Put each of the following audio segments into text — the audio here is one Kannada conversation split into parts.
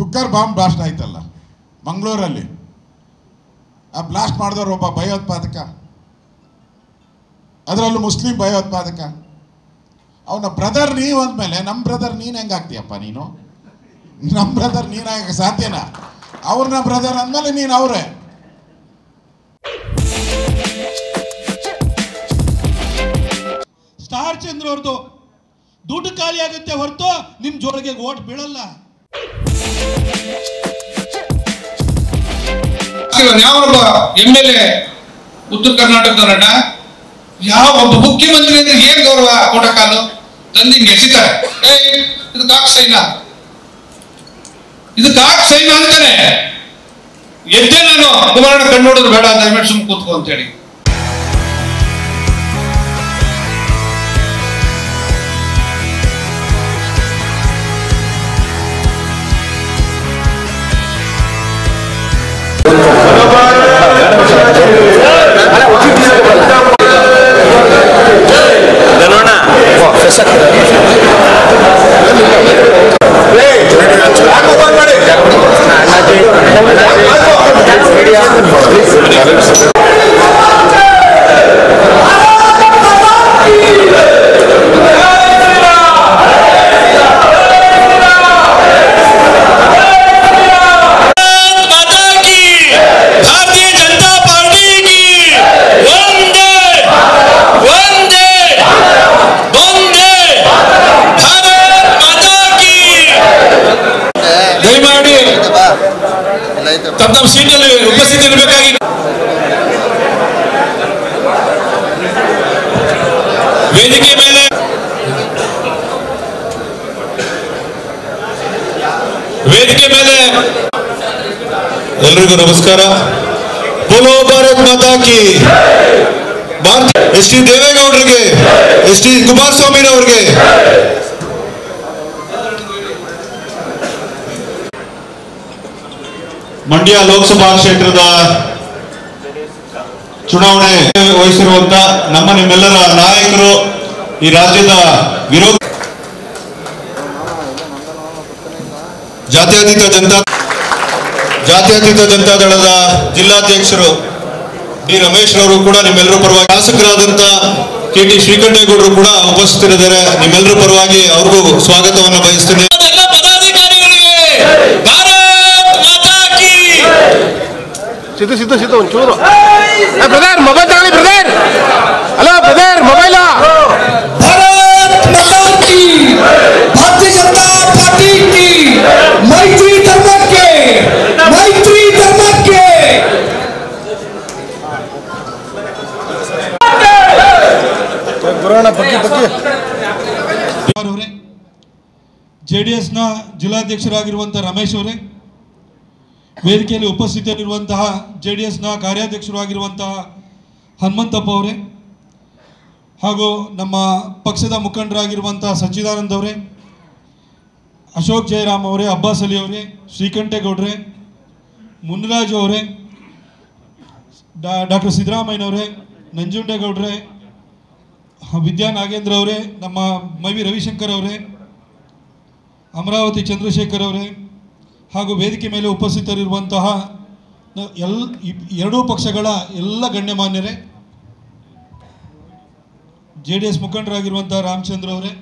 ಕುಕ್ಕರ್ ಬಾಂಬ್ ಬ್ಲಾಸ್ಟ್ ಆಯ್ತಲ್ಲ ಮಂಗಳೂರಲ್ಲಿ, ಆ ಬ್ಲಾಸ್ಟ್ ಮಾಡಿದವರು ಒಬ್ಬ ಭಯೋತ್ಪಾದಕ, ಅದರಲ್ಲೂ ಮುಸ್ಲಿಂ ಭಯೋತ್ಪಾದಕ. ಅವನ ಬ್ರದರ್ ನೀವು ಅಂದಮೇಲೆ ನಮ್ಮ ಬ್ರದರ್ ನೀನು ಹೆಂಗೆ ಆಗ್ತೀಯಪ್ಪ? ನೀನು ನಮ್ಮ ಬ್ರದರ್ ನೀನಾಗ ಸಾಧ್ಯನಾ? ಅವ್ರನ್ನ ಬ್ರದರ್ ಅಂದಮೇಲೆ ನೀನು ಅವರೇ. ಸ್ಟಾರ್ ಚಂದ್ರ ಅವ್ರದ್ದು ದುಡ್ಡು ಖಾಲಿ ಆಗುತ್ತೆ ಹೊರತು ನಿಮ್ಮ ಜೋಳಿಗೆ ಓಟ್ ಬೀಳಲ್ಲ. ಯಾವೊಬ್ಬ MLA ಉತ್ತರ ಕರ್ನಾಟಕದ ನಟ ಯಾವೊಬ್ಬ ಮುಖ್ಯಮಂತ್ರಿ ಅಂದ್ರೆ ಏನ್ ಗೌರವ ಕೊಡಕಾಲು ತಂದು ಹಿಂಗೆ ಎಸಿತಾರೆ. ಇದು ಕಾಕ್ ಸೈನಾ, ಇದು ಕಾಕ್ ಸೈನಾ ಅಂತಾನೆ ಎದ್ದೆ ನಾನು ಕುಮಾರಣ್ಣ ಕಣ್ಣೋಡಿದ್ರು ಬೇಡ ದಯವಿಟ್ಟು ಸುಮ್ಮನೆ ಕೂತ್ಕೊ ಅಂತ ಹೇಳಿ. ತಮ್ಮ ಸೀಟಲ್ಲಿ ಉಪಸ್ಥಿತಿ ಇರಬೇಕಾಗಿ ವೇದಿಕೆ ಮೇಲೆ ಎಲ್ರಿಗೂ ನಮಸ್ಕಾರ. ಬೋಲೋ ಭಾರತ್ ಮಾತಾ ಕಿ. ಎಸ್ ಟಿ ದೇವೇಗೌಡರಿಗೆ, ಎಸ್ ಟಿ ಕುಮಾರಸ್ವಾಮಿರವರಿಗೆ, ಮಂಡ್ಯ ಲೋಕಸಭಾ ಕ್ಷೇತ್ರದ ಚುನಾವಣೆ ವಹಿಸಿರುವಂತ ನಮ್ಮ ನಿಮ್ಮೆಲ್ಲರ ನಾಯಕರು, ಈ ರಾಜ್ಯದ ವಿರೋಧ ಜಾತ್ಯತೀತ ಜನತಾ ದಳದ ಜಿಲ್ಲಾಧ್ಯಕ್ಷರು ಡಿ ರಮೇಶ್ ಅವರು ಕೂಡ ನಿಮ್ಮೆಲ್ಲರ ಪರವಾಗಿ, ಶಾಸಕರಾದಂತ KT ಶ್ರೀಕಂಠೇಗೌಡರು ಕೂಡ ಉಪಸ್ಥಿತರಿದ್ದಾರೆ. ನಿಮ್ಮೆಲ್ಲರ ಪರವಾಗಿ ಅವ್ರಿಗೂ ಸ್ವಾಗತವನ್ನು ಬಯಸ್ತೇನೆ. ಸಿದ್ದು ಒಂಚೂರು ಬ್ರದರ್ ಮೊಬೈಲ್ ತಗೊಳ್ಳಿ brother. Hello brother mobile. Bharat माता की, भारतीय जनता पार्टी की मैत्री धर्म के JDS ನ ಜಿಲ್ಲಾಧ್ಯಕ್ಷರಾಗಿರುವಂಥ ರಮೇಶ್ ಅವರೇ, ವೇದಿಕೆಯಲ್ಲಿ ಉಪಸ್ಥಿತರಿರುವಂತಹ JDS ನ ಕಾರ್ಯಾಧ್ಯಕ್ಷರಾಗಿರುವಂತಹ ಹನುಮಂತಪ್ಪ ಅವರೇ, ಹಾಗೂ ನಮ್ಮ ಪಕ್ಷದ ಮುಖಂಡರಾಗಿರುವಂತಹ ಸಚ್ಚಿದಾನಂದ್ ಅವರೇ, ಅಶೋಕ್ ಜಯರಾಮ್ ಅವರೇ, ಅಬ್ಬಾಸ್ ಅಲಿ ಅವರೇ, ಶ್ರೀಕಂಠೇಗೌಡ್ರೆ, ಮುನ್ರಾಜು ಅವರೇ, ಡಾಕ್ಟರ್ ಸಿದ್ದರಾಮಯ್ಯನವರೇ, ನಂಜುಂಡೇಗೌಡ್ರೆ, ವಿದ್ಯಾ ನಾಗೇಂದ್ರ ಅವರೇ, ನಮ್ಮ ಮವಿ ರವಿಶಂಕರ್ ಅವರೇ, ಅಮರಾವತಿ ಚಂದ್ರಶೇಖರ್ ಅವರೇ, ಹಾಗೂ ವೇದಿಕೆ ಮೇಲೆ ಉಪಸ್ಥಿತರಿರುವಂತಹ ಎರಡೂ ಪಕ್ಷಗಳ ಎಲ್ಲ ಗಣ್ಯಮಾನ್ಯರೇ, JDS ಮುಖಂಡರಾಗಿರುವಂಥ ರಾಮಚಂದ್ರ ಅವರೇ,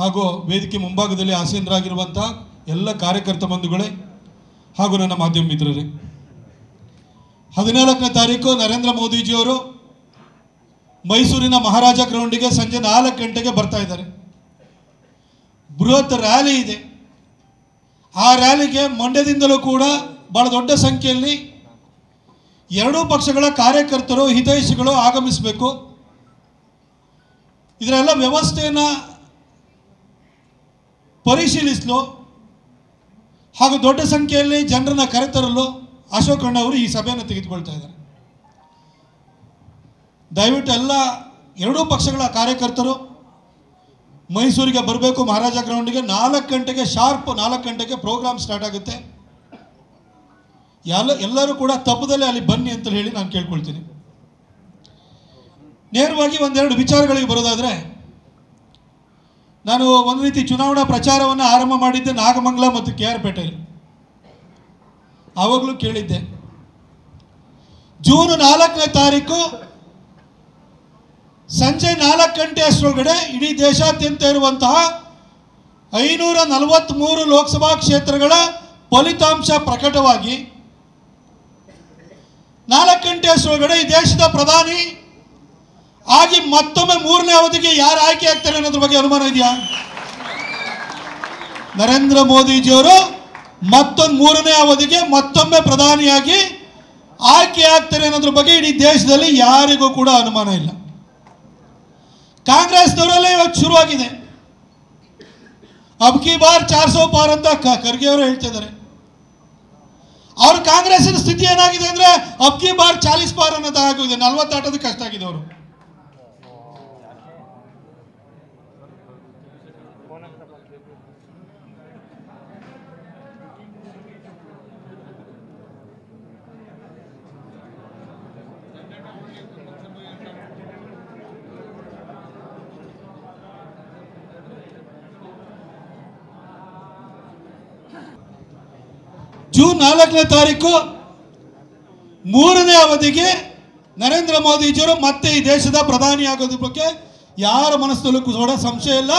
ಹಾಗೂ ವೇದಿಕೆ ಮುಂಭಾಗದಲ್ಲಿ ಆಸೀನರಾಗಿರುವಂಥ ಎಲ್ಲ ಕಾರ್ಯಕರ್ತ ಬಂಧುಗಳೇ, ಹಾಗೂ ನನ್ನ ಮಾಧ್ಯಮ ಮಿತ್ರರೇ, 14ನೇ ತಾರೀಕು ನರೇಂದ್ರ ಮೋದಿಜಿಯವರು ಮೈಸೂರಿನ ಮಹಾರಾಜ ಗ್ರೌಂಡಿಗೆ ಸಂಜೆ 4 ಗಂಟೆಗೆ ಬರ್ತಾ ಇದ್ದಾರೆ. ಬೃಹತ್ ರ್ಯಾಲಿ ಇದೆ. ಆ ರ್ಯಾಲಿಗೆ ಮಂಡ್ಯದಿಂದಲೂ ಕೂಡ ಭಾಳ ದೊಡ್ಡ ಸಂಖ್ಯೆಯಲ್ಲಿ ಎರಡೂ ಪಕ್ಷಗಳ ಕಾರ್ಯಕರ್ತರು, ಹಿತೈಷಿಗಳು ಆಗಮಿಸಬೇಕು. ಇದರೆಲ್ಲ ವ್ಯವಸ್ಥೆಯನ್ನು ಪರಿಶೀಲಿಸಲು ಹಾಗೂ ದೊಡ್ಡ ಸಂಖ್ಯೆಯಲ್ಲಿ ಜನರನ್ನು ಕರೆತರಲು ಅಶೋಕ್ ಅಣ್ಣ ಅವರು ಈ ಸಭೆಯನ್ನು ತೆಗೆದುಕೊಳ್ತಾ ಇದ್ದಾರೆ. ದಯವಿಟ್ಟು ಎಲ್ಲ ಎರಡೂ ಪಕ್ಷಗಳ ಕಾರ್ಯಕರ್ತರು ಮೈಸೂರಿಗೆ ಬರಬೇಕು. ಮಹಾರಾಜ ಗ್ರೌಂಡಿಗೆ 4 ಗಂಟೆಗೆ ಶಾರ್ಪ್ 4 ಗಂಟೆಗೆ ಪ್ರೋಗ್ರಾಮ್ ಸ್ಟಾರ್ಟ್ ಆಗುತ್ತೆ. ಎಲ್ಲರೂ ಕೂಡ ತಪ್ಪದಲ್ಲೇ ಅಲ್ಲಿ ಬನ್ನಿ ಅಂತ ಹೇಳಿ ನಾನು ಕೇಳ್ಕೊಳ್ತೀನಿ. ನೇರವಾಗಿ ಒಂದೆರಡು ವಿಚಾರಗಳಿಗೆ ಬರೋದಾದರೆ, ನಾನು ಒಂದು ರೀತಿ ಚುನಾವಣಾ ಪ್ರಚಾರವನ್ನು ಆರಂಭ ಮಾಡಿದ್ದೆ ನಾಗಮಂಗಲ ಮತ್ತು KR ಪೇಟೆಯಲ್ಲಿ. ಆವಾಗಲೂ ಕೇಳಿದ್ದೆ, ಜೂನ್ 4ನೇ ತಾರೀಕು ಸಂಜೆ 4 ಗಂಟೆ ಅಷ್ಟರೊಳಗಡೆ ಇಡೀ ದೇಶಾದ್ಯಂತ ಇರುವಂತಹ 543 ಲೋಕಸಭಾ ಕ್ಷೇತ್ರಗಳ ಫಲಿತಾಂಶ ಪ್ರಕಟವಾಗಿ 4 ಗಂಟೆ ಅಷ್ಟರೊಳಗಡೆ ಈ ದೇಶದ ಪ್ರಧಾನಿ ಆಗಿ ಮತ್ತೊಮ್ಮೆ 3ನೇ ಅವಧಿಗೆ ಯಾರು ಆಯ್ಕೆ ಆಗ್ತಾರೆ ಅನ್ನೋದ್ರ ಬಗ್ಗೆ ಅನುಮಾನ ಇದೆಯಾ? ನರೇಂದ್ರ ಮೋದಿಜಿಯವರು ಮತ್ತೊಂದು 3ನೇ ಅವಧಿಗೆ ಮತ್ತೊಮ್ಮೆ ಪ್ರಧಾನಿಯಾಗಿ ಆಯ್ಕೆ ಆಗ್ತಾರೆ ಅನ್ನೋದ್ರ ಬಗ್ಗೆ ಇಡೀ ದೇಶದಲ್ಲಿ ಯಾರಿಗೂ ಕೂಡ ಅನುಮಾನ ಇಲ್ಲ. ಕಾಂಗ್ರೆಸ್ನವರಲ್ಲೇ ಇವತ್ತು ಶುರುವಾಗಿದೆ. ಅಬ್ ಕಿ ಬಾರ್ 400 ಪಾರ್ ಅಂತ ಖರ್ಗೆ ಅವರು ಹೇಳ್ತಿದ್ದಾರೆ. ಅವ್ರ ಕಾಂಗ್ರೆಸ್ಸಿನ ಸ್ಥಿತಿ ಏನಾಗಿದೆ ಅಂದ್ರೆ ಅಬ್ ಕಿ ಬಾರ್ 40 ಪಾರ್ ಅನ್ನೋದು ಆಗಿದೆ. 40 ದಾಟೋದು ಕಷ್ಟ ಆಗಿದೆ ಅವರು. ಜೂನ್ 4ನೇ ತಾರೀಕು 3ನೇ ಅವಧಿಗೆ ನರೇಂದ್ರ ಮೋದಿಜಿಯವರು ಮತ್ತೆ ಈ ದೇಶದ ಪ್ರಧಾನಿ ಆಗೋದ್ರ ಬಗ್ಗೆ ಯಾರ ಮನಸ್ಸಲ್ಲೂ ಕೂಡ ಸಂಶಯ ಇಲ್ಲ.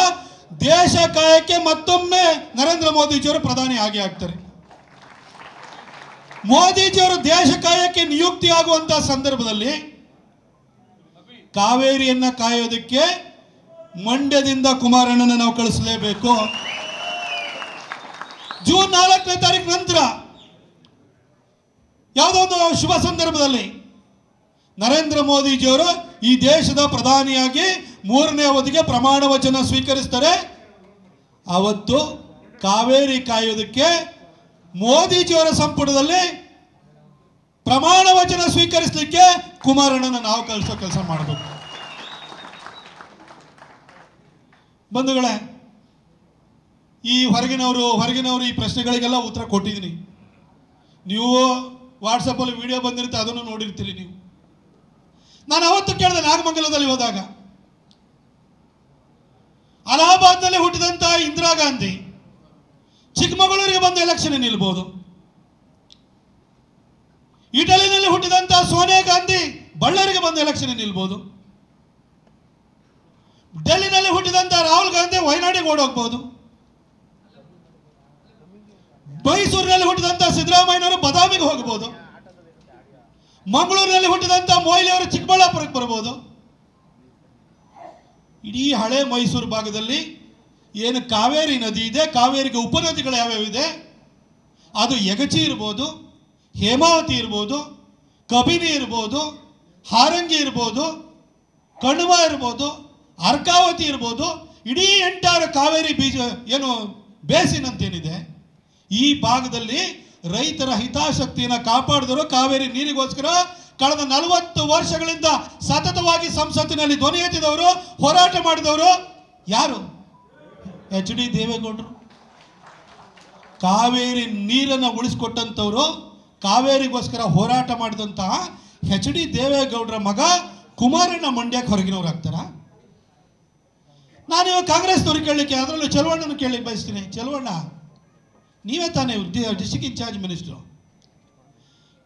ದೇಶ ಕಾಯಕ್ಕೆ ಮತ್ತೊಮ್ಮೆ ನರೇಂದ್ರ ಮೋದಿಜಿಯವರು ಪ್ರಧಾನಿ ಆಗೇ ಆಗ್ತಾರೆ. ಮೋದಿಜಿಯವರು ದೇಶ ಕಾಯಕ್ಕೆ ನಿಯುಕ್ತಿ ಆಗುವಂತಹ ಸಂದರ್ಭದಲ್ಲಿ ಕಾವೇರಿಯನ್ನ ಕಾಯೋದಕ್ಕೆ ಮಂಡ್ಯದಿಂದ ಕುಮಾರಣ್ಣನ ನಾವು ಕಳಿಸಲೇಬೇಕು. ಜೂನ್ 4ನೇ ತಾರೀಕು ನಂತರ ಯಾವುದೋ ಒಂದು ಶುಭ ಸಂದರ್ಭದಲ್ಲಿ ನರೇಂದ್ರ ಮೋದಿಜಿಯವರು ಈ ದೇಶದ ಪ್ರಧಾನಿಯಾಗಿ 3ನೇ ಅವಧಿಗೆ ಪ್ರಮಾಣ ವಚನ ಸ್ವೀಕರಿಸ್ತಾರೆ. ಅವತ್ತು ಕಾವೇರಿ ಕಾಯೋದಕ್ಕೆ ಮೋದಿಜಿಯವರ ಸಂಪುಟದಲ್ಲಿ ಪ್ರಮಾಣ ವಚನ ಸ್ವೀಕರಿಸಲಿಕ್ಕೆ ಕುಮಾರಣ್ಣನ ನಾವು ಕಳಿಸೋ ಕೆಲಸ ಮಾಡಬೇಕು. ಬಂಧುಗಳೇ, ಈ ಹೊರಗಿನವರು ಈ ಪ್ರಶ್ನೆಗಳಿಗೆಲ್ಲ ಉತ್ತರ ಕೊಟ್ಟಿದ್ದೀನಿ. ನೀವು ವಾಟ್ಸಪ್ಪಲ್ಲಿ ವಿಡಿಯೋ ಬಂದಿರುತ್ತೆ, ಅದನ್ನು ನೋಡಿರ್ತೀರಿ ನೀವು. ನಾನು ಅವತ್ತು ಕೇಳಿದೆ, ನಾಗಮಂಗಲದಲ್ಲಿ ಹೋದಾಗ ಅಲಹಾಬಾದ್ನಲ್ಲಿ ಹುಟ್ಟಿದಂತಹ ಇಂದಿರಾ ಗಾಂಧಿ ಚಿಕ್ಕಮಗಳೂರಿಗೆ ಬಂದು ಎಲೆಕ್ಷನ್ ನಿಲ್ಬಹುದು. ಇಟಲಿನಲ್ಲಿ ಹುಟ್ಟಿದಂತಹ ಸೋನಿಯಾ ಗಾಂಧಿ ಬಳ್ಳಾರಿಗೆ ಬಂದು ಎಲೆಕ್ಷನ್ ನಿಲ್ಬಹುದು. ಡೆಲ್ಲಿನಲ್ಲಿ ಹುಟ್ಟಿದಂತಹ ರಾಹುಲ್ ಗಾಂಧಿ ವಯನಾಡಿಗೆ ಓಡೋಗ್ಬಹುದು. ಮೈಸೂರಿನಲ್ಲಿ ಹುಟ್ಟಿದಂತ ಸಿದ್ದರಾಮಯ್ಯನವರು ಬದಾಮಿಗೆ ಹೋಗಬಹುದು. ಮಂಗಳೂರಿನಲ್ಲಿ ಹುಟ್ಟಿದಂತ ಮೊಯ್ಲಿ ಅವರು ಚಿಕ್ಕಬಳ್ಳಾಪುರಕ್ಕೆ ಬರಬಹುದು. ಇಡೀ ಹಳೆ ಮೈಸೂರು ಭಾಗದಲ್ಲಿ ಏನು ಕಾವೇರಿ ನದಿ ಇದೆ, ಕಾವೇರಿಗೆ ಉಪನದಿಗಳು ಯಾವ್ಯಾವಿದೆ, ಅದು ಯಗಚಿ ಇರ್ಬೋದು, ಹೇಮಾವತಿ ಇರ್ಬೋದು, ಕಬಿನಿ ಇರ್ಬೋದು, ಹಾರಂಗಿ ಇರ್ಬೋದು, ಕಣ್ವ ಇರ್ಬೋದು, ಅರ್ಕಾವತಿ ಇರ್ಬೋದು, ಇಡೀ ಎಂಟಾರು ಕಾವೇರಿ ಏನು ಬೇಸಿನ್ ಅಂತೇನಿದೆ, ಈ ಭಾಗದಲ್ಲಿ ರೈತರ ಹಿತಾಸಕ್ತಿಯನ್ನು ಕಾಪಾಡಿದವರು, ಕಾವೇರಿ ನೀರಿಗೋಸ್ಕರ ಕಳೆದ 40 ವರ್ಷಗಳಿಂದ ಸತತವಾಗಿ ಸಂಸತ್ತಿನಲ್ಲಿ ಧ್ವನಿ ಎತ್ತಿದವರು, ಹೋರಾಟ ಮಾಡಿದವರು ಯಾರು? HD ದೇವೇಗೌಡರು. ಕಾವೇರಿ ನೀರನ್ನು ಉಳಿಸ್ಕೊಟ್ಟಂಥವ್ರು, ಕಾವೇರಿಗೋಸ್ಕರ ಹೋರಾಟ ಮಾಡಿದಂತಹ HD ದೇವೇಗೌಡರ ಮಗ ಕುಮಾರಣ್ಣ ಮಂಡ್ಯಕ್ಕೆ ಹೊರಗಿನವ್ರು ಆಗ್ತಾರ? ನಾನು ಇವಾಗ ಕಾಂಗ್ರೆಸ್ನವ್ರಿಗೆ ಕೇಳಲಿಕ್ಕೆ, ಅದರಲ್ಲೂ ಚಲುವಣ್ಣನ ಕೇಳಲಿಕ್ಕೆ ಬಯಸ್ತೀನಿ. ಚಲುವಣ್ಣ, ನೀವೇ ತಾನೇ ಡಿಸ್ಟ್ರಿಕ್ಟ್ ಇನ್ಚಾರ್ಜ್ ಮಿನಿಸ್ಟ್ರು.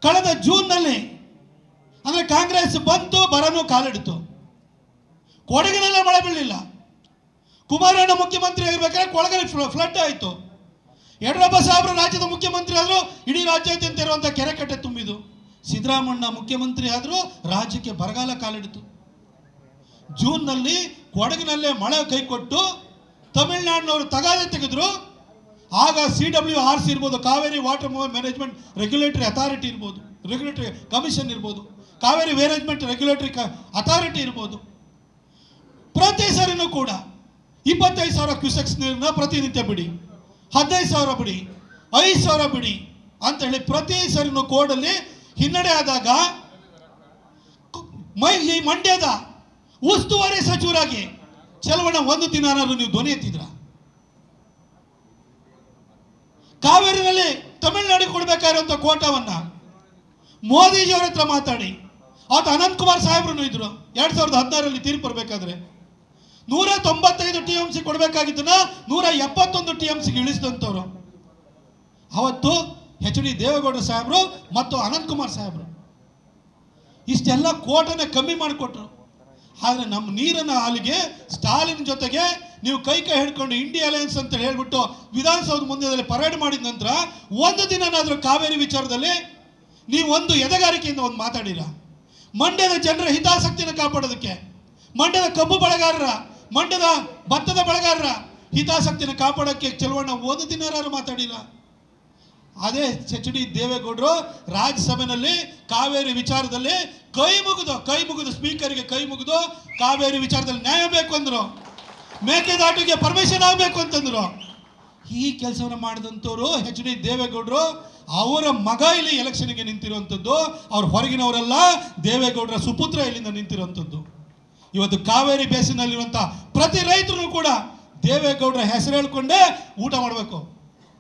ಕಳೆದ ಜೂನ್ನಲ್ಲಿ ಅಂದರೆ ಕಾಂಗ್ರೆಸ್ ಬಂತು, ಬರನು ಕಾಲಿಡ್ತು. ಕೊಡಗಿನಲ್ಲೇ ಮಳೆ ಬೀಳಲಿಲ್ಲ. ಕುಮಾರಣ್ಣ ಮುಖ್ಯಮಂತ್ರಿ ಆಗಿರ್ಬೇಕಾದ್ರೆ ಕೊಡಗಲ್ಲಿ ಫ್ಲಡ್ ಆಯಿತು. ಯಡಿಯೂರಪ್ಪ ಸಾಹೇಬರು ರಾಜ್ಯದ ಮುಖ್ಯಮಂತ್ರಿ ಆದರೂ ಇಡೀ ರಾಜ್ಯಾದ್ಯಂತ ಇರುವಂಥ ಕೆರೆಕಟ್ಟೆ ತುಂಬಿದು. ಸಿದ್ದರಾಮಣ್ಣ ಮುಖ್ಯಮಂತ್ರಿ ಆದರೂ ರಾಜ್ಯಕ್ಕೆ ಬರಗಾಲ ಕಾಲಿಡಿತು. ಜೂನ್ನಲ್ಲಿ ಕೊಡಗಿನಲ್ಲೇ ಮಳೆ ಕೈಕೊಟ್ಟು ತಮಿಳುನಾಡಿನವರು ತಗಾದೆ ತೆಗೆದ್ರು. ಆಗ CWRC ಇರ್ಬೋದು, Kaveri water management regulatory authority ಇರ್ಬೋದು, ರೆಗ್ಯುಲೇಟರಿ ಕಮಿಷನ್ ಇರ್ಬೋದು, ಕಾವೇರಿ ಮ್ಯಾನೇಜ್ಮೆಂಟ್ ರೆಗ್ಯುಲೇಟರಿ ಅಥಾರಿಟಿ ಇರ್ಬೋದು, ಪ್ರತಿ ಸರಿನೂ ಕೂಡ 25,000 ಕ್ಯೂಸೆಕ್ಸ್ ನೀರನ್ನ ಪ್ರತಿನಿತ್ಯ ಬಿಡಿ, 15,000 ಬಿಡಿ, 5,000 ಬಿಡಿ ಅಂತೇಳಿ ಪ್ರತಿ ಸರಿನೂ ಕೋರ್ಟಲ್ಲಿ ಹಿನ್ನಡೆ ಆದಾಗ ಈ ಮಂಡ್ಯದ ಉಸ್ತುವಾರಿ ಸಚಿವರಾಗಿ ಚಲವಣ್ಣ ಒಂದು ದಿನಾನಾದ್ರೂ ನೀವು ಧ್ವನಿ ಎತ್ತಿದ್ರ? ಕಾವೇರಿನಲ್ಲಿ ತಮಿಳುನಾಡಿಗೆ ಕೊಡಬೇಕಾಗಿರುವಂಥ ಕೋಟಾವನ್ನ ಮೋದಿಜಿಯವರ ಹತ್ರ ಮಾತಾಡಿ, ಆತ ಅನಂತ್ ಕುಮಾರ್ ಸಾಹೇಬ್ರು ಇದ್ರು 2016ರಲ್ಲಿ ತೀರ್ಪು ಬರಬೇಕಾದ್ರೆ 195 TMC ಕೊಡಬೇಕಾಗಿದ್ದನ್ನ 171 TMCಗೆ ಇಳಿಸಿದಂಥವ್ರು. ಅವತ್ತು ಎಚ್ ಡಿ ದೇವೇಗೌಡರು ಸಾಹೇಬರು ಮತ್ತು ಅನಂತಕುಮಾರ್ ಸಾಹೇಬರು. ಇಷ್ಟೆಲ್ಲ ಕೋಟನ್ನ ಕಮ್ಮಿ ಮಾಡಿಕೊಟ್ರು. ಆದರೆ ನಮ್ಮ ನೀರನ್ನ ಹಾಲಿಗೆ ಸ್ಟಾಲಿನ್ ಜೊತೆಗೆ ನೀವು ಕೈ ಹಿಡ್ಕೊಂಡು ಇಂಡಿಯಾ ಅಲಯನ್ಸ್ ಅಂತ ಹೇಳ್ಬಿಟ್ಟು ವಿಧಾನಸೌಧ ಮುಂದೆ ಪರೇಡ್ ಮಾಡಿದ ನಂತರ ಒಂದು ದಿನನಾದರೂ ಕಾವೇರಿ ವಿಚಾರದಲ್ಲಿ ನೀವು ಒಂದು ಎದೆಗಾರಿಕೆಯಿಂದ ಒಂದು ಮಾತಾಡಿರ? ಮಂಡ್ಯದ ಜನರ ಹಿತಾಸಕ್ತಿಯನ್ನು ಕಾಪಾಡೋದಕ್ಕೆ, ಮಂಡ್ಯದ ಕಬ್ಬು ಬೆಳೆಗಾರರ, ಮಂಡ್ಯದ ಭತ್ತದ ಬೆಳೆಗಾರರ ಹಿತಾಸಕ್ತಿಯನ್ನು ಕಾಪಾಡೋಕ್ಕೆ ಚಲುವಣ್ಣ ಒಂದು ದಿನ ಯಾರು ಮಾತಾಡಿಲ್ಲ. ಅದೇ ಎಚ್ ಡಿ ದೇವೇಗೌಡರು ರಾಜ್ಯಸಭೆಯಲ್ಲಿ ಕಾವೇರಿ ವಿಚಾರದಲ್ಲಿ ಕೈ ಮುಗಿದು ಸ್ಪೀಕರ್ಗೆ ಕೈ ಮುಗಿದು ಕಾವೇರಿ ವಿಚಾರದಲ್ಲಿ ನ್ಯಾಯ ಬೇಕು ಅಂದರು, ಮೇಕೆದಾಟಿಗೆ ಪರ್ಮಿಷನ್ ಆಗಬೇಕು ಅಂತಂದ್ರು. ಈ ಕೆಲಸವನ್ನು ಮಾಡಿದಂಥವ್ರು ಎಚ್ ಡಿ ದೇವೇಗೌಡರು. ಅವರ ಮಗ ಇಲ್ಲಿ ಎಲೆಕ್ಷನ್ಗೆ ನಿಂತಿರುವಂಥದ್ದು, ಅವ್ರ ಹೊರಗಿನವರೆಲ್ಲ ದೇವೇಗೌಡರ ಸುಪುತ್ರ ಇಲ್ಲಿಂದ ನಿಂತಿರುವಂಥದ್ದು. ಇವತ್ತು ಕಾವೇರಿ ಬೇಸಿನಲ್ಲಿರುವಂಥ ಪ್ರತಿ ರೈತರು ಕೂಡ ದೇವೇಗೌಡರ ಹೆಸರು ಹೇಳ್ಕೊಂಡೇ ಊಟ ಮಾಡಬೇಕು.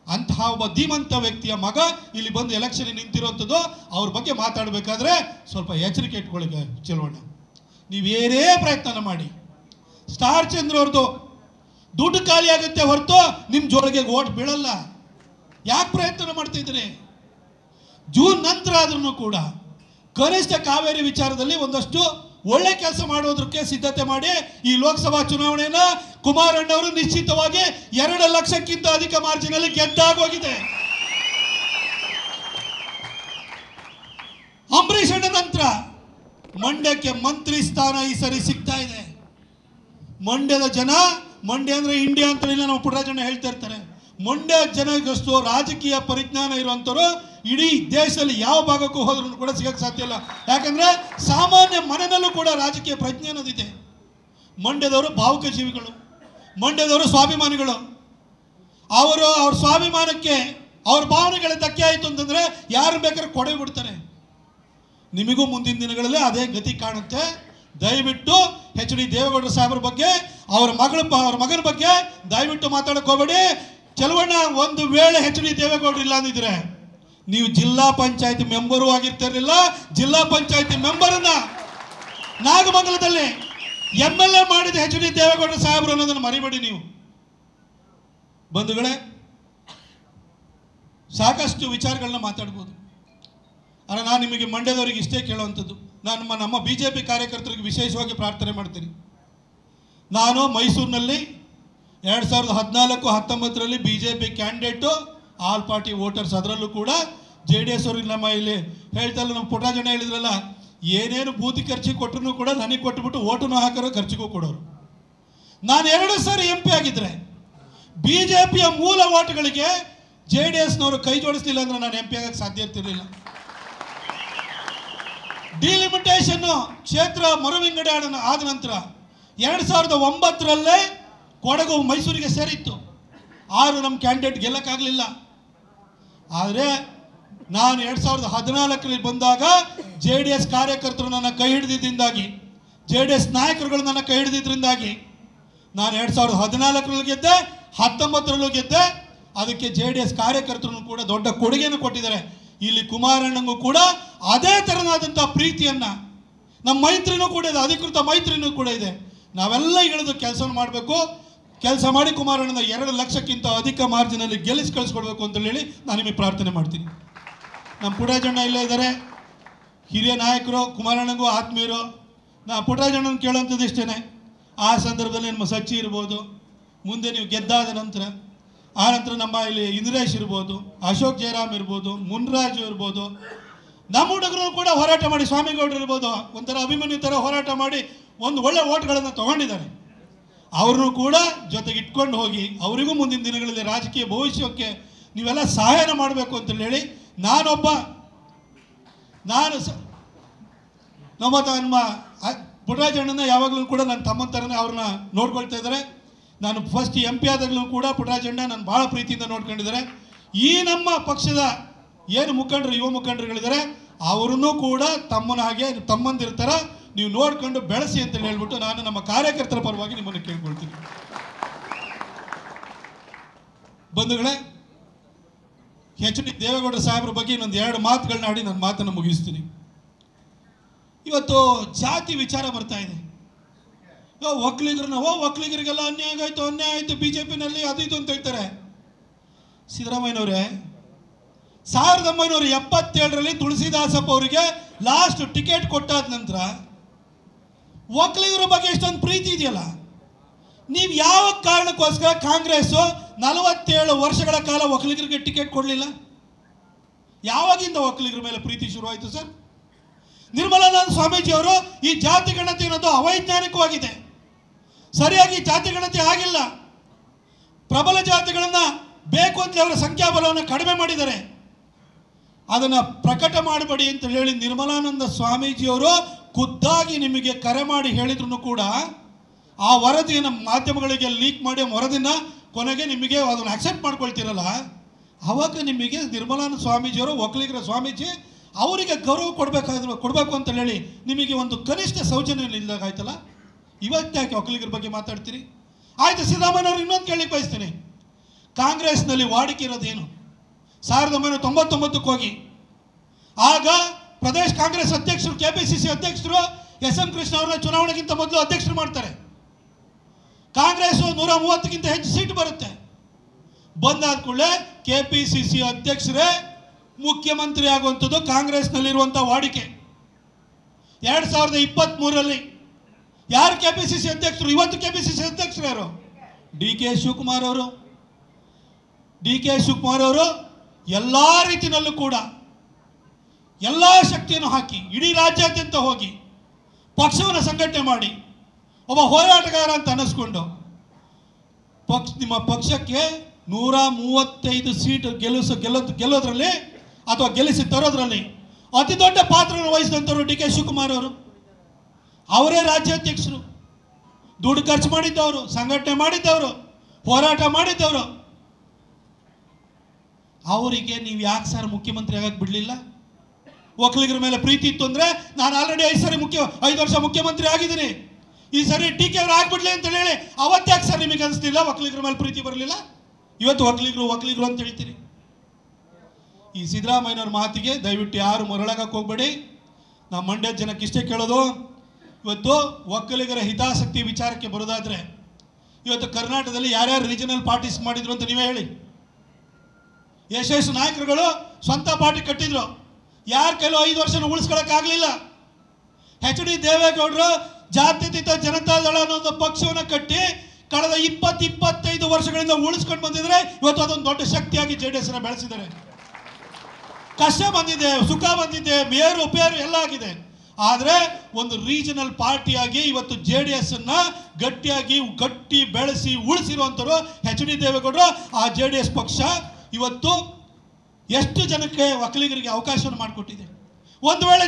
ಅಂತಹ ಒಬ್ಬ ಧೀಮಂತ ವ್ಯಕ್ತಿಯ ಮಗ ಇಲ್ಲಿ ಬಂದು ಎಲೆಕ್ಷನ್ ನಿಂತಿರುವಂಥದ್ದು. ಅವ್ರ ಬಗ್ಗೆ ಮಾತಾಡಬೇಕಾದ್ರೆ ಸ್ವಲ್ಪ ಎಚ್ಚರಿಕೆ ಇಟ್ಕೊಳ್ಳಿ ಚಲೋಣ. ನೀವೇನೇ ಪ್ರಯತ್ನ ಮಾಡಿ ಸ್ಟಾರ್ ಚಂದ್ರ ಅವ್ರದ್ದು ದುಡ್ಡು ಖಾಲಿ ಆಗುತ್ತೆ ಹೊರತು ನಿಮ್ಮ ಜೋಳಿಗೆ ಓಟ್ ಬೀಳಲ್ಲ. ಯಾಕೆ ಪ್ರಯತ್ನ ಮಾಡ್ತಿದ್ದೀರಿ? ಜೂನ್ ನಂತರ ಆದ್ರೂ ಕೂಡ ಕನಿಷ್ಠ ಕಾವೇರಿ ವಿಚಾರದಲ್ಲಿ ಒಂದಷ್ಟು ಒಳ್ಳೆ ಕೆಲಸ ಮಾಡೋದಕ್ಕೆ ಸಿದ್ಧತೆ ಮಾಡಿ ಈ ಲೋಕಸಭಾ ಚುನಾವಣೆಯನ್ನ ಕುಮಾರಣ್ಣವರು ನಿಶ್ಚಿತವಾಗಿ 2 ಲಕ್ಷಕ್ಕಿಂತ ಅಧಿಕ ಮಾರ್ಜಿನಲ್ಲಿ ಗೆದ್ದಾಗೋಗಿದೆ. ಅಂಬರೀಷ್ ಅಣ್ಣ ನಂತರ ಮಂಡ್ಯಕ್ಕೆ ಮಂತ್ರಿ ಸ್ಥಾನ ಈ ಸರಿ ಸಿಗ್ತಾ ಇದೆ. ಮಂಡ್ಯದ ಜನ, ಮಂಡ್ಯ ಅಂದ್ರೆ ಇಂಡಿಯಾ ಅಂತ ನಮ್ಮ ಪುಟ್ಟರಾಜಣ್ಣ ಹೇಳ್ತಾ ಇರ್ತಾರೆ, ಮಂಡ್ಯ ಜನಗಷ್ಟು ರಾಜಕೀಯ ಪರಿಜ್ಞಾನ ಇರುವಂಥವ್ರು ಇಡೀ ದೇಶದಲ್ಲಿ ಯಾವ ಭಾಗಕ್ಕೂ ಹೋದ್ರೂ ಕೂಡ ಸಿಗಕ್ಕೆ ಸಾಧ್ಯ ಇಲ್ಲ. ಯಾಕಂದ್ರೆ ಸಾಮಾನ್ಯ ಮನೆಯಲ್ಲೂ ಕೂಡ ರಾಜಕೀಯ ಪ್ರಜ್ಞೆ ಅನ್ನೋದಿದೆ. ಮಂಡ್ಯದವರು ಭಾವುಕ ಜೀವಿಗಳು, ಮಂಡ್ಯದವರು ಸ್ವಾಭಿಮಾನಿಗಳು. ಅವ್ರ ಸ್ವಾಭಿಮಾನಕ್ಕೆ ಅವ್ರ ಭಾವನೆಗಳ ಧಕ್ಕೆ ಆಯಿತು ಅಂತಂದ್ರೆ ಯಾರು ಬೇಕಾದ್ರೆ ಕೊಡೆ ಬಿಡ್ತಾರೆ. ನಿಮಗೂ ಮುಂದಿನ ದಿನಗಳಲ್ಲಿ ಅದೇ ಗತಿ ಕಾಣುತ್ತೆ. ದಯವಿಟ್ಟು ಎಚ್ ಡಿ ದೇವೇಗೌಡರ ಸಾಹೇಬ್ರ ಬಗ್ಗೆ, ಅವ್ರ ಮಗನ ಬಗ್ಗೆ ದಯವಿಟ್ಟು ಮಾತಾಡಕ್ಕೆ ಹೋಗಬೇಡಿ. ಚಲುವಣ್ಣ, ಒಂದು ವೇಳೆ ಎಚ್ ಡಿ ದೇವೇಗೌಡರು ಇಲ್ಲ ಅಂದಿದ್ರೆ ನೀವು ಜಿಲ್ಲಾ ಪಂಚಾಯತಿ ಮೆಂಬರು ಆಗಿರ್ತಿರಲಿಲ್ಲ. ಜಿಲ್ಲಾ ಪಂಚಾಯತಿ ಮೆಂಬರನ್ನ ನಾಗಮಂಗಲದಲ್ಲಿ MLA ಮಾಡಿದ ಎಚ್ ಡಿ ದೇವೇಗೌಡರ ಸಾಹೇಬರು ಅನ್ನೋದನ್ನು ಮರಿಬೇಡಿ ನೀವು. ಬಂಧುಗಳೇ, ಸಾಕಷ್ಟು ವಿಚಾರಗಳನ್ನ ಮಾತಾಡ್ಬೋದು. ಆದರೆ ನಾನು ನಿಮಗೆ ಮಂಡ್ಯದವರಿಗೆ ಇಷ್ಟೇ ಕೇಳುವಂಥದ್ದು, ನಾನು ನಮ್ಮ BJP ಕಾರ್ಯಕರ್ತರಿಗೆ ವಿಶೇಷವಾಗಿ ಪ್ರಾರ್ಥನೆ ಮಾಡ್ತೀನಿ. ನಾನು ಮೈಸೂರಿನಲ್ಲಿ 2014-19ರಲ್ಲಿ BJP candidate, all party voters, ಅದರಲ್ಲೂ ಕೂಡ JDS ಅವ್ರಿಗೆ ನಮ್ಮ ಇಲ್ಲಿ ಹೇಳ್ತಲ್ಲ, ನಮ್ಮ ಪುಟ್ಟರಾಜಣ್ಣ ಹೇಳಿದ್ರಲ್ಲ, ಏನೇನು ಬೂತಿ ಖರ್ಚಿಗೆ ಕೊಟ್ಟರು ಕೂಡ ನನಗೆ ಕೊಟ್ಟುಬಿಟ್ಟು ಓಟನ್ನು ಹಾಕೋರು, ಖರ್ಚಿಗೂ ಕೊಡೋರು. ನಾನು 2 ಸಾರಿ MP ಆಗಿದ್ದರೆ BJPಯ ಮೂಲ ಓಟ್ಗಳಿಗೆ JDSನವರು ಕೈ ಜೋಡಿಸಲಿಲ್ಲ ಅಂದ್ರೆ ನಾನು MP ಆಗಕ್ಕೆ ಸಾಧ್ಯ ಇರ್ತಿರಲಿಲ್ಲ. ಡಿಲಿಮಿಟೇಷನ್ ಕ್ಷೇತ್ರ ಮರುವಿಂಗಡೆ ಆದ ನಂತರ 2009ರಲ್ಲೇ ಕೊಡಗು ಮೈಸೂರಿಗೆ ಸೇರಿತ್ತು. 6 ನಮ್ಮ ಕ್ಯಾಂಡಿಡೇಟ್ ಗೆಲ್ಲಕ್ಕಾಗಲಿಲ್ಲ. ಆದರೆ ನಾನು 2014ರಲ್ಲಿ ಬಂದಾಗ JDS ಕಾರ್ಯಕರ್ತರು ನನ್ನ ಕೈ ಹಿಡಿದಿದ್ದರಿಂದಾಗಿ, JDS ನಾಯಕರುಗಳು ನನ್ನ ಕೈ ಹಿಡಿದಿದ್ದರಿಂದಾಗಿ ನಾನು 2014ರಲ್ಲಿ ಗೆದ್ದೆ, 19ರಲ್ಲೂ ಗೆದ್ದೆ. ಅದಕ್ಕೆ JDS ಕಾರ್ಯಕರ್ತರು ಕೂಡ ದೊಡ್ಡ ಕೊಡುಗೆಯನ್ನು ಕೊಟ್ಟಿದ್ದಾರೆ. ಇಲ್ಲಿ ಕುಮಾರಣ್ಣಂಗೂ ಕೂಡ ಅದೇ ಥರನಾದಂಥ ಪ್ರೀತಿಯನ್ನು, ನಮ್ಮ ಮೈತ್ರಿನೂ ಕೂಡ ಇದೆ, ಅಧಿಕೃತ ಮೈತ್ರಿನೂ ಕೂಡ ಇದೆ. ನಾವೆಲ್ಲ ಇಳಿದು ಕೆಲಸವನ್ನು ಮಾಡಬೇಕು. ಕೆಲಸ ಮಾಡಿ ಕುಮಾರಣ್ಣನ 2 ಲಕ್ಷಕ್ಕಿಂತ ಅಧಿಕ ಮಾರ್ಜಿನಲ್ಲಿ ಗೆಲ್ಲಿಸಿ ಕಳಿಸ್ಕೊಡ್ಬೇಕು ಅಂತ ಹೇಳಿ ನಾನು ನಿಮಗೆ ಪ್ರಾರ್ಥನೆ ಮಾಡ್ತೀನಿ. ನಮ್ಮ ಪುಟ್ಟರಾಜಣ್ಣ ಇಲ್ಲೇ ಇದ್ದಾರೆ, ಹಿರಿಯ ನಾಯಕರು, ಕುಮಾರಣ್ಣಂಗೂ ಆತ್ಮೀಯರು. ನಾನು ಪುಟ್ಟರಾಜಣ್ಣನ ಕೇಳೋಂಥದ್ದು ಇಷ್ಟೇ, ಆ ಸಂದರ್ಭದಲ್ಲಿ ನಮ್ಮ ಸಚ್ಚಿ ಇರ್ಬೋದು, ಮುಂದೆ ನೀವು ಗೆದ್ದಾದ ನಂತರ, ಆ ನಂತರ ನಮ್ಮ ಇಲ್ಲಿ ಇಂದ್ರೇಶ್ ಇರ್ಬೋದು, ಅಶೋಕ್ ಜಯರಾಮ್ ಇರ್ಬೋದು, ಮುನ್ರಾಜು ಇರ್ಬೋದು, ನಮ್ಮ ಹುಡುಗರು ಕೂಡ ಹೋರಾಟ ಮಾಡಿ, ಸ್ವಾಮಿಗೌಡರು ಇರ್ಬೋದು, ಒಂಥರ ಅಭಿಮನ್ಯು ಥರ ಹೋರಾಟ ಮಾಡಿ ಒಂದು ಒಳ್ಳೆ ಓಟ್ಗಳನ್ನು ತೊಗೊಂಡಿದ್ದಾರೆ. ಅವ್ರನ್ನೂ ಕೂಡ ಜೊತೆಗೆ ಇಟ್ಕೊಂಡು ಹೋಗಿ ಅವರಿಗೂ ಮುಂದಿನ ದಿನಗಳಲ್ಲಿ ರಾಜಕೀಯ ಭವಿಷ್ಯಕ್ಕೆ ನೀವೆಲ್ಲ ಸಹಾಯನ ಮಾಡಬೇಕು ಅಂತ ಹೇಳಿ ನಮ್ಮ ಪುಟ್ಟರಾಜಣ್ಣನ ಯಾವಾಗಲೂ ಕೂಡ ನನ್ನ ತಮ್ಮನ ಥರನೇ ಅವ್ರನ್ನ ನೋಡ್ಕೊಳ್ತಾ ಇದ್ದಾರೆ. ನಾನು ಫಸ್ಟ್ MP ಆದಾಗಲೂ ಕೂಡ ಪುಟ್ಟರಾಜಣ್ಣ ನಾನು ಭಾಳ ಪ್ರೀತಿಯಿಂದ ನೋಡ್ಕೊಂಡಿದ್ದಾರೆ. ಈ ನಮ್ಮ ಪಕ್ಷದ ಏನು ಮುಖಂಡರು, ಯುವ ಮುಖಂಡರುಗಳಿದ್ದಾರೆ, ಅವರನ್ನೂ ಕೂಡ ತಮ್ಮನ ಹಾಗೆ ತಮ್ಮಂದಿರ್ತಾರ ನೀವು ನೋಡ್ಕೊಂಡು ಬೆಳೆಸಿ ಅಂತ ಹೇಳ್ಬಿಟ್ಟು ನಾನು ನಮ್ಮ ಕಾರ್ಯಕರ್ತರ ಪರವಾಗಿ ನಿಮ್ಮನ್ನು ಕೇಳ್ಕೊಳ್ತೀನಿ. ಬಂಧುಗಳೇ, ಎಚ್ ಡಿ ದೇವೇಗೌಡರ ಸಾಹೇಬ್ರ ಬಗ್ಗೆ ಇನ್ನೊಂದು 2 ಮಾತುಗಳನ್ನ ಆಡಿ ನನ್ನ ಮಾತನ್ನು ಮುಗಿಸ್ತೀನಿ. ಇವತ್ತು ಜಾತಿ ವಿಚಾರ ಬರ್ತಾ ಇದೆ. ಒಕ್ಕಲಿಗರಿಗೆಲ್ಲ ಅನ್ಯಾಯ ಆಯಿತು BJPನಲ್ಲಿ ಅದು ಇದು ಅಂತ ಹೇಳ್ತಾರೆ. ಸಿದ್ದರಾಮಯ್ಯನವರೇ, 1977ರಲ್ಲಿ ತುಳಸಿದಾಸಪ್ಪ ಅವರಿಗೆ ಲಾಸ್ಟ್ ಟಿಕೆಟ್ ಕೊಟ್ಟಾದ ನಂತರ ಒಕ್ಕಲಿಗರ ಬಗ್ಗೆ ಇಷ್ಟೊಂದು ಪ್ರೀತಿ ಇದೆಯಲ್ಲ, ನೀವು ಯಾವ ಕಾರಣಕ್ಕೋಸ್ಕರ ಕಾಂಗ್ರೆಸ್ 47 ವರ್ಷಗಳ ಕಾಲ ಒಕ್ಕಲಿಗರಿಗೆ ಟಿಕೆಟ್ ಕೊಡಲಿಲ್ಲ? ಯಾವಾಗಿಂದ ಒಕ್ಕಲಿಗರ ಮೇಲೆ ಪ್ರೀತಿ ಶುರುವಾಯಿತು ಸರ್? ನಿರ್ಮಲಾನಂದ ಸ್ವಾಮೀಜಿ ಅವರು ಈ ಜಾತಿ ಗಣತಿ ಅನ್ನೋದು ಅವೈಜ್ಞಾನಿಕವಾಗಿದೆ, ಸರಿಯಾಗಿ ಜಾತಿ ಗಣತಿ ಆಗಿಲ್ಲ, ಪ್ರಬಲ ಜಾತಿಗಳನ್ನು ಬೇಕು ಅಂತ ಅವರ ಸಂಖ್ಯಾಬಲವನ್ನು ಕಡಿಮೆ ಮಾಡಿದ್ದಾರೆ, ಅದನ್ನು ಪ್ರಕಟ ಮಾಡಬೇಡಿ ಅಂತ ಹೇಳಿ ನಿರ್ಮಲಾನಂದ ಸ್ವಾಮೀಜಿಯವರು ಖುದ್ದಾಗಿ ನಿಮಗೆ ಕರೆ ಮಾಡಿ ಹೇಳಿದ್ರು ಕೂಡ ಆ ವರದಿಯನ್ನು ಮಾಧ್ಯಮಗಳಿಗೆ ಲೀಕ್ ಮಾಡಿ ವರದಿನ ಕೊನೆಗೆ ನಿಮಗೆ ಅದನ್ನು ಅಕ್ಸೆಪ್ಟ್ ಮಾಡ್ಕೊಳ್ತೀರಲ್ಲ, ಆವಾಗ ನಿಮಗೆ ನಿರ್ಮಲಾನಂದ ಸ್ವಾಮೀಜಿಯವರು ಒಕ್ಕಲಿಗರ ಸ್ವಾಮೀಜಿ ಅವರಿಗೆ ಗೌರವ ಕೊಡಬೇಕು ಅಂತ ಹೇಳಿ ನಿಮಗೆ ಒಂದು ಕನಿಷ್ಠ ಸೌಜನ್ಯ ಇಲ್ಲದಾಗಾಯ್ತಲ್ಲ. ಇವತ್ತಾಕೆ ಒಕ್ಕಲಿಗರ ಬಗ್ಗೆ ಮಾತಾಡ್ತೀರಿ? ಆಯಿತು, ಸಿದ್ದರಾಮಯ್ಯವ್ರು ಇನ್ನೊಂದು ಕೇಳಲಿಕ್ಕೆ ಬಯಸ್ತೀನಿ. ಕಾಂಗ್ರೆಸ್ನಲ್ಲಿ ವಾಡಿಕೆ ಇರೋದೇನು? 1999ಕ್ಕೆ ಹೋಗಿ ಆಗ ಪ್ರದೇಶ ಕಾಂಗ್ರೆಸ್ ಅಧ್ಯಕ್ಷರು KPCC ಅಧ್ಯಕ್ಷರು SM ಕೃಷ್ಣ ಅವರನ್ನ ಚುನಾವಣೆಗಿಂತ ಮೊದಲು ಅಧ್ಯಕ್ಷರು ಮಾಡ್ತಾರೆ. ಕಾಂಗ್ರೆಸ್ 130ಕ್ಕಿಂತ ಹೆಚ್ಚು ಸೀಟ್ ಬರುತ್ತೆ. ಬಂದಾದ ಕೂಡಲೇ KPCC ಅಧ್ಯಕ್ಷರೇ ಮುಖ್ಯಮಂತ್ರಿ ಆಗುವಂಥದ್ದು ಕಾಂಗ್ರೆಸ್ನಲ್ಲಿರುವಂಥ ವಾಡಿಕೆ. 2023ರಲ್ಲಿ ಯಾರು KPCC ಅಧ್ಯಕ್ಷರು? ಇವತ್ತು KPCC ಅಧ್ಯಕ್ಷರು ಯಾರು? DK ಶಿವಕುಮಾರ್ ಅವರು. DK ಶಿವಕುಮಾರ್ ಅವರು ಎಲ್ಲ ರೀತಿಯಲ್ಲೂ ಕೂಡ ಎಲ್ಲ ಶಕ್ತಿಯನ್ನು ಹಾಕಿ ಇಡೀ ರಾಜ್ಯಾದ್ಯಂತ ಹೋಗಿ ಪಕ್ಷವನ್ನು ಸಂಘಟನೆ ಮಾಡಿ ಒಬ್ಬ ಹೋರಾಟಗಾರ ಅಂತ ಅನ್ನಿಸ್ಕೊಂಡು ನಿಮ್ಮ ಪಕ್ಷಕ್ಕೆ 135 ಸೀಟ್ ಗೆಲ್ಲೋದ್ರಲ್ಲಿ ಅಥವಾ ಗೆಲ್ಲಿಸಿ ತರೋದ್ರಲ್ಲಿ ಅತಿ ದೊಡ್ಡ ಪಾತ್ರವನ್ನು ವಹಿಸಿದಂಥವ್ರು DK ಶಿವಕುಮಾರ್ ಅವರು. ಅವರೇ ರಾಜ್ಯಾಧ್ಯಕ್ಷರು, ದುಡ್ಡು ಖರ್ಚು ಮಾಡಿದ್ದವರು, ಸಂಘಟನೆ ಮಾಡಿದ್ದವರು, ಹೋರಾಟ ಮಾಡಿದ್ದವರು. ಅವರಿಗೆ ನೀವು ಯಾಕೆ ಸರ್ ಮುಖ್ಯಮಂತ್ರಿ ಆಗಕ್ಕೆ ಬಿಡಲಿಲ್ಲ? ಒಕ್ಕಲಿಗರ ಮೇಲೆ ಪ್ರೀತಿ ಇತ್ತು ಅಂದರೆ ನಾನು ಆಲ್ರೆಡಿ 5 ವರ್ಷ ಮುಖ್ಯಮಂತ್ರಿ ಆಗಿದ್ದೀನಿ, ಈ ಸರಿ DK ಅವರು ಆಗ್ಬಿಡ್ಲಿ ಅಂತ ಹೇಳಿ ಅವತ್ತ್ಯಾಕೆ ಸರ್ ನಿಮಗೆ ಅನಿಸ್ತಿಲ್ಲ? ಒಕ್ಕಲಿಗರ ಮೇಲೆ ಪ್ರೀತಿ ಬರಲಿಲ್ಲ? ಇವತ್ತು ಒಕ್ಕಲಿಗರು ಅಂತ ಹೇಳ್ತೀರಿ. ಈ ಸಿದ್ದರಾಮಯ್ಯನವ್ರ ಮಾತಿಗೆ ದಯವಿಟ್ಟು ಯಾರು ಮರಳಾಗಕ್ಕೆ ಹೋಗ್ಬೇಡಿ. ನಾವು ಮಂಡ್ಯದ ಜನಕ್ಕೆ ಇಷ್ಟೇ ಕೇಳೋದು, ಇವತ್ತು ಒಕ್ಕಲಿಗರ ಹಿತಾಸಕ್ತಿ ವಿಚಾರಕ್ಕೆ ಬರೋದಾದರೆ ಇವತ್ತು ಕರ್ನಾಟಕದಲ್ಲಿ ಯಾರ್ಯಾರು ರೀಜನಲ್ ಪಾರ್ಟೀಸ್ ಮಾಡಿದ್ರು ಅಂತ ನೀವೇ ಹೇಳಿ. ಎಷ್ಟೆಷ್ಟು ನಾಯಕರುಗಳು ಸ್ವಂತ ಪಾರ್ಟಿ ಕಟ್ಟಿದ್ರು, ಯಾರ ಕೈಲೂ 5 ವರ್ಷನ ಉಳಿಸ್ಕೊಳಕ್ಕಾಗಲಿಲ್ಲ. HD ದೇವೇಗೌಡರು ಜಾತ್ಯತೀತ ಜನತಾದಳ ಅನ್ನೋ ಪಕ್ಷವನ್ನು ಕಟ್ಟಿ ಕಳೆದ 20-25 ವರ್ಷಗಳಿಂದ ಉಳಿಸ್ಕೊಂಡು ಬಂದಿದ್ರೆ ಇವತ್ತು ಅದೊಂದು ದೊಡ್ಡ ಶಕ್ತಿಯಾಗಿ JDS ಬೆಳೆಸಿದ್ದಾರೆ. ಕಷ್ಟ ಬಂದಿದೆ, ಸುಖ ಬಂದಿದೆ, ಮೇರು ಪೇರು ಎಲ್ಲ ಆಗಿದೆ. ಆದರೆ ಒಂದು ರೀಜನಲ್ ಪಾರ್ಟಿಯಾಗಿ ಇವತ್ತು JDS ಅನ್ನ ಗಟ್ಟಿ ಬೆಳೆಸಿ ಉಳಿಸಿರುವಂಥವ್ರು HD ದೇವೇಗೌಡರು. ಆ JDS ಪಕ್ಷ ಇವತ್ತು ಎಷ್ಟು ಜನಕ್ಕೆ ಒಕ್ಕಲಿಗರಿಗೆ ಅವಕಾಶವನ್ನು ಮಾಡಿಕೊಟ್ಟಿದೆ. ಒಂದು ವೇಳೆ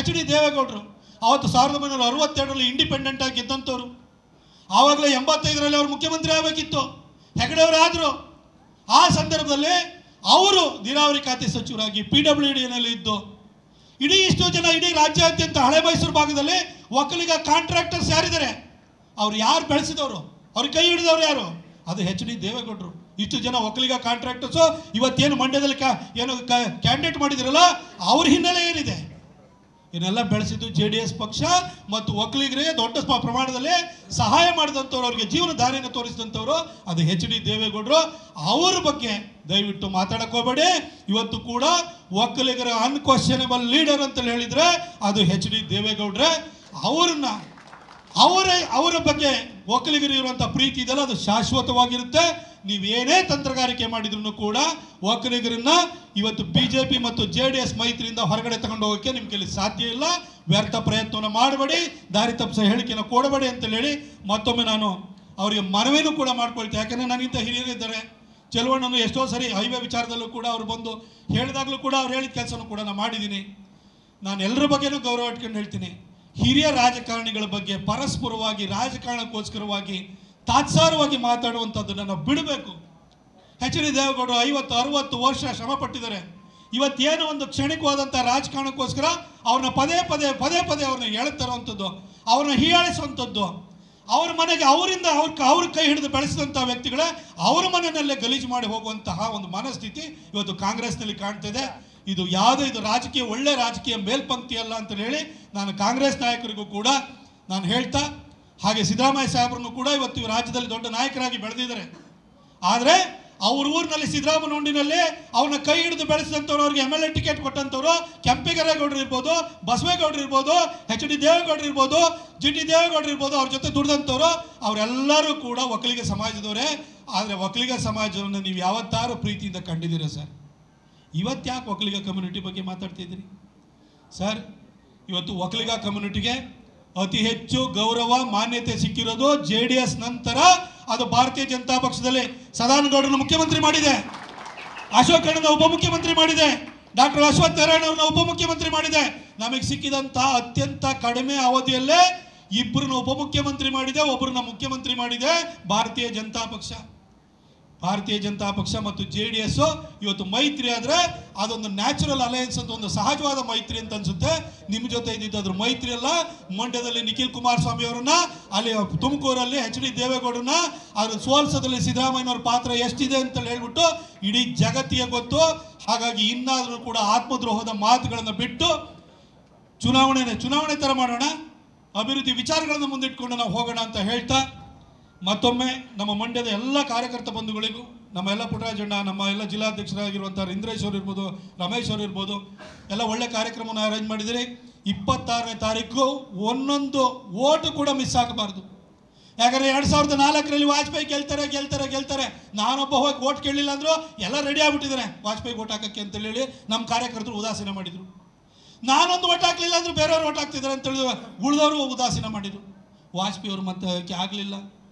HD ದೇವೇಗೌಡರು ಅವತ್ತು 1962ರಲ್ಲಿ ಇಂಡಿಪೆಂಡೆಂಟ್ ಆಗಿ ಗೆದ್ದಂಥವ್ರು, ಆವಾಗಲೇ 85ರಲ್ಲಿ ಅವರು ಮುಖ್ಯಮಂತ್ರಿ ಆಗಬೇಕಿತ್ತು, ಹೆಗಡೆ ಅವರು ಆದರು. ಆ ಸಂದರ್ಭದಲ್ಲಿ ಅವರು ನೀರಾವರಿ ಖಾತೆ ಸಚಿವರಾಗಿ PWDನಲ್ಲಿ ಇದ್ದು ಇಷ್ಟು ಜನ ಇಡೀ ರಾಜ್ಯಾದ್ಯಂತ ಹಳೆ ಮೈಸೂರು ಭಾಗದಲ್ಲಿ ಒಕ್ಕಲಿಗ ಕಾಂಟ್ರಾಕ್ಟರ್ಸ್ ಯಾರಿದ್ದಾರೆ? ಅವ್ರು ಯಾರು ಬೆಳೆಸಿದವರು, ಅವ್ರ ಕೈ ಹಿಡಿದವ್ರು ಯಾರು? ಅದು HD ದೇವೇಗೌಡರು. ಇಷ್ಟು ಜನ ಒಕ್ಕಲಿಗ ಕಾಂಟ್ರಾಕ್ಟರ್ಸು ಇವತ್ತೇನು ಮಂಡ್ಯದಲ್ಲಿ ಕ್ಯಾಂಡಿಡೇಟ್ ಮಾಡಿದಿರಲ್ಲ, ಅವ್ರ ಹಿನ್ನೆಲೆ ಏನಿದೆ? ಇದನ್ನೆಲ್ಲ ಬೆಳೆಸಿದ್ದು JDS ಪಕ್ಷ ಮತ್ತು ಒಕ್ಕಲಿಗರಿಗೆ ದೊಡ್ಡ ಪ್ರಮಾಣದಲ್ಲಿ ಸಹಾಯ ಮಾಡಿದಂಥವ್ರು, ಅವರಿಗೆ ಜೀವನ ದಾರಿಯನ್ನು ತೋರಿಸಿದಂಥವ್ರು ಅದು HD ದೇವೇಗೌಡರು. ಅವ್ರ ಬಗ್ಗೆ ದಯವಿಟ್ಟು ಮಾತಾಡಕ್ಕೆ ಹೋಗಬೇಡಿ. ಇವತ್ತು ಕೂಡ ಒಕ್ಕಲಿಗರ ಅನ್ಕ್ವಶನೇಬಲ್ ಲೀಡರ್ ಅಂತ ಹೇಳಿದರೆ ಅದು HD ದೇವೇಗೌಡ್ರೆ. ಅವರ ಬಗ್ಗೆ ಒಕ್ಕಲಿಗರು ಇರುವಂಥ ಪ್ರೀತಿ ಇದೆಲ್ಲ ಅದು ಶಾಶ್ವತವಾಗಿರುತ್ತೆ. ನೀವೇನೇ ತಂತ್ರಗಾರಿಕೆ ಮಾಡಿದ್ರು ಕೂಡ ಒಕ್ಕಲಿಗರನ್ನ ಇವತ್ತು BJP ಮತ್ತು JDS ಮೈತ್ರಿಯಿಂದ ಹೊರಗಡೆ ತಗೊಂಡು ಹೋಗೋಕ್ಕೆ ನಿಮ್ಮ ಕೈಲಿ ಸಾಧ್ಯ ಇಲ್ಲ. ವ್ಯರ್ಥ ಪ್ರಯತ್ನವನ್ನು ಮಾಡಬೇಡಿ, ದಾರಿ ತಪ್ಪಿಸೋ ಹೇಳಿಕೆಯನ್ನು ಕೊಡಬೇಡಿ ಅಂತ ಹೇಳಿ ಮತ್ತೊಮ್ಮೆ ನಾನು ಅವರಿಗೆ ಮನವಿನೂ ಕೂಡ ಮಾಡ್ಕೊಳ್ತೀನಿ. ಯಾಕಂದರೆ ನನಗಿಂತ ಹಿರಿಯರಿದ್ದಾರೆ. ಚೆಲುವಣ್ಣನು ಎಷ್ಟೋ ಸರಿ ಹೈವೇ ವಿಚಾರದಲ್ಲೂ ಕೂಡ ಅವರು ಬಂದು ಹೇಳಿದಾಗಲೂ ಕೂಡ ಅವ್ರು ಹೇಳಿದ ಕೆಲಸನೂ ಕೂಡ ನಾನು ಮಾಡಿದ್ದೀನಿ. ನಾನು ಎಲ್ಲರ ಬಗ್ಗೆನೂ ಗೌರವ ಇಟ್ಕೊಂಡು ಹೇಳ್ತೀನಿ. ಹಿರಿಯ ರಾಜಕಾರಣಿಗಳ ಬಗ್ಗೆ ಪರಸ್ಪರವಾಗಿ ರಾಜಕಾರಣಕ್ಕೋಸ್ಕರವಾಗಿ ತಾತ್ಸಾರವಾಗಿ ಮಾತಾಡುವಂಥದ್ದನ್ನು ನಾವು ಬಿಡಬೇಕು. HD ದೇವೇಗೌಡರು 50-60 ವರ್ಷ ಶ್ರಮ ಪಟ್ಟಿದ್ದಾರೆ. ಇವತ್ತೇನು ಒಂದು ಕ್ಷಣಿಕವಾದಂಥ ರಾಜಕಾರಣಕ್ಕೋಸ್ಕರ ಅವ್ರನ್ನ ಪದೇ ಪದೇ ಅವ್ರನ್ನ ಎಳೆತರುವಂಥದ್ದು, ಅವ್ರನ್ನ ಹೀಯಾಳಿಸುವಂಥದ್ದು, ಅವ್ರ ಮನೆಗೆ ಅವ್ರ ಕೈ ಹಿಡಿದು ಬೆಳೆಸಿದಂಥ ವ್ಯಕ್ತಿಗಳೇ ಅವ್ರ ಮನೆಯಲ್ಲೇ ಗಲೀಜು ಮಾಡಿ ಹೋಗುವಂತಹ ಒಂದು ಮನಸ್ಥಿತಿ ಇವತ್ತು ಕಾಂಗ್ರೆಸ್ನಲ್ಲಿ ಕಾಣ್ತಿದೆ. ಇದು ರಾಜಕೀಯ ಒಳ್ಳೆ ರಾಜಕೀಯ ಮೇಲ್ಪಂಕ್ತಿ ಅಲ್ಲ ಅಂತ ಹೇಳಿ ನಾನು ಕಾಂಗ್ರೆಸ್ ನಾಯಕರಿಗೂ ಕೂಡ ನಾನು ಹೇಳ್ತಾ, ಹಾಗೆ ಸಿದ್ದರಾಮಯ್ಯ ಸಾಹೇಬ್ರನ್ನು ಕೂಡ ಇವತ್ತು ರಾಜ್ಯದಲ್ಲಿ ದೊಡ್ಡ ನಾಯಕರಾಗಿ ಬೆಳೆದಿದ್ದಾರೆ. ಆದರೆ ಅವ್ರ ಊರಿನಲ್ಲಿ ಸಿದ್ದರಾಮಯ್ಯ ಉಂಡಿನಲ್ಲಿ ಅವನ್ನ ಕೈ ಹಿಡಿದು ಬೆಳೆಸಿದಂಥವ್ರು, ಅವ್ರಿಗೆ MLA ಟಿಕೆಟ್ ಕೊಟ್ಟಂಥವ್ರು ಕೆಂಪೇಗೌಡರು ಇರ್ಬೋದು, ಬಸವೇಗೌಡರು ಇರ್ಬೋದು, HD ದೇವೇಗೌಡರು ಇರ್ಬೋದು, GT ದೇವೇಗೌಡರು ಇರ್ಬೋದು, ಅವ್ರ ಜೊತೆ ದುಡ್ದಂಥವ್ರು ಅವರೆಲ್ಲರೂ ಕೂಡ ಒಕ್ಕಲಿಗ ಸಮಾಜದವರೇ. ಆದರೆ ಒಕ್ಕಲಿಗ ಸಮಾಜವನ್ನು ನೀವು ಯಾವತ್ತಾರು ಪ್ರೀತಿಯಿಂದ ಕಂಡಿದ್ದೀರಾ ಸರ್? ಇವತ್ತು ಯಾಕೆ ಒಕ್ಕಲಿಗ ಕಮ್ಯುನಿಟಿ ಬಗ್ಗೆ ಮಾತಾಡ್ತಿದ್ದೀರಿ ಸರ್? ಇವತ್ತು ಒಕ್ಕಲಿಗ ಕಮ್ಯುನಿಟಿಗೆ ಅತಿ ಹೆಚ್ಚು ಗೌರವ ಮಾನ್ಯತೆ ಸಿಕ್ಕಿರೋದು JDS ನಂತರ ಅದು ಭಾರತೀಯ ಜನತಾ ಪಕ್ಷದಲ್ಲಿ ಸದಾನಗೌಡರನ್ನು ಮುಖ್ಯಮಂತ್ರಿ ಮಾಡಿದೆ, ಅಶೋಕ್ ಅಣ್ಣನ ಉಪಮುಖ್ಯಮಂತ್ರಿ ಮಾಡಿದೆ, ಡಾಕ್ಟರ್ ಅಶ್ವಥ್ ನಾರಾಯಣ ಅವ್ರನ್ನ ಉಪಮುಖ್ಯಮಂತ್ರಿ ಮಾಡಿದೆ. ನಮಗೆ ಸಿಕ್ಕಿದಂಥ ಅತ್ಯಂತ ಕಡಿಮೆ ಅವಧಿಯಲ್ಲೇ ಇಬ್ಬರನ್ನ ಉಪಮುಖ್ಯಮಂತ್ರಿ ಮಾಡಿದೆ, ಒಬ್ಬರನ್ನ ಮುಖ್ಯಮಂತ್ರಿ ಮಾಡಿದೆ ಭಾರತೀಯ ಜನತಾ ಪಕ್ಷ. ಭಾರತೀಯ ಜನತಾ ಪಕ್ಷ ಮತ್ತು JDS ಇವತ್ತು ಮೈತ್ರಿ ಆದರೆ ಅದೊಂದು ನ್ಯಾಚುರಲ್ ಅಲಯನ್ಸ್ ಅಂತ, ಒಂದು ಸಹಜವಾದ ಮೈತ್ರಿ ಅಂತ ಅನ್ಸುತ್ತೆ. ನಿಮ್ಮ ಜೊತೆ ಇದ್ದಿದ್ದು ಅದ್ರ ಮೈತ್ರಿ ಅಲ್ಲ. ಮಂಡ್ಯದಲ್ಲಿ ನಿಖಿಲ್ ಕುಮಾರಸ್ವಾಮಿ ಅವರನ್ನ, ಅಲ್ಲಿ ತುಮಕೂರಲ್ಲಿ HD ದೇವೇಗೌಡರನ್ನ ಅದ್ರ ಸೋಲ್ಸೋದ್ರಲ್ಲಿ ಸಿದ್ದರಾಮಯ್ಯನವ್ರ ಪಾತ್ರ ಎಷ್ಟಿದೆ ಅಂತ ಹೇಳ್ಬಿಟ್ಟು ಇಡೀ ಜಗತ್ತಿಗೆ ಗೊತ್ತು. ಹಾಗಾಗಿ ಇನ್ನಾದರೂ ಕೂಡ ಆತ್ಮದ್ರೋಹದ ಮಾತುಗಳನ್ನು ಬಿಟ್ಟು ಚುನಾವಣೆ ಥರ ಮಾಡೋಣ, ಅಭಿವೃದ್ಧಿ ವಿಚಾರಗಳನ್ನು ಮುಂದಿಟ್ಕೊಂಡು ನಾವು ಹೋಗೋಣ ಅಂತ ಹೇಳ್ತಾ, ಮತ್ತೊಮ್ಮೆ ನಮ್ಮ ಮಂಡ್ಯದ ಎಲ್ಲ ಕಾರ್ಯಕರ್ತ ಬಂಧುಗಳಿಗೂ, ನಮ್ಮ ಎಲ್ಲ ಪುಟ್ಟರಾಜಣ್ಣ, ನಮ್ಮ ಎಲ್ಲ ಜಿಲ್ಲಾಧ್ಯಕ್ಷರಾಗಿರುವಂಥ ಇಂದ್ರೇಶ್ ಅವರು ಇರ್ಬೋದು, ರಮೇಶ್ ಅವರು ಇರ್ಬೋದು, ಎಲ್ಲ ಒಳ್ಳೆ ಕಾರ್ಯಕ್ರಮನ ಅರೇಂಜ್ ಮಾಡಿದಿರಿ. 26ನೇ ತಾರೀಕು ಒಂದೊಂದು ಓಟು ಕೂಡ ಮಿಸ್ ಆಗಬಾರ್ದು. ಯಾಕಂದರೆ 2004ರಲ್ಲಿ ವಾಜಪೇಯಿ ಗೆಲ್ತಾರೆ. ನಾನೊಬ್ಬ ಹೋಗಿ ಓಟ್ ಕೇಳಲಿಲ್ಲ ಅಂದರು ಎಲ್ಲ ರೆಡಿ ಆಗಿಬಿಟ್ಟಿದ್ದಾರೆ ವಾಜಪೇಯಿ ಓಟ್ ಹಾಕೋಕ್ಕೆ ಅಂತೇಳಿ ನಮ್ಮ ಕಾರ್ಯಕರ್ತರು ಉದಾಸೀನ ಮಾಡಿದರು. ನಾನೊಂದು ಓಟ್ ಹಾಕಲಿಲ್ಲ ಅಂದರೂ ಬೇರೆಯವ್ರು ಓಟ್ ಹಾಕ್ತಿದ್ದಾರೆ ಅಂತೇಳಿ ಉಳಿದವರು ಉದಾಸೀನ ಮಾಡಿದರು. ವಾಜಪೇಯಿ ಅವರು ಮತ್ತೆ ಆಗಲಿಲ್ಲ.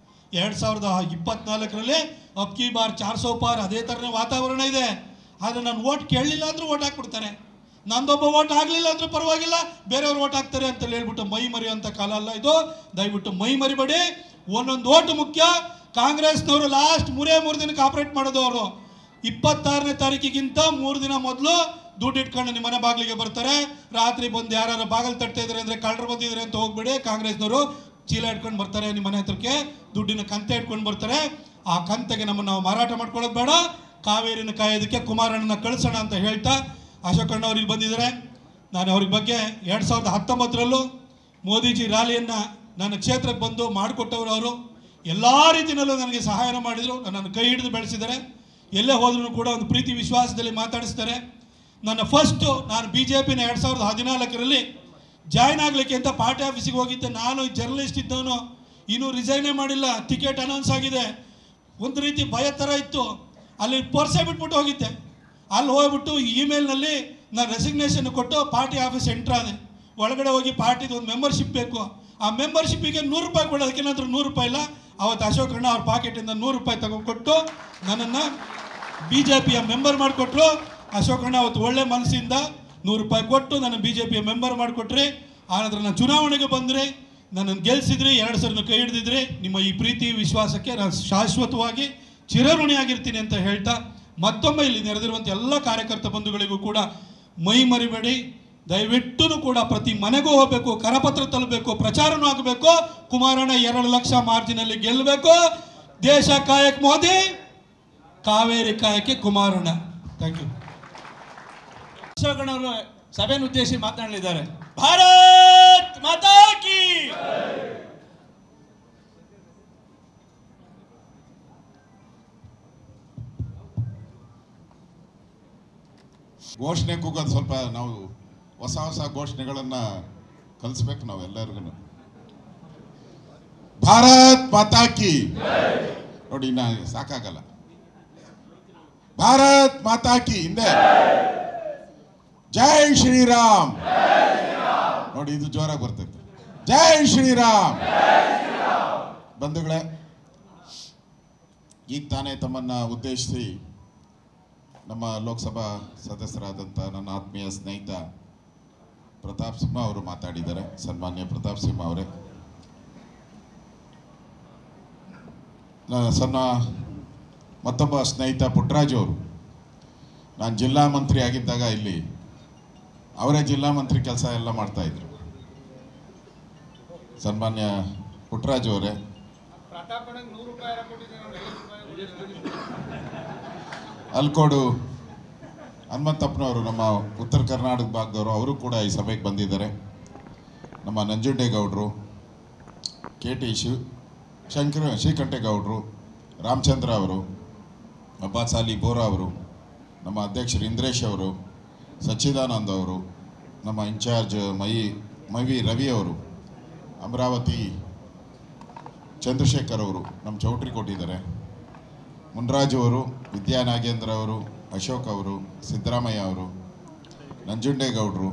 2024ರಲ್ಲಿ ಅಬ್ಕಿ ಬಾರ್ 400 ಪಾರ್ ಅದೇ ಥರನೇ ವಾತಾವರಣ ಇದೆ. ಆದರೆ ನಾನು ಓಟ್ ಕೇಳಲಿಲ್ಲ ಅಂದರೂ ಓಟ್ ಹಾಕ್ಬಿಡ್ತಾರೆ, ನಂದೊಬ್ಬ ಓಟ್ ಆಗಲಿಲ್ಲ ಅಂದರೂ ಪರವಾಗಿಲ್ಲ ಬೇರೆಯವ್ರು ಓಟ್ ಹಾಕ್ತಾರೆ ಅಂತ ಹೇಳ್ಬಿಟ್ಟು ಮೈ ಮರೆಯುವಂಥ ಕಾಲ ಅಲ್ಲ ಇದು. ದಯವಿಟ್ಟು ಮೈ ಮರಿಬೇಡಿ, ಒಂದೊಂದು ಓಟು ಮುಖ್ಯ. ಕಾಂಗ್ರೆಸ್ನವರು ಲಾಸ್ಟ್ 3 ದಿನಕ್ಕೆ ಆಪ್ರೇಟ್ ಮಾಡೋದು. ಅವರು 26ನೇ ತಾರೀಕಿಗಿಂತ 3 ದಿನ ಮೊದಲು ದುಡ್ಡು ಇಟ್ಕೊಂಡು ನಿಮ್ಮ ಮನೆ ಬಾಗಿಲಿಗೆ ಬರ್ತಾರೆ. ರಾತ್ರಿ ಬಂದು ಯಾರು ಬಾಗಿಲು ತಟ್ತಾ ಇದ್ದಾರೆ ಅಂದರೆ ಕಳ್ಳರು ಬಂದಿದ್ದಾರೆ ಅಂತ ಹೋಗ್ಬೇಡಿ. ಕಾಂಗ್ರೆಸ್ನವರು ಚೀಲ ಇಟ್ಕೊಂಡು ಬರ್ತಾರೆ, ನಿಮ್ಮ ಮನೆ ಹತ್ರಕ್ಕೆ ದುಡ್ಡಿನ ಕಂತೆ ಇಟ್ಕೊಂಡು ಬರ್ತಾರೆ. ಆ ಕಂತೆಗೆ ನಮ್ಮನ್ನು ನಾವು ಮಾರಾಟ ಮಾಡ್ಕೊಳ್ಳೋದು ಬೇಡ. ಕಾವೇರಿನ ಕಾಯೋದಕ್ಕೆ ಕುಮಾರಣ್ಣನ ಕಳಿಸೋಣ ಅಂತ ಹೇಳ್ತಾ ಅಶೋಕಣ್ಣ ಅವ್ರಿಗೆ ಬಂದಿದ್ದಾರೆ. ನಾನು ಅವ್ರಿಗೆ ಬಗ್ಗೆ 2019ರಲ್ಲೂ ಮೋದಿಜಿ ರ್ಯಾಲಿಯನ್ನು ನನ್ನ ಕ್ಷೇತ್ರಕ್ಕೆ ಬಂದು ಮಾಡಿಕೊಟ್ಟವರು. ಅವರು ಎಲ್ಲ ರೀತಿಯಲ್ಲೂ ನನಗೆ ಸಹಾಯ ಮಾಡಿದರು, ನನ್ನನ್ನು ಕೈ ಹಿಡಿದು ಬೆಳೆಸಿದ್ದಾರೆ. ಎಲ್ಲೇ ಹೋದ್ರೂ ಕೂಡ ಒಂದು ಪ್ರೀತಿ ವಿಶ್ವಾಸದಲ್ಲಿ ಮಾತಾಡಿಸ್ತಾರೆ. ನಾನು BJPನ 2014ರಲ್ಲಿ ಜಾಯ್ನ್ ಆಗಲಿಕ್ಕೆ ಅಂತ ಪಾರ್ಟಿ ಆಫೀಸಿಗೆ ಹೋಗಿದ್ದೆ. ನಾನು ಜರ್ನಲಿಸ್ಟ್ ಇದ್ದವನು, ಇನ್ನೂ ರಿಸೈನೇ ಮಾಡಿಲ್ಲ, ಟಿಕೆಟ್ ಅನೌನ್ಸ್ ಆಗಿದೆ. ಒಂದು ರೀತಿ ಭಯ ಥರ ಇತ್ತು. ಅಲ್ಲಿ ಪರ್ಸೆ ಬಿಟ್ಬಿಟ್ಟು ಹೋಗಿದ್ದೆ. ಅಲ್ಲಿ ಹೋಗ್ಬಿಟ್ಟು ಇಮೇಲ್ನಲ್ಲಿ ನಾನು ರೆಸಿಗ್ನೇಷನ್ ಕೊಟ್ಟು ಪಾರ್ಟಿ ಆಫೀಸ್ ಎಂಟ್ರ್ ಆದೆ. ಒಳಗಡೆ ಹೋಗಿ ಪಾರ್ಟಿದು ಒಂದು ಮೆಂಬರ್ಶಿಪ್ ಬೇಕು. ಆ ಮೆಂಬರ್ಶಿಪ್ಪಿಗೆ 100 ರೂಪಾಯಿ ಕೊಡೋದಕ್ಕೆ ಏನಾದರೂ 100 ರೂಪಾಯಿ ಇಲ್ಲ. ಅವತ್ತು ಅಶೋಕಣ್ಣ ಅವ್ರ ಪಾಕೆಟಿಂದ 100 ರೂಪಾಯಿ ತಗೊಂಡ್ಕೊಟ್ಟು ನನ್ನನ್ನು BJPಯ ಮೆಂಬರ್ ಮಾಡಿಕೊಟ್ರು. ಅಶೋಕಣ್ಣ ಅವತ್ತು ಒಳ್ಳೆ ಮನಸ್ಸಿಂದ 100 ರೂಪಾಯಿ ಕೊಟ್ಟು ನನ್ನ BJPಯ ಮೆಂಬರ್ ಮಾಡಿಕೊಟ್ರಿ. ಆನಂತರ ನಾನು ಚುನಾವಣೆಗೆ ಬಂದರೆ ನನ್ನನ್ನು ಗೆಲ್ಲಿಸಿದ್ರಿ, 2 ಸರಿ ಕೈ ಹಿಡಿದಿದ್ರಿ. ನಿಮ್ಮ ಈ ಪ್ರೀತಿ ವಿಶ್ವಾಸಕ್ಕೆ ನಾನು ಶಾಶ್ವತವಾಗಿ ಚಿರಋಣಿಯಾಗಿರ್ತೀನಿ ಅಂತ ಹೇಳ್ತಾ, ಮತ್ತೊಮ್ಮೆ ಇಲ್ಲಿ ನೆರೆದಿರುವಂಥ ಎಲ್ಲ ಕಾರ್ಯಕರ್ತ ಬಂಧುಗಳಿಗೂ ಕೂಡ ಮೈ ಮರಿಬೇಡಿ. ದಯವಿಟ್ಟು ಕೂಡ ಪ್ರತಿ ಮನೆಗೂ ಹೋಗಬೇಕು, ಕರಪತ್ರ ತಲುಪಬೇಕು, ಪ್ರಚಾರನೂ ಆಗಬೇಕು. ಕುಮಾರಣ್ಣ 2 ಲಕ್ಷ ಮಾರ್ಜಿನಲ್ಲಿ ಗೆಲ್ಲಬೇಕು. ದೇಶ ಕಾಯಕ್ಕೆ ಮೋದಿ, ಕಾವೇರಿ ಕಾಯಕ್ಕೆ ಕುಮಾರಣ್ಣ. Thank you. ಅಶೋಕಣ್ಣವರು ಸಭೆಯನ್ನು ಉದ್ದೇಶಿಸಿ ಮಾತನಾಡಲಿದ್ದಾರೆ. ಭಾರತ್ ಮಾತಾ ಕಿ. ಘೋಷಣೆ ಕೂಗೋದು ಸ್ವಲ್ಪ ನಾವು ಹೊಸ ಘೋಷಣೆಗಳನ್ನು ಕಲಿಸ್ಬೇಕು ನಾವೆಲ್ಲರಿಗೂ. ಭಾರತ್ ಮಾತಾ ಕಿ ನೋಡಿ, ನಾ ಸಾಕಾಗಲ್ಲ. ಭಾರತ್ ಮಾತಾ ಕಿ ಹಿಂದೆ ಜೈ ಶ್ರೀರಾಮ್ ನೋಡಿ, ಇದು ಜೋರಾಗಿ ಬರ್ತೈತೆ. ಜೈ ಶ್ರೀರಾಮ್. ಬಂಧುಗಳೇ, ಈಗ ತಾನೇ ತಮ್ಮನ್ನ ಉದ್ದೇಶಿಸಿ ನಮ್ಮ ಲೋಕಸಭಾ ಸದಸ್ಯರಾದಂಥ ನನ್ನ ಆತ್ಮೀಯ ಸ್ನೇಹಿತ ಪ್ರತಾಪ್ ಸಿಂಹ ಅವರು ಮಾತಾಡಿದ್ದಾರೆ. ಸನ್ಮಾನ್ಯ ಪ್ರತಾಪ್ ಸಿಂಹ ಅವರೇ, ಮತ್ತೊಬ್ಬ ಸ್ನೇಹಿತ ಪುಟ್ಟರಾಜು ಅವರು, ನಾನು ಜಿಲ್ಲಾ ಮಂತ್ರಿ ಆಗಿದ್ದಾಗ ಇಲ್ಲಿ ಅವರೇ ಜಿಲ್ಲಾ ಮಂತ್ರಿ ಕೆಲಸ ಎಲ್ಲ ಮಾಡ್ತಾಯಿದ್ರು. ಸನ್ಮಾನ್ಯ ಪುಟ್ಟರಾಜು ಅವರೇ, ಅಲ್ಕೋಡು ಹನುಮಂತಪ್ಪನವರು ನಮ್ಮ ಉತ್ತರ ಕರ್ನಾಟಕ ಭಾಗದವರು, ಅವರು ಕೂಡ ಈ ಸಭೆಗೆ ಬಂದಿದ್ದಾರೆ. ನಮ್ಮ ನಂಜುಂಡೇಗೌಡರು, KT ಶ್ರೀಕಂಠೇಗೌಡರು, ರಾಮಚಂದ್ರ ಅವರು, ಅಬ್ಬಾಸ್ ಅಲಿ ಬೋರಾ ಅವರು, ನಮ್ಮ ಅಧ್ಯಕ್ಷರು ಇಂದ್ರೇಶ್ ಅವರು, ಸಚ್ಚಿದಾನಂದ್ ಅವರು, ನಮ್ಮ ಇನ್ಚಾರ್ಜ್ ಮವಿ ರವಿ ಅವರು, ಅಮರಾವತಿ ಚಂದ್ರಶೇಖರ್ ಅವರು ನಮ್ಮ ಚೌಟ್ರಿ ಕೊಟ್ಟಿದ್ದಾರೆ, ಮುನ್ರಾಜು ಅವರು, ವಿದ್ಯಾ ನಾಗೇಂದ್ರ ಅವರು, ಅಶೋಕ್ ಅವರು, ಸಿದ್ದರಾಮಯ್ಯ ಅವರು, ನಂಜುಂಡೇಗೌಡರು,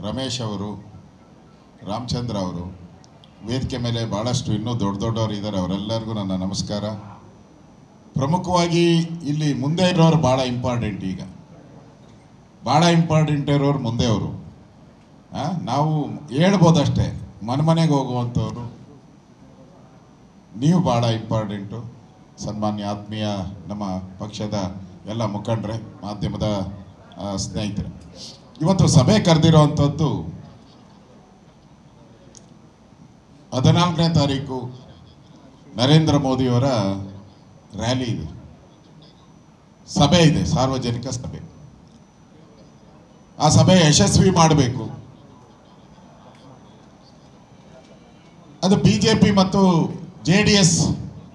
ರಮೇಶ್ ಅವರು, ರಾಮಚಂದ್ರ ಅವರು, ವೇದಿಕೆ ಮೇಲೆ ಭಾಳಷ್ಟು ಇನ್ನೂ ದೊಡ್ಡವರು ಇದ್ದಾರೆ. ಅವರೆಲ್ಲರಿಗೂ ನನ್ನ ನಮಸ್ಕಾರ. ಪ್ರಮುಖವಾಗಿ ಇಲ್ಲಿ ಮುಂದೆ ಇರೋರು ಭಾಳ ಇಂಪಾರ್ಟೆಂಟ್. ಈಗ ಭಾಳ ಇಂಪಾರ್ಟೆಂಟ್ ಇರೋರು ಮುಂದೆ ಅವರು. ನಾವು ಹೇಳ್ಬೋದಷ್ಟೇ, ಮನೆಗೆ ಹೋಗುವಂಥವ್ರು ನೀವು ಭಾಳ ಇಂಪಾರ್ಟೆಂಟು. ಸನ್ಮಾನ್ಯ ಆತ್ಮೀಯ ನಮ್ಮ ಪಕ್ಷದ ಎಲ್ಲ ಮುಖಂಡರೇ, ಮಾಧ್ಯಮದ ಸ್ನೇಹಿತರೆ, ಇವತ್ತು ಸಭೆ ಕರೆದಿರೋವಂಥದ್ದು 14ನೇ ತಾರೀಕು ನರೇಂದ್ರ ಮೋದಿಯವರ ರ್ಯಾಲಿ ಇದೆ, ಸಭೆ ಇದೆ, ಸಾರ್ವಜನಿಕ ಸಭೆ. ಆ ಸಭೆ ಯಶಸ್ವಿ ಮಾಡಬೇಕು. ಅದು BJP ಮತ್ತು JDS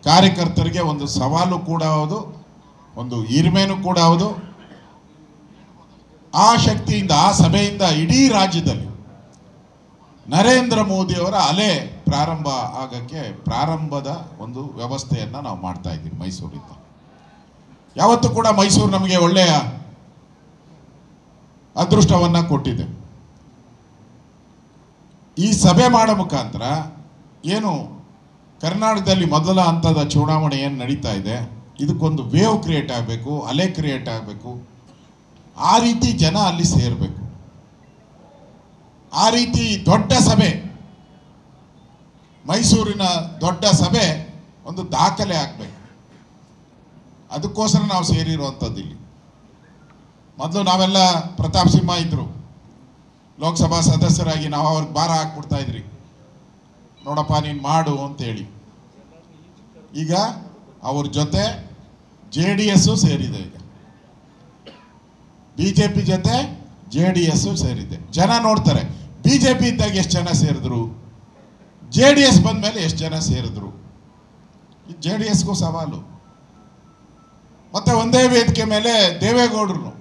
ಕಾರ್ಯಕರ್ತರಿಗೆ ಒಂದು ಸವಾಲು ಕೂಡ ಹೌದು, ಒಂದು ಹಿರಿಮೆನೂ ಕೂಡ ಹೌದು. ಆ ಶಕ್ತಿಯಿಂದ, ಆ ಸಭೆಯಿಂದ ಇಡೀ ರಾಜ್ಯದಲ್ಲಿ ನರೇಂದ್ರ ಮೋದಿಯವರ ಅಲೆ ಪ್ರಾರಂಭ ಆಗಕ್ಕೆ ಪ್ರಾರಂಭದ ಒಂದು ವ್ಯವಸ್ಥೆಯನ್ನು ನಾವು ಮಾಡ್ತಾ ಇದ್ದೀವಿ ಮೈಸೂರಿಂದ. ಯಾವತ್ತೂ ಕೂಡ ಮೈಸೂರು ನಮಗೆ ಒಳ್ಳೆಯ ಅದೃಷ್ಟವನ್ನು ಕೊಟ್ಟಿದೆ. ಈ ಸಭೆ ಮಾಡೋ ಮುಖಾಂತರ ಏನು ಕರ್ನಾಟಕದಲ್ಲಿ ಮೊದಲ ಹಂತದ ಚುನಾವಣೆ ಏನು ನಡೀತಾ ಇದೆ, ಇದಕ್ಕೊಂದು ವೇವ್ ಕ್ರಿಯೇಟ್ ಆಗಬೇಕು, ಅಲೆ ಕ್ರಿಯೇಟ್ ಆಗಬೇಕು. ಆ ರೀತಿ ಜನ ಅಲ್ಲಿ ಸೇರಬೇಕು. ಆ ರೀತಿ ದೊಡ್ಡ ಸಭೆ, ಮೈಸೂರಿನ ದೊಡ್ಡ ಸಭೆ ಒಂದು ದಾಖಲೆ ಆಗಬೇಕು. ಅದಕ್ಕೋಸ್ಕರ ನಾವು ಸೇರಿರುವಂಥದ್ದು ಇಲ್ಲಿ. ಮೊದಲು ನಾವೆಲ್ಲ ಪ್ರತಾಪ್ ಸಿಂಹ ಇದ್ದರು, ಲೋಕಸಭಾ ಸದಸ್ಯರಾಗಿ ನಾವು ಅವ್ರಿಗೆ ಭಾರ ಹಾಕ್ಬಿಡ್ತಾ ಇದ್ರಿ, ನೋಡಪ್ಪ ನೀನು ಮಾಡು ಅಂತೇಳಿ. ಈಗ ಅವ್ರ ಜೊತೆ JDS ಸೇರಿದೆ, ಈಗ BJP ಜೊತೆ JDS ಸೇರಿದೆ. ಜನ ನೋಡ್ತಾರೆ BJP ಇದ್ದಾಗ ಎಷ್ಟು ಜನ ಸೇರಿದ್ರು, JDS ಬಂದ ಮೇಲೆ ಎಷ್ಟು ಜನ ಸೇರಿದ್ರು. JDSಗೂ ಸವಾಲು. ಮತ್ತೆ ಒಂದೇ ವೇದಿಕೆ ಮೇಲೆ ದೇವೇಗೌಡರು,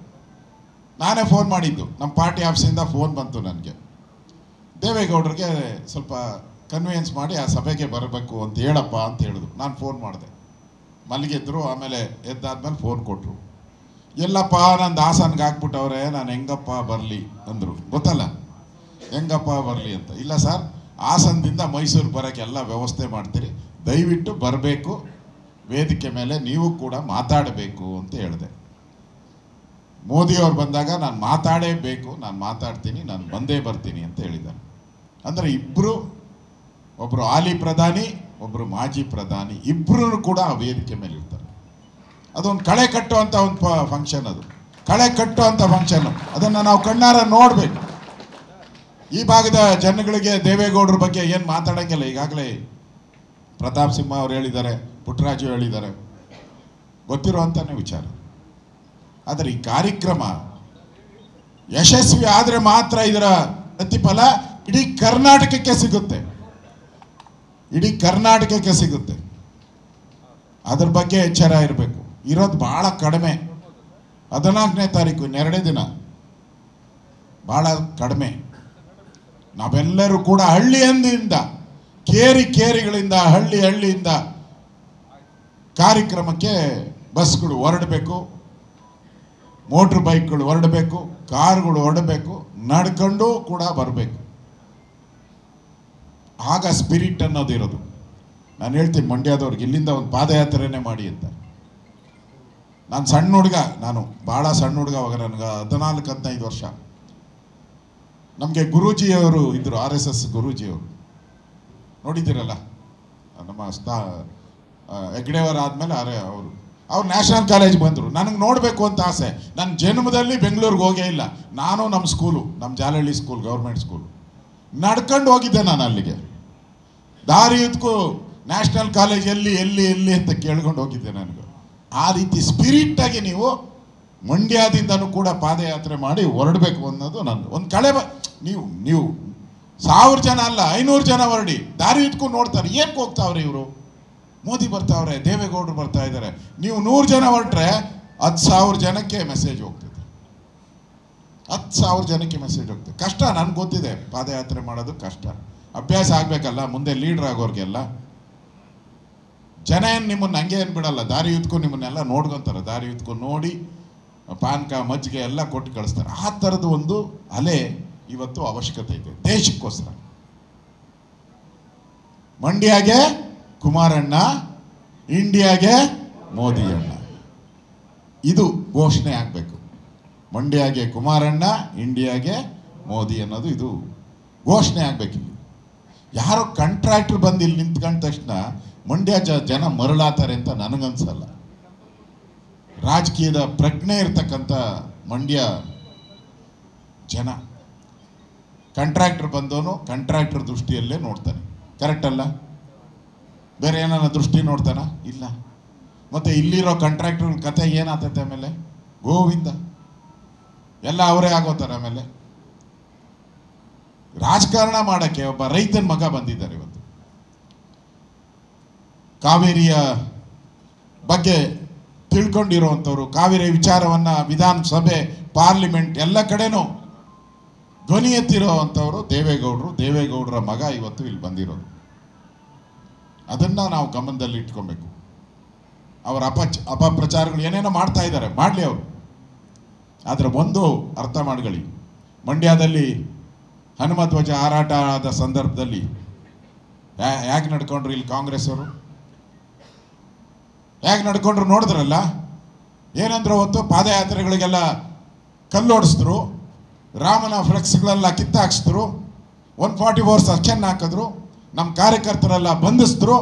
ನಾನೇ ಫೋನ್ ಮಾಡಿದ್ದು, ನಮ್ಮ ಪಾರ್ಟಿ ಆಫೀಸಿಂದ ಫೋನ್ ಬಂತು ನನಗೆ, ದೇವೇಗೌಡರಿಗೆ ಸ್ವಲ್ಪ ಕನ್ವಿನ್ಸ್ ಮಾಡಿ ಆ ಸಭೆಗೆ ಬರಬೇಕು ಅಂತ ಹೇಳಪ್ಪ ಅಂತ ಹೇಳಿದ್ರು. ನಾನು ಫೋನ್ ಮಾಡಿದೆ, ಮಲಗಿದ್ರು. ಆಮೇಲೆ ಎದ್ದಾದ್ಮೇಲೆ ಫೋನ್ ಕೊಟ್ಟರು. ಎಲ್ಲಪ್ಪ ನಂದು ಹಾಸನ್ಗೆ ಹಾಕ್ಬಿಟ್ಟವ್ರೆ, ನಾನು ಹೆಂಗಪ್ಪ ಬರಲಿ ಅಂದರು. ಗೊತ್ತಲ್ಲ ಹೆಂಗಪ್ಪ ಬರಲಿ ಅಂತ. ಇಲ್ಲ ಸರ್, ಹಾಸನದಿಂದ ಮೈಸೂರು ಬರೋಕ್ಕೆ ಎಲ್ಲ ವ್ಯವಸ್ಥೆ ಮಾಡ್ತೀರಿ, ದಯವಿಟ್ಟು ಬರಬೇಕು, ವೇದಿಕೆ ಮೇಲೆ ನೀವು ಕೂಡ ಮಾತಾಡಬೇಕು ಅಂತ ಹೇಳಿದೆ. ಮೋದಿಯವ್ರು ಬಂದಾಗ ನಾನು ಮಾತಾಡೇಬೇಕು, ನಾನು ಮಾತಾಡ್ತೀನಿ, ನಾನು ಬಂದೇ ಬರ್ತೀನಿ ಅಂತ ಹೇಳಿದ್ದಾರೆ. ಅಂದರೆ ಇಬ್ಬರು, ಒಬ್ಬರು ಹಾಲಿ ಪ್ರಧಾನಿ, ಒಬ್ಬರು ಮಾಜಿ ಪ್ರಧಾನಿ, ಇಬ್ಬರೂ ಕೂಡ ಆ ವೇದಿಕೆ ಮೇಲೆ ಇರ್ತಾರೆ. ಅದೊಂದು ಕಳೆ ಕಟ್ಟುವಂಥ ಒಂದು ಫಂಕ್ಷನ್, ಅದು ಕಳೆ ಕಟ್ಟುವಂಥ ಫಂಕ್ಷನ್ನು. ಅದನ್ನು ನಾವು ಕಣ್ಣಾರ ನೋಡಬೇಕು. ಈ ಭಾಗದ ಜನಗಳಿಗೆ ದೇವೇಗೌಡರ ಬಗ್ಗೆ ಏನು ಮಾತಾಡೋಂಗಿಲ್ಲ. ಈಗಾಗಲೇ ಪ್ರತಾಪ್ ಸಿಂಹ ಅವರು ಹೇಳಿದ್ದಾರೆ, ಪುಟ್ಟರಾಜು ಹೇಳಿದ್ದಾರೆ, ಗೊತ್ತಿರುವಂಥನೇ ವಿಚಾರ. ಆದರೆ ಈ ಕಾರ್ಯಕ್ರಮ ಯಶಸ್ವಿ ಆದರೆ ಮಾತ್ರ ಇದರ ಪ್ರತಿಫಲ ಇಡೀ ಕರ್ನಾಟಕಕ್ಕೆ ಸಿಗುತ್ತೆ, ಇಡೀ ಕರ್ನಾಟಕಕ್ಕೆ ಸಿಗುತ್ತೆ. ಅದ್ರ ಬಗ್ಗೆ ಎಚ್ಚರ ಇರಬೇಕು. ಇರೋದು ಭಾಳ ಕಡಿಮೆ. 14ನೇ ತಾರೀಕು, ಇನ್ನೆರಡೇ ದಿನ, ಭಾಳ ಕಡಿಮೆ. ನಾವೆಲ್ಲರೂ ಕೂಡ ಹಳ್ಳಿಯಿಂದ, ಕೇರಿಗಳಿಂದ, ಹಳ್ಳಿಯಿಂದ ಕಾರ್ಯಕ್ರಮಕ್ಕೆ ಬಸ್ಗಳು ಹೊರಡಬೇಕು, ಮೋಟ್ರ್ ಬೈಕ್ಗಳು ಹೊರಡಬೇಕು, ಕಾರುಗಳು ಹೊರಡಬೇಕು, ನಡ್ಕೊಂಡು ಕೂಡ ಬರಬೇಕು. ಆಗ ಸ್ಪಿರಿಟ್ ಅನ್ನೋದು ಇರೋದು. ನಾನು ಹೇಳ್ತೀನಿ ಮಂಡ್ಯದವ್ರಿಗೆ, ಇಲ್ಲಿಂದ ಒಂದು ಪಾದಯಾತ್ರೆನೇ ಮಾಡಿ ಅಂತ. ನಾನು ಸಣ್ಣ ಹುಡುಗ, ನಾನು ಭಾಳ ಸಣ್ಣ ಹುಡುಗ, ಅವಾಗ ನನಗೆ 14-15 ವರ್ಷ. ನಮಗೆ ಗುರೂಜಿಯವರು ಇದ್ದರು, RSS ಗುರೂಜಿಯವರು, ನೋಡಿದ್ದೀರಲ್ಲ, ನಮ್ಮ ಹೆಗ್ಡೆಯವರ ಆದಮೇಲೆ ಅವ್ರು ನ್ಯಾಷನಲ್ ಕಾಲೇಜ್ ಬಂದರು. ನನಗೆ ನೋಡಬೇಕು ಅಂತ ಆಸೆ. ನನ್ನ ಜನ್ಮದಲ್ಲಿ ಬೆಂಗಳೂರಿಗೆ ಹೋಗೇ ಇಲ್ಲ. ನಾನು ನಮ್ಮ ಸ್ಕೂಲು, ನಮ್ಮ ಜಾಲಹಳ್ಳಿ ಸ್ಕೂಲ್, ಗೌರ್ಮೆಂಟ್ ಸ್ಕೂಲು, ನಡ್ಕೊಂಡು ಹೋಗಿದ್ದೆ ನಾನು ಅಲ್ಲಿಗೆ. ದಾರಿಯುದ್ದಕ್ಕೂ ನ್ಯಾಷನಲ್ ಕಾಲೇಜ್ ಎಲ್ಲಿ ಅಂತ ಕೇಳ್ಕೊಂಡು ಹೋಗಿದ್ದೆ ನನಗೆ. ಆ ರೀತಿ ಸ್ಪಿರಿಟ್ಟಾಗಿ ನೀವು ಮಂಡ್ಯದಿಂದನೂ ಕೂಡ ಪಾದಯಾತ್ರೆ ಮಾಡಿ ಹೊರಡಬೇಕು ಅನ್ನೋದು ನನ್ನ ಒಂದು ಕಳೆ. ನೀವು 1000 ಜನ ಅಲ್ಲ, 500 ಜನ ಹೊರಡಿ, ದಾರಿಯುದ್ದಕ್ಕೂ ನೋಡ್ತಾರೆ, ಏನಕ್ಕೆ ಹೋಗ್ತಾವ್ರಿ ಇವರು, ಮೋದಿ ಬರ್ತಾವ್ರೆ, ದೇವೇಗೌಡರು ಬರ್ತಾ ಇದ್ದಾರೆ. ನೀವು 100 ಜನ ಹೊರಟ್ರೆ 10,000 ಜನಕ್ಕೆ ಮೆಸೇಜ್ ಹೋಗ್ತದೆ. 10,000 ಜನಕ್ಕೆ ಮೆಸೇಜ್ ಹೋಗ್ತದೆ. ಕಷ್ಟ, ನನ್ಗೆ ಗೊತ್ತಿದೆ. ಪಾದಯಾತ್ರೆ ಮಾಡೋದು ಕಷ್ಟ, ಅಭ್ಯಾಸ ಆಗಬೇಕಲ್ಲ, ಮುಂದೆ ಲೀಡ್ರ್ ಆಗೋರಿಗೆಲ್ಲ. ಜನ ಏನು ನಿಮ್ಮನ್ನು ಹಂಗೆ ಏನು ಬಿಡಲ್ಲ, ದಾರಿ ಉತ್ಕೊಂಡು ನಿಮ್ಮನ್ನೆಲ್ಲ ನೋಡ್ಕೊತಾರೆ. ದಾರಿ ಉತ್ಕೊಂಡು ನೋಡಿ ಪಾನಕ ಮಜ್ಜಿಗೆ ಎಲ್ಲ ಕೊಟ್ಟು ಕಳಿಸ್ತಾರೆ. ಆ ಥರದ ಒಂದು ಅಲೆ ಇವತ್ತು ಅವಶ್ಯಕತೆ ಇದೆ ದೇಶಕ್ಕೋಸ್ಕರ. ಮಂಡ್ಯಗೆ ಕುಮಾರಣ್ಣ, ಇಂಡಿಯಾಗೆ ಮೋದಿ ಅಣ್ಣ, ಇದು ಘೋಷಣೆ ಆಗಬೇಕು. ಮಂಡ್ಯಗೆ ಕುಮಾರಣ್ಣ, ಇಂಡಿಯಾಗೆ ಮೋದಿ ಅನ್ನೋದು ಇದು ಘೋಷಣೆ ಆಗಬೇಕಿಲ್ಲ. ಯಾರೋ ಕಾಂಟ್ರಾಕ್ಟರ್ ಬಂದು ಇಲ್ಲಿ ನಿಂತ್ಕೊಂಡ ತಕ್ಷಣ ಮಂಡ್ಯ ಜನ ಮರಳಾತಾರೆ ಅಂತ ನನಗನ್ಸಲ್ಲ. ರಾಜಕೀಯದ ಪ್ರಜ್ಞೆ ಇರ್ತಕ್ಕಂಥ ಮಂಡ್ಯ ಜನ, ಕಾಂಟ್ರಾಕ್ಟರ್ ಬಂದವನು ಕಾಂಟ್ರಾಕ್ಟರ್ ದೃಷ್ಟಿಯಲ್ಲೇ ನೋಡ್ತಾನೆ. ಕರೆಕ್ಟ್ ಅಲ್ಲ? ಬೇರೆ ಏನಾರ ದೃಷ್ಟಿ ನೋಡ್ತಾನ? ಇಲ್ಲ. ಮತ್ತೆ ಇಲ್ಲಿರೋ ಕಾಂಟ್ರಾಕ್ಟರ್ ಕತೆ ಏನಾಗ್ತೈತೆ ಆಮೇಲೆ? ಗೋವಿಂದ, ಎಲ್ಲ ಅವರೇ ಆಗೋತಾರೆ. ಆಮೇಲೆ ರಾಜಕಾರಣ ಮಾಡೋಕ್ಕೆ ಒಬ್ಬ ರೈತನ ಮಗ ಬಂದಿದ್ದಾರೆ ಇವತ್ತು. ಕಾವೇರಿಯ ಬಗ್ಗೆ ತಿಳ್ಕೊಂಡಿರುವಂಥವ್ರು, ಕಾವೇರಿ ವಿಚಾರವನ್ನು ವಿಧಾನಸಭೆ, ಪಾರ್ಲಿಮೆಂಟ್ ಎಲ್ಲ ಕಡೆನೂ ಧ್ವನಿ ಎತ್ತಿರೋವಂಥವ್ರು ದೇವೇಗೌಡರು. ದೇವೇಗೌಡರ ಮಗ ಇವತ್ತು ಇಲ್ಲಿ ಬಂದಿರೋದು. ಅದನ್ನು ನಾವು ಗಮನದಲ್ಲಿ ಇಟ್ಕೊಬೇಕು. ಅವರ ಅಪಪ್ರಚಾರಗಳು ಏನೇನೋ ಮಾಡ್ತಾ ಇದ್ದಾರೆ, ಮಾಡಲಿ ಅವರು. ಆದರೆ ಒಂದು ಅರ್ಥ ಮಾಡ್ಕೊಳ್ಳಿ, ಮಂಡ್ಯದಲ್ಲಿ ಹನುಮಧ್ವಜ ಹಾರಾಟ ಆದ ಸಂದರ್ಭದಲ್ಲಿ ಹೇಗೆ ನಡ್ಕೊಂಡ್ರು ಇಲ್ಲಿ ಕಾಂಗ್ರೆಸ್ ಅವರು? ಹೇಗೆ ನಡ್ಕೊಂಡ್ರು ನೋಡಿದ್ರಲ್ಲ. ಏನಂದ್ರೆ ಅವತ್ತು ಪಾದಯಾತ್ರೆಗಳಿಗೆಲ್ಲ ಕಲ್ಲೋಡಿಸಿದ್ರು, ರಾಮನ ಫ್ಲೆಕ್ಸ್ಗಳೆಲ್ಲ ಕಿತ್ತಾಕ್ಸಿದ್ರು, 144 ಸೆಕ್ಷನ್ ಹಾಕಿದ್ರು, ನಮ್ಮ ಕಾರ್ಯಕರ್ತರೆಲ್ಲ ಬಂಧಿಸಿದ್ರು.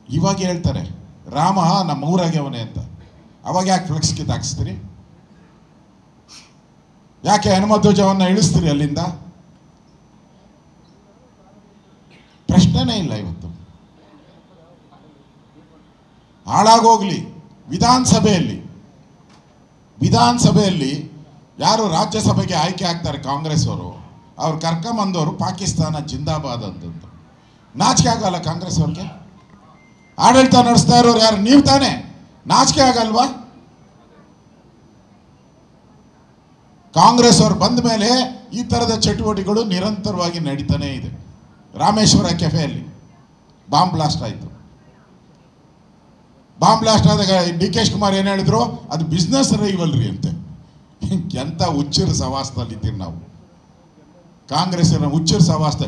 ಇವಾಗ ಹೇಳ್ತಾರೆ ರಾಮ ನಮ್ಮ ಊರಾಗ್ಯವನೇ ಅಂತ. ಅವಾಗ ಯಾಕೆ ಫ್ಲೆಕ್ಸ್ ಕಿತ್ತಾಕ್ಸ್ತೀರಿ? ಯಾಕೆ ಹನುಮಧ್ವಜವನ್ನು ಇಳಿಸ್ತೀರಿ ಅಲ್ಲಿಂದ? ಪ್ರಶ್ನೆನೇ ಇಲ್ಲ ಇವತ್ತು. ಹಾಳಾಗೋಗ್ಲಿ. ವಿಧಾನಸಭೆಯಲ್ಲಿ ಯಾರು ರಾಜ್ಯಸಭೆಗೆ ಆಯ್ಕೆ ಆಗ್ತಾರೆ ಕಾಂಗ್ರೆಸ್ ಅವರು, ಅವ್ರು ಕರ್ಕೊಂಬಂದವರು ಪಾಕಿಸ್ತಾನ ಜಿಂದಾಬಾದ್ ಅಂತಂದು. ನಾಚಿಕೆ ಆಗಲ್ಲ ಕಾಂಗ್ರೆಸ್ ಅವ್ರಿಗೆ? ಆಡಳಿತ ನಡೆಸ್ತಾ ಇರೋರು ಯಾರು? ನೀವು ತಾನೇ. ನಾಚಿಕೆ ಆಗಲ್ವಾ? ಕಾಂಗ್ರೆಸ್ ಅವರು ಬಂದ ಮೇಲೆ ಈ ಥರದ ಚಟುವಟಿಕೆಗಳು ನಿರಂತರವಾಗಿ ನಡೀತಾನೇ ಇದೆ. ರಾಮೇಶ್ವರ ಕೆಫೆಯಲ್ಲಿ ಬಾಂಬ್ ಬ್ಲಾಸ್ಟ್ ಆಯಿತು. ಬಾಂಬ್ ಬ್ಲಾಸ್ಟ್ ಆದಾಗ DK ಶಿವಕುಮಾರ್ ಏನು ಹೇಳಿದ್ರು? ಅದು ಬಿಸ್ನೆಸ್ ರೈವಲ್ರಿ ಅಂತೆ. ಎಂಥ ಹುಚ್ಚರ ಸವಾಸದಲ್ಲಿದ್ದೀರಿ ನಾವು. ಕಾಂಗ್ರೆಸ್ಸಿನ ಹುಚ್ಚರ ಸವಾಸ,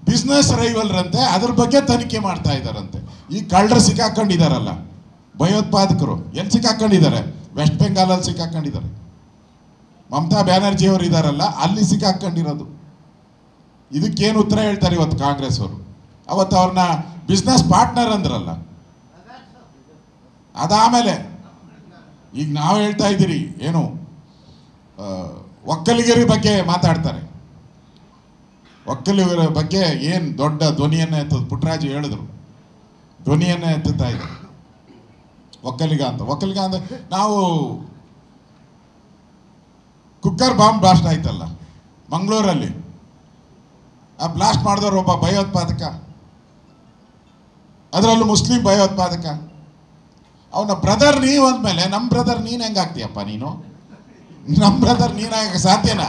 ಬಿಸ್ನೆಸ್ ರೈವಲ್ರಂತೆ. ಅದ್ರ ಬಗ್ಗೆ ತನಿಖೆ ಮಾಡ್ತಾ ಇದ್ದಾರಂತೆ. ಈ ಕಳ್ಳರು ಸಿಕ್ಕಾಕೊಂಡಿದ್ದಾರಲ್ಲ, ಭಯೋತ್ಪಾದಕರು ಎಲ್ಲಿ ಸಿಕ್ಕಾಕೊಂಡಿದ್ದಾರೆ? ವೆಸ್ಟ್ ಬೆಂಗಾಲಲ್ಲಿ ಸಿಕ್ಕಾಕೊಂಡಿದ್ದಾರೆ. ಮಮತಾ ಬ್ಯಾನರ್ಜಿ ಅವರು ಇದ್ದಾರಲ್ಲ, ಅಲ್ಲಿ ಸಿಕ್ಕಾಕೊಂಡಿರೋದು. ಇದಕ್ಕೇನು ಉತ್ತರ ಹೇಳ್ತಾರೆ ಇವತ್ತು ಕಾಂಗ್ರೆಸ್ ಅವರು? ಅವತ್ತು ಅವ್ರನ್ನ ಬಿಸ್ನೆಸ್ ಪಾರ್ಟ್ನರ್ ಅಂದ್ರಲ್ಲ. ಅದಾಮೇಲೆ ಈಗ ನಾವು ಹೇಳ್ತಾ ಇದ್ದೀರಿ ಏನು, ಒಕ್ಕಲಿಗರ ಬಗ್ಗೆ ಮಾತಾಡ್ತಾರೆ. ಒಕ್ಕಲಿಗರ ಬಗ್ಗೆ ಏನು ದೊಡ್ಡ ಧ್ವನಿಯನ್ನು ಎತ್ತದು ಪುಟ್ಟರಾಜು ಹೇಳಿದ್ರು. ಧ್ವನಿಯನ್ನು ಎತ್ತುತ್ತಾ ಇದ್ದಾರೆ ಒಕ್ಕಲಿಗ ಅಂತ. ನಾವು ಕುಕ್ಕರ್ ಬಾಂಬ್ ಬ್ಲಾಸ್ಟ್ ಆಯ್ತಲ್ಲ ಮಂಗಳೂರಲ್ಲಿ, ಆ ಬ್ಲಾಸ್ಟ್ ಮಾಡಿದವರು ಒಬ್ಬ ಭಯೋತ್ಪಾದಕ, ಅದರಲ್ಲೂ ಮುಸ್ಲಿಂ ಭಯೋತ್ಪಾದಕ. ಅವನ ಬ್ರದರ್ ನೀವು ಅಂದಮೇಲೆ ನಮ್ಮ ಬ್ರದರ್ ನೀನು ಹೆಂಗಾಗ್ತೀಯಪ್ಪ? ನೀನು ನಮ್ಮ ಬ್ರದರ್ ನೀನಾಗ ಸಾಧ್ಯನಾ?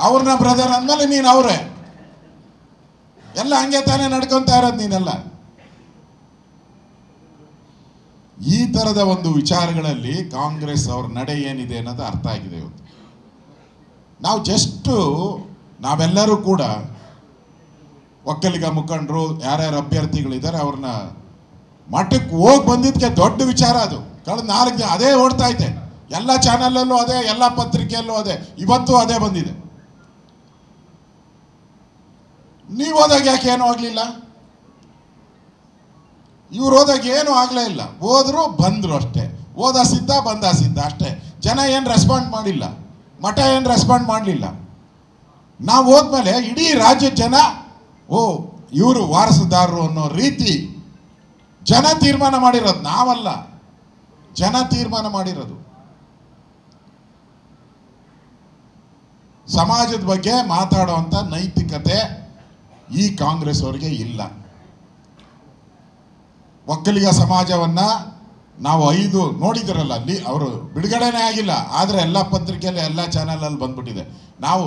ಅವ್ರನ್ನ ಬ್ರದರ್ ಅಂದಮೇಲೆ ನೀನು ಅವರೇ. ಎಲ್ಲ ಹಂಗೆ ತಾನೇ ನಡ್ಕೊತಾ ಇರೋದು ನೀನೆಲ್ಲ. ಈ ಥರದ ಒಂದು ವಿಚಾರಗಳಲ್ಲಿ ಕಾಂಗ್ರೆಸ್ ಅವ್ರ ನಡೆ ಏನಿದೆ ಅನ್ನೋದು ಅರ್ಥ ಆಗಿದೆ ಇವತ್ತು. ನಾವೆಲ್ಲರೂ ಕೂಡ ಒಕ್ಕಲಿಗ ಮುಖಂಡರು, ಯಾರ್ಯಾರು ಅಭ್ಯರ್ಥಿಗಳಿದ್ದಾರೆ ಅವ್ರನ್ನ ಮಠಕ್ಕೆ ಹೋಗಿ ಬಂದಿದ್ದಕ್ಕೆ ದೊಡ್ಡ ವಿಚಾರ ಅದು. ಕಳೆದ 4 ದಿನ ಅದೇ ಓಡ್ತಾ ಇದೆ. ಎಲ್ಲ ಚಾನಲಲ್ಲೂ ಅದೇ, ಎಲ್ಲ ಪತ್ರಿಕೆಯಲ್ಲೂ ಅದೇ, ಇವತ್ತು ಅದೇ ಬಂದಿದೆ. ನೀವು ಹೋದಾಗ ಯಾಕೆ ಏನೂ ಆಗಲಿಲ್ಲ? ಇವ್ರು ಹೋದಾಗ ಏನೂ ಆಗಲೇ ಇಲ್ಲ. ಹೋದ್ರು ಬಂದರು ಅಷ್ಟೇ. ಹೋದ ಸಿದ್ಧ ಬಂದ ಸಿದ್ಧ ಅಷ್ಟೇ. ಜನ ಏನು ರೆಸ್ಪಾಂಡ್ ಮಾಡಿಲ್ಲ, ಮಠ ಏನು ರೆಸ್ಪಾಂಡ್ ಮಾಡಲಿಲ್ಲ. ನಾವು ಹೋದ್ಮೇಲೆ ಇಡೀ ರಾಜ್ಯದ ಜನ ಇವರು ವಾರಸುದಾರರು ಅನ್ನೋ ರೀತಿ ಜನ ತೀರ್ಮಾನ ಮಾಡಿರೋದು, ನಾವಲ್ಲ. ಜನ ತೀರ್ಮಾನ ಮಾಡಿರೋದು. ಸಮಾಜದ ಬಗ್ಗೆ ಮಾತಾಡುವಂಥ ನೈತಿಕತೆ ಈ ಕಾಂಗ್ರೆಸ್ ಅವರಿಗೆ ಇಲ್ಲ. ಒಕ್ಕಲಿಗ ಸಮಾಜವನ್ನು ನಾವು 5 ನೋಡಿದಿರಲ್ಲ, ಅಲ್ಲಿ ಅವರು ಬಿಡುಗಡೆನೇ ಆಗಿಲ್ಲ, ಆದರೆ ಎಲ್ಲ ಪತ್ರಿಕೆಯಲ್ಲಿ ಎಲ್ಲ ಚಾನಲಲ್ಲಿ ಬಂದ್ಬಿಟ್ಟಿದೆ. ನಾವು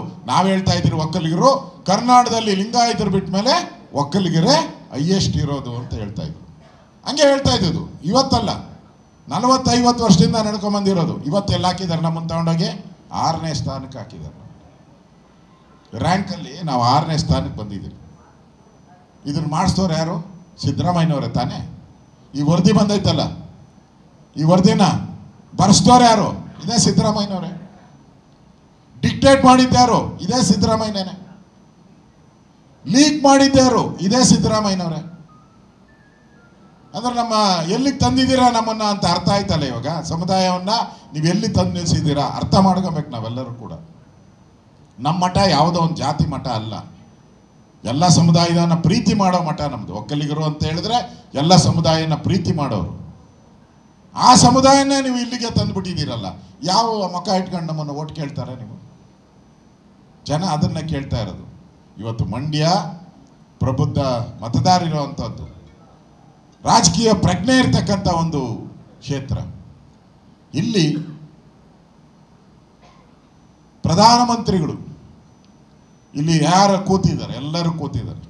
ಹೇಳ್ತಾ ಇದ್ದೀರಿ ಒಕ್ಕಲಿಗರು ಕರ್ನಾಟಕದಲ್ಲಿ ಲಿಂಗಾಯತರು ಬಿಟ್ಟ ಮೇಲೆ ಒಕ್ಕಲಿಗರೇ ಹೈಯೆಸ್ಟ್ ಇರೋದು ಅಂತ ಹೇಳ್ತಾ ಇದ್ರು. ಹಂಗೆ ಹೇಳ್ತಾ ಇದ್ದು, ಇವತ್ತಲ್ಲ, 40-50 ವರ್ಷದಿಂದ ನಡ್ಕೊಂಬಂದಿರೋದು. ಇವತ್ತೆಲ್ಲ ಹಾಕಿದ್ದಾರೆ, ನಮ್ಮನ್ನು ತಗೊಂಡೋಗಿ 6ನೇ ಸ್ಥಾನಕ್ಕೆ ಹಾಕಿದ್ದಾರೆ. ರ್ಯಾಂಕಲ್ಲಿ ನಾವು 6ನೇ ಸ್ಥಾನಕ್ಕೆ ಬಂದಿದ್ದೀವಿ. ಇದನ್ನು ಮಾಡಿಸ್ತವ್ರು ಯಾರು? ಸಿದ್ದರಾಮಯ್ಯನವರೇ ತಾನೇ. ಈ ವರದಿ ಬಂದೈತಲ್ಲ, ಈ ವರದಿನ ಬರೆಸ್ತವ್ರು ಯಾರು? ಇದೇ ಸಿದ್ದರಾಮಯ್ಯನವರೇ. ಡಿಕ್ಟೇಟ್ ಮಾಡಿದ್ದ್ಯಾರು? ಇದೇ ಸಿದ್ದರಾಮಯ್ಯನೇ. ಲೀಕ್ ಮಾಡಿದ್ದ್ಯಾರು? ಇದೇ ಸಿದ್ದರಾಮಯ್ಯನವರೇ. ಅಂದ್ರೆ ನಮ್ಮ ಎಲ್ಲಿಗೆ ತಂದಿದ್ದೀರಾ ನಮ್ಮನ್ನ ಅಂತ ಅರ್ಥ ಆಯ್ತಲ್ಲ. ಇವಾಗ ಸಮುದಾಯವನ್ನ ನೀವು ಎಲ್ಲಿ ತಂದು ನಿಲ್ಲಿಸಿದ್ದೀರಾ ಅರ್ಥ ಮಾಡ್ಕೋಬೇಕು ನಾವೆಲ್ಲರೂ ಕೂಡ. ನಮ್ಮ ಮಠ ಯಾವುದೋ ಒಂದು ಜಾತಿ ಮಠ ಅಲ್ಲ, ಎಲ್ಲ ಸಮುದಾಯನ ಪ್ರೀತಿ ಮಾಡೋ ಮಠ ನಮ್ಮದು. ಒಕ್ಕಲಿಗರು ಅಂತ ಹೇಳಿದ್ರೆ ಎಲ್ಲ ಸಮುದಾಯನ ಪ್ರೀತಿ ಮಾಡೋರು. ಆ ಸಮುದಾಯನೇ ನೀವು ಇಲ್ಲಿಗೆ ತಂದುಬಿಟ್ಟಿದ್ದೀರಲ್ಲ, ಯಾವ ಮುಖ ಇಟ್ಕೊಂಡು ನಮ್ಮನ್ನು ಓಟ್ ಕೇಳ್ತಾರೆ ನೀವು? ಜನ ಅದನ್ನು ಕೇಳ್ತಾ ಇರೋದು. ಇವತ್ತು ಮಂಡ್ಯ ಪ್ರಬುದ್ಧ ಮತದಾರರಿರುವಂಥದ್ದು, ರಾಜಕೀಯ ಪ್ರಜ್ಞೆ ಇರ್ತಕ್ಕಂಥ ಒಂದು ಕ್ಷೇತ್ರ. ಇಲ್ಲಿ ಪ್ರಧಾನಮಂತ್ರಿಗಳು ಇಲ್ಲಿ ಯಾರು ಕೂತಿದ್ದಾರೆ? ಎಲ್ಲರೂ ಕೂತಿದ್ದಾರೆ.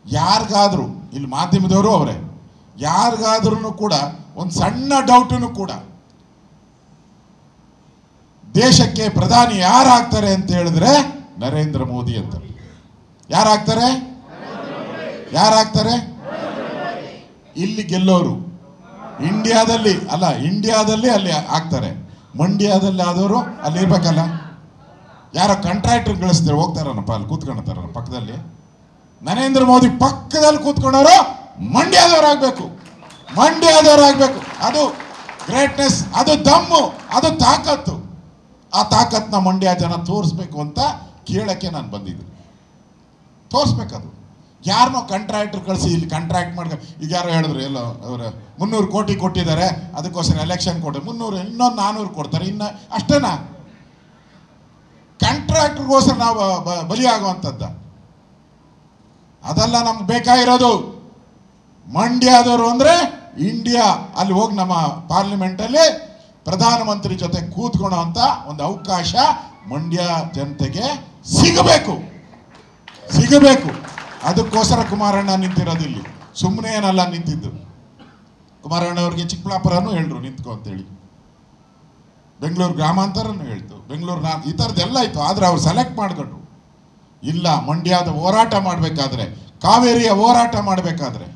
ಯಾರಿಗಾದರೂ ಇಲ್ಲಿ ಮಾಧ್ಯಮದವರು ಅವರೇ, ಯಾರಿಗಾದ್ರೂ ಕೂಡ ಒಂದು ಸಣ್ಣ ಡೌಟನ್ನು ಕೂಡ ದೇಶಕ್ಕೆ ಪ್ರಧಾನಿ ಯಾರಾಗ್ತಾರೆ ಅಂತ ಹೇಳಿದ್ರೆ ನರೇಂದ್ರ ಮೋದಿ ಅಂತ. ಯಾರಾಗ್ತಾರೆ? ಇಲ್ಲಿ ಗೆಲ್ಲೋರು ಇಂಡಿಯಾದಲ್ಲಿ ಅಲ್ಲ, ಇಂಡಿಯಾದಲ್ಲಿ ಅಲ್ಲಿ ಆಗ್ತಾರೆ. ಮಂಡ್ಯದಲ್ಲಿ ಆದವರು ಅಲ್ಲಿ ಇರ್ಬೇಕಲ್ಲ. ಯಾರೋ ಕಾಂಟ್ರಾಕ್ಟರ್ ಗಳಿಸ್ತಾರೆ, ಹೋಗ್ತಾರನಪ್ಪ ಅಲ್ಲಿ ಕೂತ್ಕೊಳ್ತಾರ ಪಕ್ಕದಲ್ಲಿ. ನರೇಂದ್ರ ಮೋದಿ ಪಕ್ಕದಲ್ಲಿ ಕೂತ್ಕೊಂಡವರು ಮಂಡ್ಯದವರಾಗಬೇಕು. ಅದು ಗ್ರೇಟ್ನೆಸ್, ಅದು ದಮ್ಮು, ಅದು ತಾಕತ್ತು. ಆ ತಾಕತ್ನ ಮಂಡ್ಯ ಜನ ತೋರಿಸ್ಬೇಕು ಅಂತ ಕೇಳಕ್ಕೆ ನಾನು ಬಂದಿದ್ದೆ. ತೋರಿಸ್ಬೇಕದು. ಯಾರನ್ನೋ ಕಾಂಟ್ರಾಕ್ಟರ್ ಕಳಿಸಿ ಇಲ್ಲಿ ಕಾಂಟ್ರಾಕ್ಟ್ ಮಾಡ್ಕೊ. ಈಗ ಯಾರೋ ಹೇಳಿದ್ರು, ಎಲ್ಲೋ ಅವರು 300 ಕೋಟಿ ಕೊಟ್ಟಿದ್ದಾರೆ, ಅದಕ್ಕೋಸ್ಕರ ಎಲೆಕ್ಷನ್ ಕೊಟ್ಟರು. 300 ಇನ್ನೊಂದು 400 ಕೊಡ್ತಾರೆ, ಇನ್ನು ಅಷ್ಟೇನಾ? ಕಾಂಟ್ರಾಕ್ಟರ್ಗೋಸ್ಕರ ನಾವು ಬಲಿಯಾಗುವಂಥದ್ದ? ಅದೆಲ್ಲ ನಮ್ಗೆ ಬೇಕಾಗಿರೋದು. ಮಂಡ್ಯದವರು ಅಂದರೆ ಇಂಡಿಯಾ. ಅಲ್ಲಿ ಹೋಗಿ ನಮ್ಮ ಪಾರ್ಲಿಮೆಂಟಲ್ಲಿ ಪ್ರಧಾನಮಂತ್ರಿ ಜೊತೆ ಕೂತ್ಕೊಳ್ಳೋ ಅಂತ ಒಂದು ಅವಕಾಶ ಮಂಡ್ಯ ಜನತೆಗೆ ಸಿಗಬೇಕು. ಅದಕ್ಕೋಸ್ಕರ ಕುಮಾರಣ್ಣ ನಿಂತಿರೋದು ಇಲ್ಲಿ. ಸುಮ್ಮನೆ ಏನಲ್ಲ ನಿಂತಿದ್ದು. ಕುಮಾರಣ್ಣವ್ರಿಗೆ ಚಿಕ್ಕಬಳ್ಳಾಪುರನೂ ಹೇಳಿದ್ರು ನಿಂತ್ಕೊ ಅಂತೇಳಿ, ಬೆಂಗಳೂರು ಗ್ರಾಮಾಂತರನೂ ಹೇಳ್ತು, ಬೆಂಗಳೂರು ಈ ಥರದ್ದೆಲ್ಲ ಇತ್ತು. ಆದರೆ ಅವ್ರು ಸೆಲೆಕ್ಟ್ ಮಾಡ್ಕೊಂಡ್ರು. ಇಲ್ಲ, ಮಂಡ್ಯದ ಹೋರಾಟ ಮಾಡಬೇಕಾದ್ರೆ, ಕಾವೇರಿಯ ಹೋರಾಟ ಮಾಡಬೇಕಾದ್ರೆ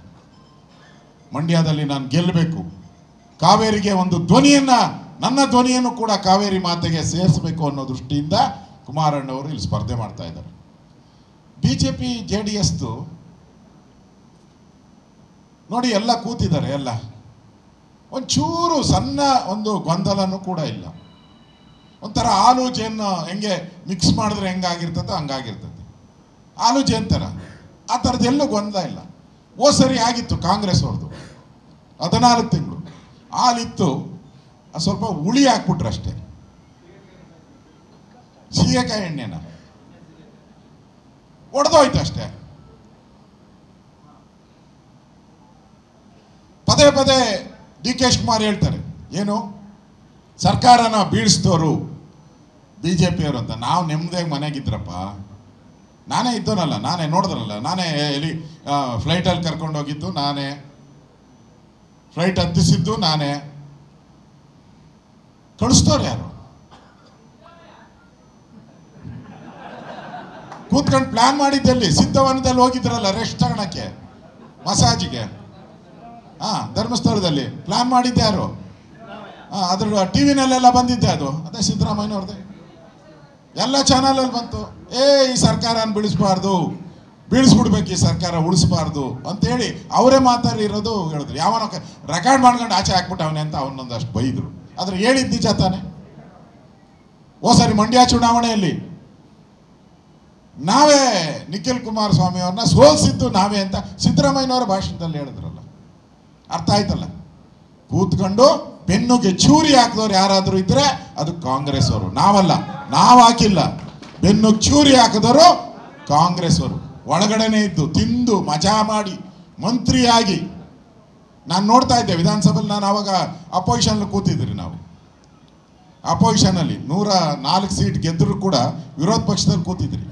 ಮಂಡ್ಯದಲ್ಲಿ ನಾನು ಗೆಲ್ಲಬೇಕು. ಕಾವೇರಿಗೆ ಒಂದು ಧ್ವನಿಯನ್ನು, ನನ್ನ ಧ್ವನಿಯನ್ನು ಕೂಡ ಕಾವೇರಿ ಮಾತೆಗೆ ಸೇರಿಸಬೇಕು ಅನ್ನೋ ದೃಷ್ಟಿಯಿಂದ ಕುಮಾರಣ್ಣವರು ಇಲ್ಲಿ ಸ್ಪರ್ಧೆ ಮಾಡ್ತಾ ಇದ್ದಾರೆ. BJP JDS ನೋಡಿ ಎಲ್ಲ ಕೂತಿದ್ದಾರೆ. ಎಲ್ಲ ಒಂಚೂರು ಸಣ್ಣ ಒಂದು ಗೊಂದಲನೂ ಕೂಡ ಇಲ್ಲ. ಒಂಥರ ಹಾಲು ಜೇನು ಹೆಂಗೆ ಮಿಕ್ಸ್ ಮಾಡಿದ್ರೆ ಹೆಂಗಾಗಿರ್ತದೆ ಹಂಗಾಗಿರ್ತದೆ. ಹಾಲು ಜೇನು ಥರ ಆ ಥರದ್ದು ಎಲ್ಲೂ ಗೊಂದಲ ಇಲ್ಲ. ಸರಿ ಆಗಿತ್ತು ಕಾಂಗ್ರೆಸ್ ಅವ್ರದ್ದು 14 ತಿಂಗಳು ಹಾಲಿತ್ತು, ಸ್ವಲ್ಪ ಹುಳಿ ಹಾಕ್ಬಿಟ್ರು ಅಷ್ಟೇ. ಸೀಗೆಕಾಯಿ ಎಣ್ಣೆನ ಒಡೆದೋಯ್ತು ಅಷ್ಟೇ. ಪದೇ DK ಶಿವಕುಮಾರ್ ಹೇಳ್ತಾರೆ, ಏನು ಸರ್ಕಾರನ ಬೀಳಿಸಿದವರು BJP ಅವರು ಅಂತ. ನಾವು ನೆಮ್ಮದಿಯಾಗಿ ಮನೆಗಿದ್ರಪ್ಪ. ನಾನೇ ಇದ್ದನಲ್ಲ, ನಾನೇ ನೋಡಿದ್ರಲ್ಲ, ನಾನೇ ಎಲ್ಲಿ ಫ್ಲೈಟಲ್ಲಿ ಕರ್ಕೊಂಡು ಹೋಗಿದ್ದು ನಾನೇ, ಫ್ಲೈಟ್ ಹತ್ತಿಸಿದ್ದು ನಾನೇ. ಕಳಿಸ್ತವ್ರು ಯಾರು? ಕೂತ್ಕೊಂಡು ಪ್ಲಾನ್ ಮಾಡಿದ್ದಲ್ಲಿ ಸಿದ್ಧವನದಲ್ಲಿ ಹೋಗಿದ್ರಲ್ಲ ರೆಸ್ಟ್ ತಗೊಳಕ್ಕೆ, ಮಸಾಜಿಗೆ. ಧರ್ಮಸ್ಥಳದಲ್ಲಿ ಪ್ಲಾನ್ ಮಾಡಿದ್ದೆ ಯಾರು? ಅದ್ರ ಟಿವಿನಲ್ಲೆಲ್ಲ ಬಂದಿದ್ದೆ ಅದು, ಅದೇ ಸಿದ್ದರಾಮಯ್ಯನವ್ರದ್ದೇ. ಎಲ್ಲ ಚಾನಲಲ್ಲಿ ಬಂತು. ಈ ಸರ್ಕಾರನ ಬೀಳಿಸ್ಬಿಡ್ಬೇಕು, ಈ ಸರ್ಕಾರ ಉಳಿಸ್ಬಾರ್ದು ಅಂತೇಳಿ ಅವರೇ ಮಾತಾಡಿರೋದು ಹೇಳಿದ್ರು. ಯಾವನೋ ರೆಕಾರ್ಡ್ ಮಾಡ್ಕೊಂಡು ಆಚೆ ಹಾಕ್ಬಿಟ್ಟವನೇ ಅಂತ ಅವನೊಂದಷ್ಟು ಬೈದರು. ಆದರೆ ಹೇಳಿದ್ದು ನಿಜ ತಾನೆ. ಸರಿ ಮಂಡ್ಯ ಚುನಾವಣೆಯಲ್ಲಿ ನಾವೇ ನಿಖಿಲ್ ಕುಮಾರಸ್ವಾಮಿ ಅವ್ರನ್ನ ಸೋಲಿಸಿದ್ದು ನಾವೇ ಅಂತ ಸಿದ್ದರಾಮಯ್ಯನವರ ಭಾಷಣದಲ್ಲಿ ಹೇಳಿದ್ರಲ್ಲ. ಅರ್ಥ ಆಯ್ತಲ್ಲ? ಕೂತ್ಕೊಂಡು ಬೆನ್ನುಗೆ ಚೂರಿ ಹಾಕಿದವ್ರು ಯಾರಾದರೂ ಇದ್ರೆ ಅದು ಕಾಂಗ್ರೆಸ್ ಅವರು, ನಾವಲ್ಲ. ನಾವು ಹಾಕಿಲ್ಲ. ಬೆನ್ನುಗೆ ಚೂರಿ ಹಾಕಿದವರು ಕಾಂಗ್ರೆಸ್ ಅವರು. ಒಳಗಡೆನೆ ಇದ್ದು ತಿಂದು ಮಜಾ ಮಾಡಿ ಮಂತ್ರಿಯಾಗಿ ನಾನು ನೋಡ್ತಾ ಇದ್ದೆ ವಿಧಾನಸಭೆಯಲ್ಲಿ, ನಾನು ಆವಾಗ ಅಪೋಸಿಷನ್ ಕೂತಿದ್ರಿ ನಾವು. ಅಪೋಸಿಷನಲ್ಲಿ 104 ಸೀಟ್ ಗೆದ್ದರೂ ಕೂಡ ವಿರೋಧ ಪಕ್ಷದಲ್ಲಿ ಕೂತಿದ್ರಿ.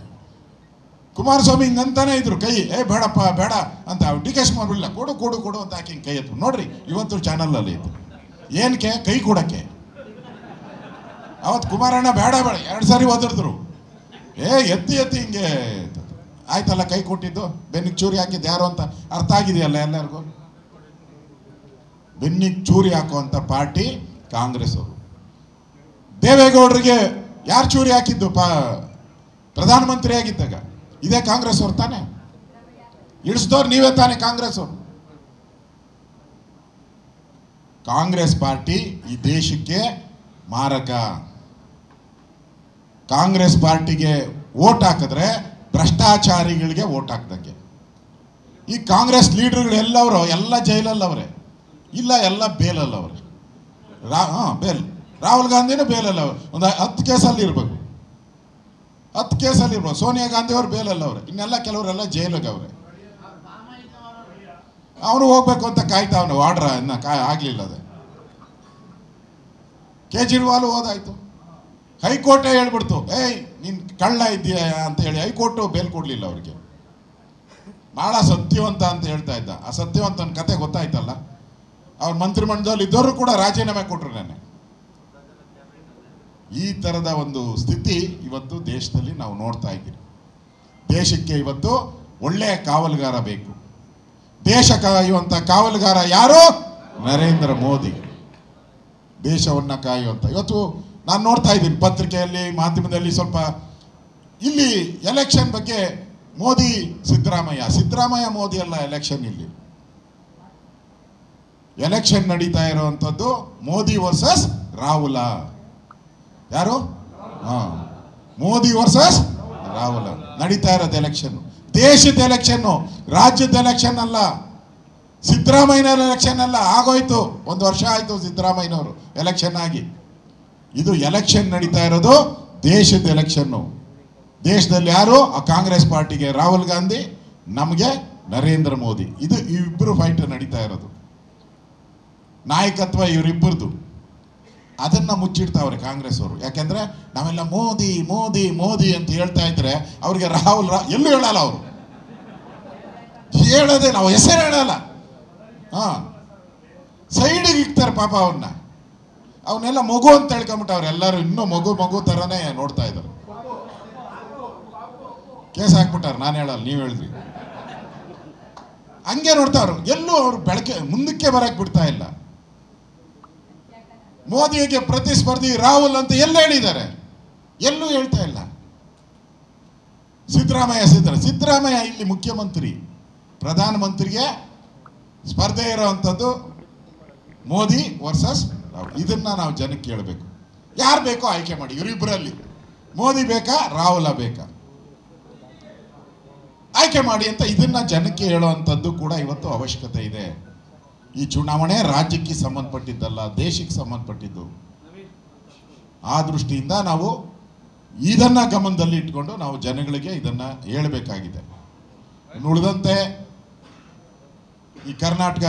ಕುಮಾರಸ್ವಾಮಿ ಹಿಂಗಂತಾನೆ ಇದ್ರು, ಕೈ ಬೇಡಪ್ಪ ಬೇಡ ಅಂತ. ಡಿ ಕೆ ಶಿವಕುಮಾರ್ ಇಲ್ಲ, ಕೊಡು ಕೊಡು ಕೊಡು ಅಂತ ಹಾಕಿ ಕೈ ಎತ್ತು ನೋಡ್ರಿ. ಇವತ್ತು ಚಾನಲಲ್ಲಿ ಇತ್ತು. ಏನಕ್ಕೆ? ಕೈ ಕೊಡಕ್ಕೆ. ಅವತ್ತು ಕುಮಾರಣ್ಣ ಬೇಡ ಬೇಡ 2 ಸಾರಿ ಒದರಿದ್ರು. ಎತ್ತಿ ಎತ್ತಿ ಹಿಂಗೆ ಆಯ್ತಲ್ಲ, ಕೈ ಕೊಟ್ಟಿದ್ದು ಬೆನ್ನಿಗೆ ಚೂರಿ ಹಾಕಿದ್ದು ಯಾರು ಅಂತ ಅರ್ಥ ಆಗಿದೆಯಲ್ಲ ಎಲ್ಲರಿಗೂ. ಬೆನ್ನಿಗೆ ಚೂರಿ ಹಾಕುವಂಥ ಪಾರ್ಟಿ ಕಾಂಗ್ರೆಸ್ ಅವರು. ದೇವೇಗೌಡರಿಗೆ ಯಾರು ಚೂರಿ ಹಾಕಿದ್ದು? ಪ್ರಧಾನಮಂತ್ರಿ ಆಗಿದ್ದಾಗ ಇದೇ ಕಾಂಗ್ರೆಸ್ ಅವ್ರು ತಾನೆ. ಇಳಿಸಿದವ್ರು ನೀವೇ ತಾನೆ ಕಾಂಗ್ರೆಸ್ ಅವರು. ಕಾಂಗ್ರೆಸ್ ಪಾರ್ಟಿ ಈ ದೇಶಕ್ಕೆ ಮಾರಕ. ಕಾಂಗ್ರೆಸ್ ಪಾರ್ಟಿಗೆ ವೋಟ್ ಹಾಕಿದ್ರೆ ಭ್ರಷ್ಟಾಚಾರಿಗಳಿಗೆ ವೋಟ್ ಹಾಕ್ದಂಗೆ. ಈ ಕಾಂಗ್ರೆಸ್ ಲೀಡರ್ಗಳು ಎಲ್ಲವರು ಎಲ್ಲ ಜೈಲಲ್ಲವ್ರೆ, ಇಲ್ಲ ಎಲ್ಲ ಬೇಲಲ್ಲವ್ರೆ. ಬೇಲ್. ರಾಹುಲ್ ಗಾಂಧಿನೂ ಬೇಲಲ್ಲವ್ರೆ. ಒಂದು 10 ಕೇಸಲ್ಲಿ ಇರ್ಬೇಕು, 10 ಕೇಸಲ್ಲಿ ಇರ್ಬೋದು. ಸೋನಿಯಾ ಗಾಂಧಿ ಅವರು ಬೇಲಲ್ಲವ್ರೆ. ಇನ್ನೆಲ್ಲ ಕೆಲವರೆಲ್ಲ ಜೈಲಿಗವ್ರೆ. ಅವನು ಹೋಗ್ಬೇಕು ಅಂತ ಕಾಯ್ತಾವನು. ಆರ್ಡ್ರ ಇನ್ನ ಆಗ್ಲಿಲ್ಲ. ಅದೇ ಕೇಜ್ರಿವಾಲ್ ಹೋದಾಯ್ತು. ಹೈಕೋರ್ಟೇ ಹೇಳ್ಬಿಡ್ತು, ನೀನ್ ಕಳ್ಳ ಇದೆಯಾ ಅಂತ ಹೇಳಿ ಹೈಕೋರ್ಟು ಬೇಲ್ ಕೊಡ್ಲಿಲ್ಲ ಅವ್ರಿಗೆ. ಬಹಳ ಸತ್ಯವಂತ ಅಂತ ಹೇಳ್ತಾ ಇದ್ದ. ಆ ಸತ್ಯವಂತನ ಕತೆ ಗೊತ್ತಾಯ್ತಲ್ಲ. ಅವ್ರ ಮಂತ್ರಿಮಂಡಲದಲ್ಲಿ ಇದ್ದವರು ಕೂಡ ರಾಜೀನಾಮೆ ಕೊಟ್ರು ನೆನ್ನೆ. ಈ ಥರದ ಒಂದು ಸ್ಥಿತಿ ಇವತ್ತು ದೇಶದಲ್ಲಿ ನಾವು ನೋಡ್ತಾ ಇದ್ದೀವಿ. ದೇಶಕ್ಕೆ ಇವತ್ತು ಒಳ್ಳೆಯ ಕಾವಲುಗಾರ ಬೇಕು. ದೇಶ ಕಾಯುವಂಥ ಕಾವಲುಗಾರ ಯಾರು? ನರೇಂದ್ರ ಮೋದಿ. ದೇಶವನ್ನು ಕಾಯುವಂಥ. ಇವತ್ತು ನಾನು ನೋಡ್ತಾ ಇದ್ದೀನಿ ಪತ್ರಿಕೆಯಲ್ಲಿ, ಮಾಧ್ಯಮದಲ್ಲಿ ಸ್ವಲ್ಪ ಇಲ್ಲಿ ಎಲೆಕ್ಷನ್ ಬಗ್ಗೆ ಮೋದಿ ಸಿದ್ದರಾಮಯ್ಯ ಮೋದಿ ಅಲ್ಲ ಎಲೆಕ್ಷನ್. ಇಲ್ಲಿ ಎಲೆಕ್ಷನ್ ನಡೀತಾ ಇರುವಂಥದ್ದು ಮೋದಿ ವರ್ಸಸ್ ರಾಹುಲ. ಯಾರು? ಮೋದಿ ವರ್ಸಸ್ ರಾಹುಲ ನಡೀತಾ ಇರೋದು ಎಲೆಕ್ಷನ್. ದೇಶದ ಎಲೆಕ್ಷನ್ನು, ರಾಜ್ಯದ ಎಲೆಕ್ಷನ್ ಅಲ್ಲ. ಸಿದ್ದರಾಮಯ್ಯನವರ ಎಲೆಕ್ಷನ್ ಅಲ್ಲ. ಆಗೋಯ್ತು, 1 ವರ್ಷ ಆಯ್ತು ಸಿದ್ದರಾಮಯ್ಯನವರು ಎಲೆಕ್ಷನ್ ಆಗಿ. ಇದು ಎಲೆಕ್ಷನ್ ನಡೀತಾ ಇರೋದು ದೇಶದ ಎಲೆಕ್ಷನ್ನು. ದೇಶದಲ್ಲಿ ಯಾರು? ಆ ಕಾಂಗ್ರೆಸ್ ಪಾರ್ಟಿಗೆ ರಾಹುಲ್ ಗಾಂಧಿ, ನಮಗೆ ನರೇಂದ್ರ ಮೋದಿ. ಇದು ಇಬ್ಬರು ಫೈಟ್ ನಡೀತಾ ಇರೋದು. ನಾಯಕತ್ವ ಇವರಿಬ್ಬರದು. ಅದನ್ನ ಮುಚ್ಚಿಡ್ತಾವ್ರೆ ಕಾಂಗ್ರೆಸ್ ಅವರು. ಯಾಕೆಂದ್ರೆ ನಾವೆಲ್ಲ ಮೋದಿ ಮೋದಿ ಮೋದಿ ಅಂತ ಹೇಳ್ತಾ ಇದ್ರೆ ಅವ್ರಿಗೆ ರಾಹುಲ್ ಎಲ್ಲೂ ಹೇಳಲ್ಲ. ಅವರು ಹೇಳೋದೇ ನಾವು ಹೆಸರು ಹೇಳಲ್ಲ. ಸೈಡಿಗೆ ಇಕ್ತಾರೆ ಪಾಪ ಅವ್ರನ್ನ. ಅವನ್ನೆಲ್ಲ ಮಗು ಅಂತ ಹೇಳ್ಕೊಂಬಿಟ್ಟವ್ರು ಎಲ್ಲರೂ. ಇನ್ನೂ ಮಗು ಥರನೇ ನೋಡ್ತಾ ಇದ್ದಾರೆ. ಕೇಸ್ ಹಾಕ್ಬಿಟ್ಟಾರೆ. ನಾನು ಹೇಳಲ್ಲ, ನೀವು ಹೇಳಿದ್ರಿ. ಹಂಗೆ ನೋಡ್ತಾವ್ರು. ಎಲ್ಲೂ ಅವ್ರು ಬೆಳಕೆ ಮುಂದಕ್ಕೆ ಬರಕ್ಕೆ ಬಿಡ್ತಾ ಇಲ್ಲ. ಮೋದಿಗೆ ಪ್ರತಿಸ್ಪರ್ಧಿ ರಾಹುಲ್ ಅಂತ ಎಲ್ಲ ಹೇಳಿದ್ದಾರೆ, ಎಲ್ಲೂ ಹೇಳ್ತಾ ಇಲ್ಲ. ಸಿದ್ದರಾಮಯ್ಯ ಇಲ್ಲಿ ಮುಖ್ಯಮಂತ್ರಿ, ಪ್ರಧಾನಮಂತ್ರಿಗೆ ಸ್ಪರ್ಧೆ ಇರೋವಂಥದ್ದು ಮೋದಿ ವರ್ಸಸ್ ರಾಹುಲ್. ಇದನ್ನ ನಾವು ಜನಕ್ಕೆ ಕೇಳಬೇಕು. ಯಾರು ಬೇಕೋ ಆಯ್ಕೆ ಮಾಡಿ. ಇವರಿಬ್ಬರಲ್ಲಿ ಮೋದಿ ಬೇಕಾ ರಾಹುಲ ಬೇಕಾ ಆಯ್ಕೆ ಮಾಡಿ ಅಂತ ಇದನ್ನ ಜನಕ್ಕೆ ಹೇಳುವಂಥದ್ದು ಕೂಡ ಇವತ್ತು ಅವಶ್ಯಕತೆ ಇದೆ. ಈ ಚುನಾವಣೆ ರಾಜ್ಯಕ್ಕೆ ಸಂಬಂಧಪಟ್ಟಿದ್ದಲ್ಲ, ದೇಶಕ್ಕೆ ಸಂಬಂಧಪಟ್ಟಿದ್ದು. ಆ ದೃಷ್ಟಿಯಿಂದ ನಾವು ಇದನ್ನ ಗಮನದಲ್ಲಿ ಇಟ್ಕೊಂಡು ನಾವು ಜನಗಳಿಗೆ ಇದನ್ನ ಹೇಳಬೇಕಾಗಿದೆ. ಉಳಿದಂತೆ ಈ ಕರ್ನಾಟಕ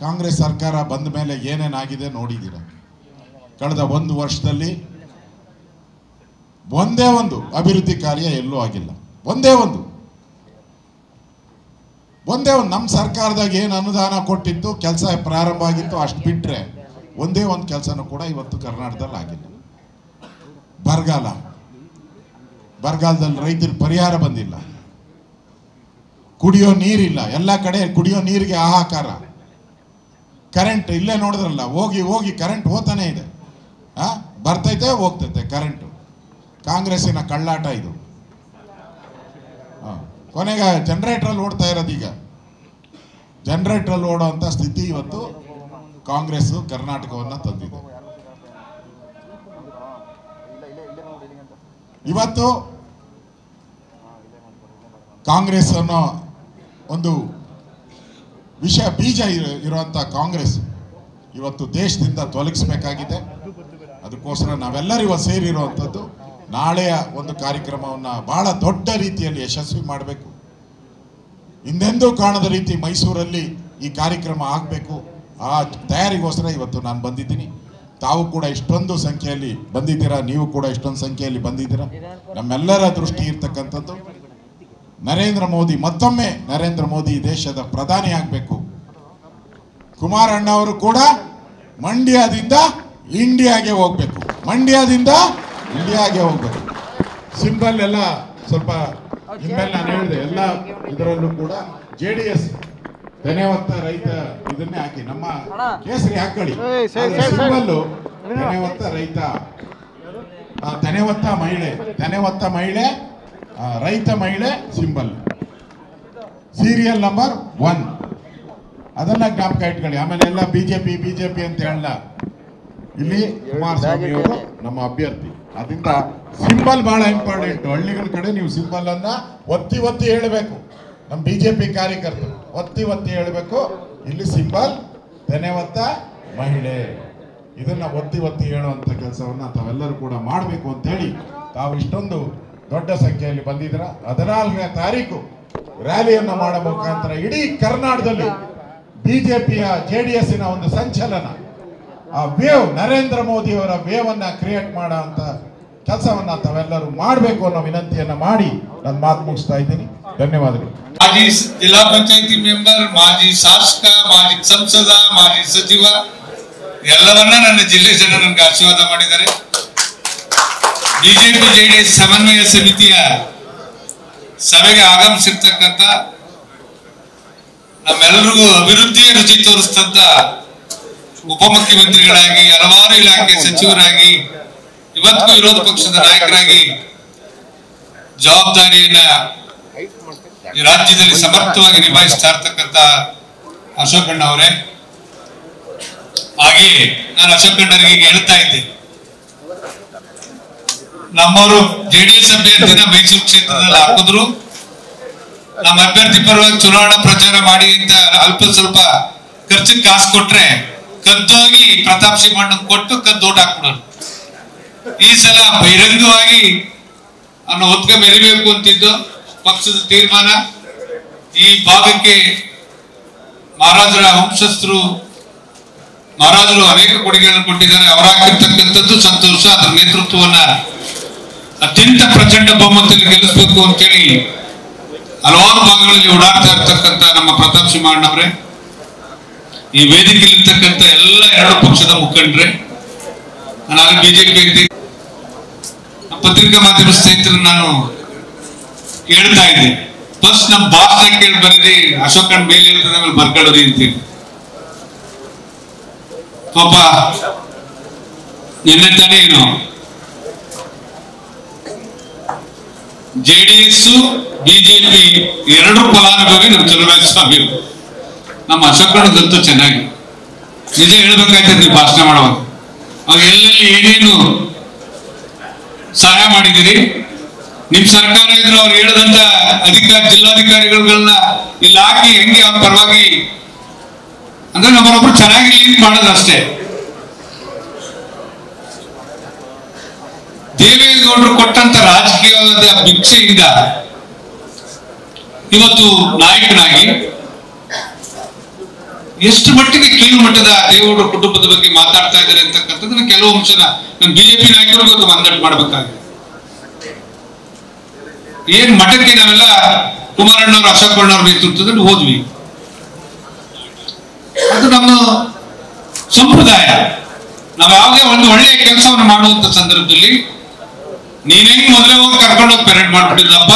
ಕಾಂಗ್ರೆಸ್ ಸರ್ಕಾರ ಬಂದ ಮೇಲೆ ಏನೇನಾಗಿದೆ ನೋಡಿದ್ದೀರ. ಕಳೆದ 1 ವರ್ಷದಲ್ಲಿ ಒಂದೇ ಒಂದು ಅಭಿವೃದ್ಧಿ ಕಾರ್ಯ ಎಲ್ಲೂ ಆಗಿಲ್ಲ. ಒಂದೇ ಒಂದು ನಮ್ಮ ಸರ್ಕಾರದಾಗ ಏನು ಅನುದಾನ ಕೊಟ್ಟಿತ್ತು, ಕೆಲಸ ಪ್ರಾರಂಭ ಆಗಿತ್ತು, ಅಷ್ಟು ಬಿಟ್ಟರೆ ಒಂದೇ ಒಂದು ಕೆಲಸನೂ ಕೂಡ ಇವತ್ತು ಕರ್ನಾಟಕದಲ್ಲಿ ಆಗಿಲ್ಲ. ಬರಗಾಲದಲ್ಲಿ ರೈತರ ಪರಿಹಾರ ಬಂದಿಲ್ಲ. ಕುಡಿಯೋ ನೀರಿಲ್ಲ. ಎಲ್ಲ ಕಡೆ ಕುಡಿಯೋ ನೀರಿಗೆ ಹಾಹಾಕಾರ. ಕರೆಂಟ್ ಇಲ್ಲೇ ನೋಡಿದ್ರಲ್ಲ, ಹೋಗಿ ಕರೆಂಟ್ ಹೋಗ್ತಾನೆ ಇದೆ. ಬರ್ತೈತೆ ಹೋಗ್ತೈತೆ ಕರೆಂಟು. ಕಾಂಗ್ರೆಸ್ಸಿನ ಕಳ್ಳಾಟ ಇದು. ಕೊನೆಗೆ ಜನರೇಟ್ರಲ್ಲಿ ಓಡ್ತಾ ಇರೋದು. ಈಗ ಜನರೇಟ್ರಲ್ಲಿ ಓಡೋವಂಥ ಸ್ಥಿತಿ ಇವತ್ತು ಕಾಂಗ್ರೆಸ್ ಕರ್ನಾಟಕವನ್ನು ತಂದಿದೆ. ಇವತ್ತು ಕಾಂಗ್ರೆಸ್ ಅನ್ನೋ ಒಂದು ಬೀಜ ಇರುವಂಥ ಕಾಂಗ್ರೆಸ್ ಇವತ್ತು ದೇಶದಿಂದ ತೊಲಗಿಸಬೇಕಾಗಿದೆ. ಅದಕ್ಕೋಸ್ಕರ ನಾವೆಲ್ಲರೂ ಇವತ್ತು ಸೇರಿರುವಂಥದ್ದು ನಾಳೆಯ ಒಂದು ಕಾರ್ಯಕ್ರಮವನ್ನು ಬಹಳ ದೊಡ್ಡ ರೀತಿಯಲ್ಲಿ ಯಶಸ್ವಿ ಮಾಡಬೇಕು. ಹಿಂದೆಂದೂ ಕಾಣದ ರೀತಿ ಮೈಸೂರಲ್ಲಿ ಈ ಕಾರ್ಯಕ್ರಮ ಆಗಬೇಕು. ಆ ತಯಾರಿಗೋಸ್ಕರ ಇವತ್ತು ನಾನು ಬಂದಿದ್ದೀನಿ. ತಾವು ಕೂಡ ಇಷ್ಟೊಂದು ಸಂಖ್ಯೆಯಲ್ಲಿ ಬಂದಿದ್ದೀರಾ, ನೀವು ಕೂಡ ಇಷ್ಟೊಂದು ಸಂಖ್ಯೆಯಲ್ಲಿ ಬಂದಿದ್ದೀರಾ. ನಮ್ಮೆಲ್ಲರ ದೃಷ್ಟಿ ಇರ್ತಕ್ಕಂಥದ್ದು ನರೇಂದ್ರ ಮೋದಿ, ಮತ್ತೊಮ್ಮೆ ನರೇಂದ್ರ ಮೋದಿ ದೇಶದ ಪ್ರಧಾನಿ ಆಗಬೇಕು. ಕುಮಾರಣ್ಣ ಅವರು ಕೂಡ ಮಂಡ್ಯದಿಂದ ಇಂಡಿಯಾಗೆ ಹೋಗ್ಬೇಕು, ಮಂಡ್ಯದಿಂದ ಇಂಡಿಯಾಗೆ ಹೋಗ್ಬೇಕು. ಸಿಂಬಲ್ ಎಲ್ಲ ಸ್ವಲ್ಪ ಇನ್ಮೇಲೆ ನಾನು ಹೇಳಿದೆ, ಎಲ್ಲ ಇದರಲ್ಲೂ ಕೂಡ JDS ತೆನೆವತ್ತ ರೈತ ಇದನ್ನೇ ಹಾಕಿ, ನಮ್ಮ ಕೇಸರಿ ಹಾಕೊಳ್ಳಿ, ಸಿಂಬಲ್ಲು ತೆನೆವತ್ತ ರೈತ, ತೆನೆವತ್ತ ಮಹಿಳೆ, ತೆನೆವತ್ತ ಮಹಿಳೆ, ರೈತ ಮಹಿಳೆ ಸಿಂಬಲ್, ಸೀರಿಯಲ್ ನಂಬರ್ 1 ಅದನ್ನ ಜ್ಞಾಪಕ ಇಟ್ಕೊಳ್ಳಿ. ಆಮೇಲೆ ಎಲ್ಲ ಬಿಜೆಪಿ ಅಂತ ಹೇಳಲ್ಲ, ಇಲ್ಲಿ ಕುಮಾರಸ್ವಾಮಿ ಅವರು ನಮ್ಮ ಅಭ್ಯರ್ಥಿ. ಅದರಿಂದ ಸಿಂಬಲ್ ಬಹಳ ಇಂಪಾರ್ಟೆಂಟ್. ಹಳ್ಳಿಗಳ ಕಡೆ ನೀವು ಸಿಂಬಲ್ ಅನ್ನ ಒತ್ತಿ ಒತ್ತಿ ಹೇಳಬೇಕು. ನಮ್ಮ ಬಿಜೆಪಿ ಕಾರ್ಯಕರ್ತರು ಒತ್ತಿ ಒತ್ತಿ ಹೇಳಬೇಕು, ಇಲ್ಲಿ ಸಿಂಬಲ್ ತೆನೆವತ್ತ ಮಹಿಳೆ, ಇದನ್ನ ಒತ್ತಿ ಒತ್ತಿ ಹೇಳುವಂತ ಕೆಲಸವನ್ನ ತಾವೆಲ್ಲರೂ ಕೂಡ ಮಾಡಬೇಕು ಅಂತ ಹೇಳಿ ತಾವು ಇಷ್ಟೊಂದು ದೊಡ್ಡ ಸಂಖ್ಯೆಯಲ್ಲಿ ಬಂದಿದ್ದೀರಾ. 14ನೇ ತಾರೀಕು ರ್ಯಾಲಿಯನ್ನು ಮಾಡೋ ಮುಖಾಂತರ ಇಡೀ ಕರ್ನಾಟಕದಲ್ಲಿ ಬಿಜೆಪಿಯ JDSನ ಒಂದು ಸಂಚಲನ, ಆ ವೇವ್, ನರೇಂದ್ರ ಮೋದಿ ಅವರ ವೇವ್ ಅನ್ನ ಕ್ರಿಯೇಟ್ ಮಾಡೋ ಅಂತ ಕೆಲಸವನ್ನ ತಾವೆಲ್ಲರೂ ಮಾಡಬೇಕು ಅನ್ನೋ ವಿನಂತಿಯನ್ನ ಮಾಡಿ ನನ್ನ ಮಾತು ಮುಗಿಸ್ತಾ ಇದ್ದೀನಿ. ಧನ್ಯವಾದಗಳು. ಮಾಜಿ ಜಿಲ್ಲಾ ಪಂಚಾಯತಿ ಮೆಂಬರ್, ಮಾಜಿ ಶಾಸಕ, ಮಾಜಿ ಸಂಸದ, ಮಾಜಿ ಸಚಿವ ಎಲ್ಲವನ್ನ ನನ್ನ ಜಿಲ್ಲೆ ಜನ ನನಗೆ ಆಶೀರ್ವಾದ ಮಾಡಿದ್ದಾರೆ. ಬಿಜೆಪಿ JDS ಸಮನ್ವಯ ಸಮಿತಿಯ ಸಭೆಗೆ ಆಗಮಿಸಿರ್ತಕ್ಕಂಥ ನಮ್ಮೆಲ್ಲರಿಗೂ ಅಭಿವೃದ್ಧಿಯ ರುಚಿ ತೋರಿಸ್ತಂತ ಉಪಮುಖ್ಯಮಂತ್ರಿಗಳಾಗಿ, ಹಲವಾರು ಇಲಾಖೆ ಸಚಿವರಾಗಿ, ಇವತ್ತಿಗೂ ವಿರೋಧ ಪಕ್ಷದ ನಾಯಕರಾಗಿ ಜವಾಬ್ದಾರಿಯನ್ನ ಈ ರಾಜ್ಯದಲ್ಲಿ ಸಮರ್ಥವಾಗಿ ನಿಭಾಯಿಸ್ತಾ ಇರ್ತಕ್ಕಂಥ ಅಶೋಕಣ್ಣ ಅವರೇ, ಹಾಗೆ ನಾನು ಅಶೋಕಣ್ಣರಿಗೆ ಹೇಳ್ತಾ ಇದ್ದೆ, ನಮ್ಮವರು JDS ಅಭ್ಯರ್ಥಿನ ಮೈಸೂರು ಕ್ಷೇತ್ರದಲ್ಲಿ ಹಾಕಿದ್ರು, ನಮ್ಮ ಅಭ್ಯರ್ಥಿ ಪರವಾಗಿ ಚುನಾವಣಾ ಪ್ರಚಾರ ಮಾಡಿ ಅಂತ ಅಲ್ಪ ಸ್ವಲ್ಪ ಖರ್ಚಿಗೆ ಕಾಸು ಕೊಟ್ರೆ ಕದ್ದೋಗಿ ಪ್ರತಾಪ್ ಸಿಂಹಣ್ಣ ಕೊಟ್ಟು ಕದ್ದು ಓಟ್ ಹಾಕ್ಬಿಡೋರು. ಈ ಸಲ ಬಹಿರಂಗವಾಗಿ ಅನ್ನೋ ಹೊತ್ಗೆ ಮೆರಿಬೇಕು ಅಂತಿದ್ದು ಪಕ್ಷದ ತೀರ್ಮಾನ. ಈ ಭಾಗಕ್ಕೆ ಮಹಾರಾಜರ ವಂಶಸ್ಥರು, ಮಹಾರಾಜರು ಅನೇಕ ಕೊಡುಗೆಗಳನ್ನು ಕೊಟ್ಟಿದ್ದಾರೆ, ಅವರಾಗಿರ್ತಕ್ಕಂಥದ್ದು ಸಂತೋಷ. ಅದರ ನೇತೃತ್ವವನ್ನ ಅತ್ಯಂತ ಪ್ರಚಂಡ ಬಹುಮತದಲ್ಲಿ ಗೆಲ್ಲಿಸಬೇಕು ಅಂತೇಳಿ ಹಲವಾರು ಭಾಗಗಳಲ್ಲಿ ಓಡಾಡ್ತಾ ಇರ್ತಕ್ಕಂಥ ನಮ್ಮ ಪ್ರತಾಪ್ ಸಿಂಹಣ್ಣವರೇ, ಈ ವೇದಿಕೆಯಲ್ಲಿರ್ತಕ್ಕಂಥ ಎಲ್ಲ ಎರಡು ಪಕ್ಷದ ಮುಖಂಡ್ರೆ, ನಾನು ಬಿಜೆಪಿ ಪತ್ರಿಕಾ ಮಾಧ್ಯಮ ಸ್ನೇಹಿತರು ನಾನು ಕೇಳ್ತಾ ಇದ್ದೆ, ಫಸ್ಟ್ ನಮ್ಮ ಭಾಷಣ ಕೇಳಿ ಬರೀರಿ, ಅಶೋಕಣ್ಣ ಮೇಲೆ ಇರ್ತದೆ ಆಮೇಲೆ ಬರ್ಕೊಳ್ಳೋರಿ ಅಂತೀನಿ. ಪಾಪ ನಿನ್ನೆ ತಾನೇ ಏನು JDS ಬಿಜೆಪಿ ಎರಡು ಫಲಾನುಭವಿ ನಮ್ಮ ಚಲುವರಾಯ ಸ್ವಾಮಿ, ನಮ್ಮ ಅಶೋಕಣ್ಣದಂತೂ ಚೆನ್ನಾಗಿ ನಿಜ ಹೇಳ್ಬೇಕಾಯ್ತದೆ. ನೀವು ಭಾಷಣ ಮಾಡುವಾಗ ಅವ್ರು ಎಲ್ಲೆಲ್ಲಿ ಏನೇನು ಸಹಾಯ ಮಾಡಿದಿರಿ, ನಿಮ್ ಸರ್ಕಾರ ಇದ್ರು ಅವ್ರು ಹೇಳದಂತ ಜಿಲ್ಲಾಧಿಕಾರಿಗಳನ್ನ ಇಲ್ಲಿ ಹಾಕಿ ಹೆಂಗೆ ಅವ್ರ ಪರವಾಗಿ ಅಂದ್ರೆ ನಮ್ಮನ್ನೊಬ್ರು ಚೆನ್ನಾಗಿ ಲೀಡ್ ಮಾಡೋದಷ್ಟೇ. ದೇವೇಗೌಡರು ಕೊಟ್ಟಂತ ರಾಜಕೀಯದ ಭಿಕ್ಷೆಯಿಂದ ಇವತ್ತು ನಾಯಕನಾಗಿ ಎಷ್ಟು ಮಟ್ಟಿಗೆ ಕೀಳು ಮಟ್ಟದ ದೇವೇಗೌಡರ ಕುಟುಂಬದ ಬಗ್ಗೆ ಮಾತಾಡ್ತಾ ಇದ್ದಾರೆ ಅಂತಕ್ಕಂಥದ್ದನ್ನ ಕೆಲವು ಅಂಶನ ನಮ್ಮ ಬಿಜೆಪಿ ನಾಯಕರು ಇವತ್ತು ಮಂದಟ್ ಮಾಡ್ಬೇಕಾಗಿದೆ. ಏನ್ ಮಠಕ್ಕೆ ನಾವೆಲ್ಲ ಕುಮಾರಣ್ಣವ್ರ ಅಶೋಕಣ್ಣವ್ರ ನೇತೃತ್ವದಲ್ಲಿ ಹೋದ್ವಿ, ಅದು ನಮ್ಮ ಸಂಪ್ರದಾಯ. ನಾವು ಯಾವುದೇ ಒಂದು ಒಳ್ಳೆಯ ಕೆಲಸವನ್ನು ಮಾಡುವಂತ ಸಂದರ್ಭದಲ್ಲಿ ನೀನ್ ಹೆಂಗ್ ಮೊದಲೇ ಹೋಗಿ ಕರ್ಕೊಂಡೋಗಿ ಪೆರೇಡ್ ಮಾಡ್ಬಿಟ್ಟಿದ್ದಪ್ಪ,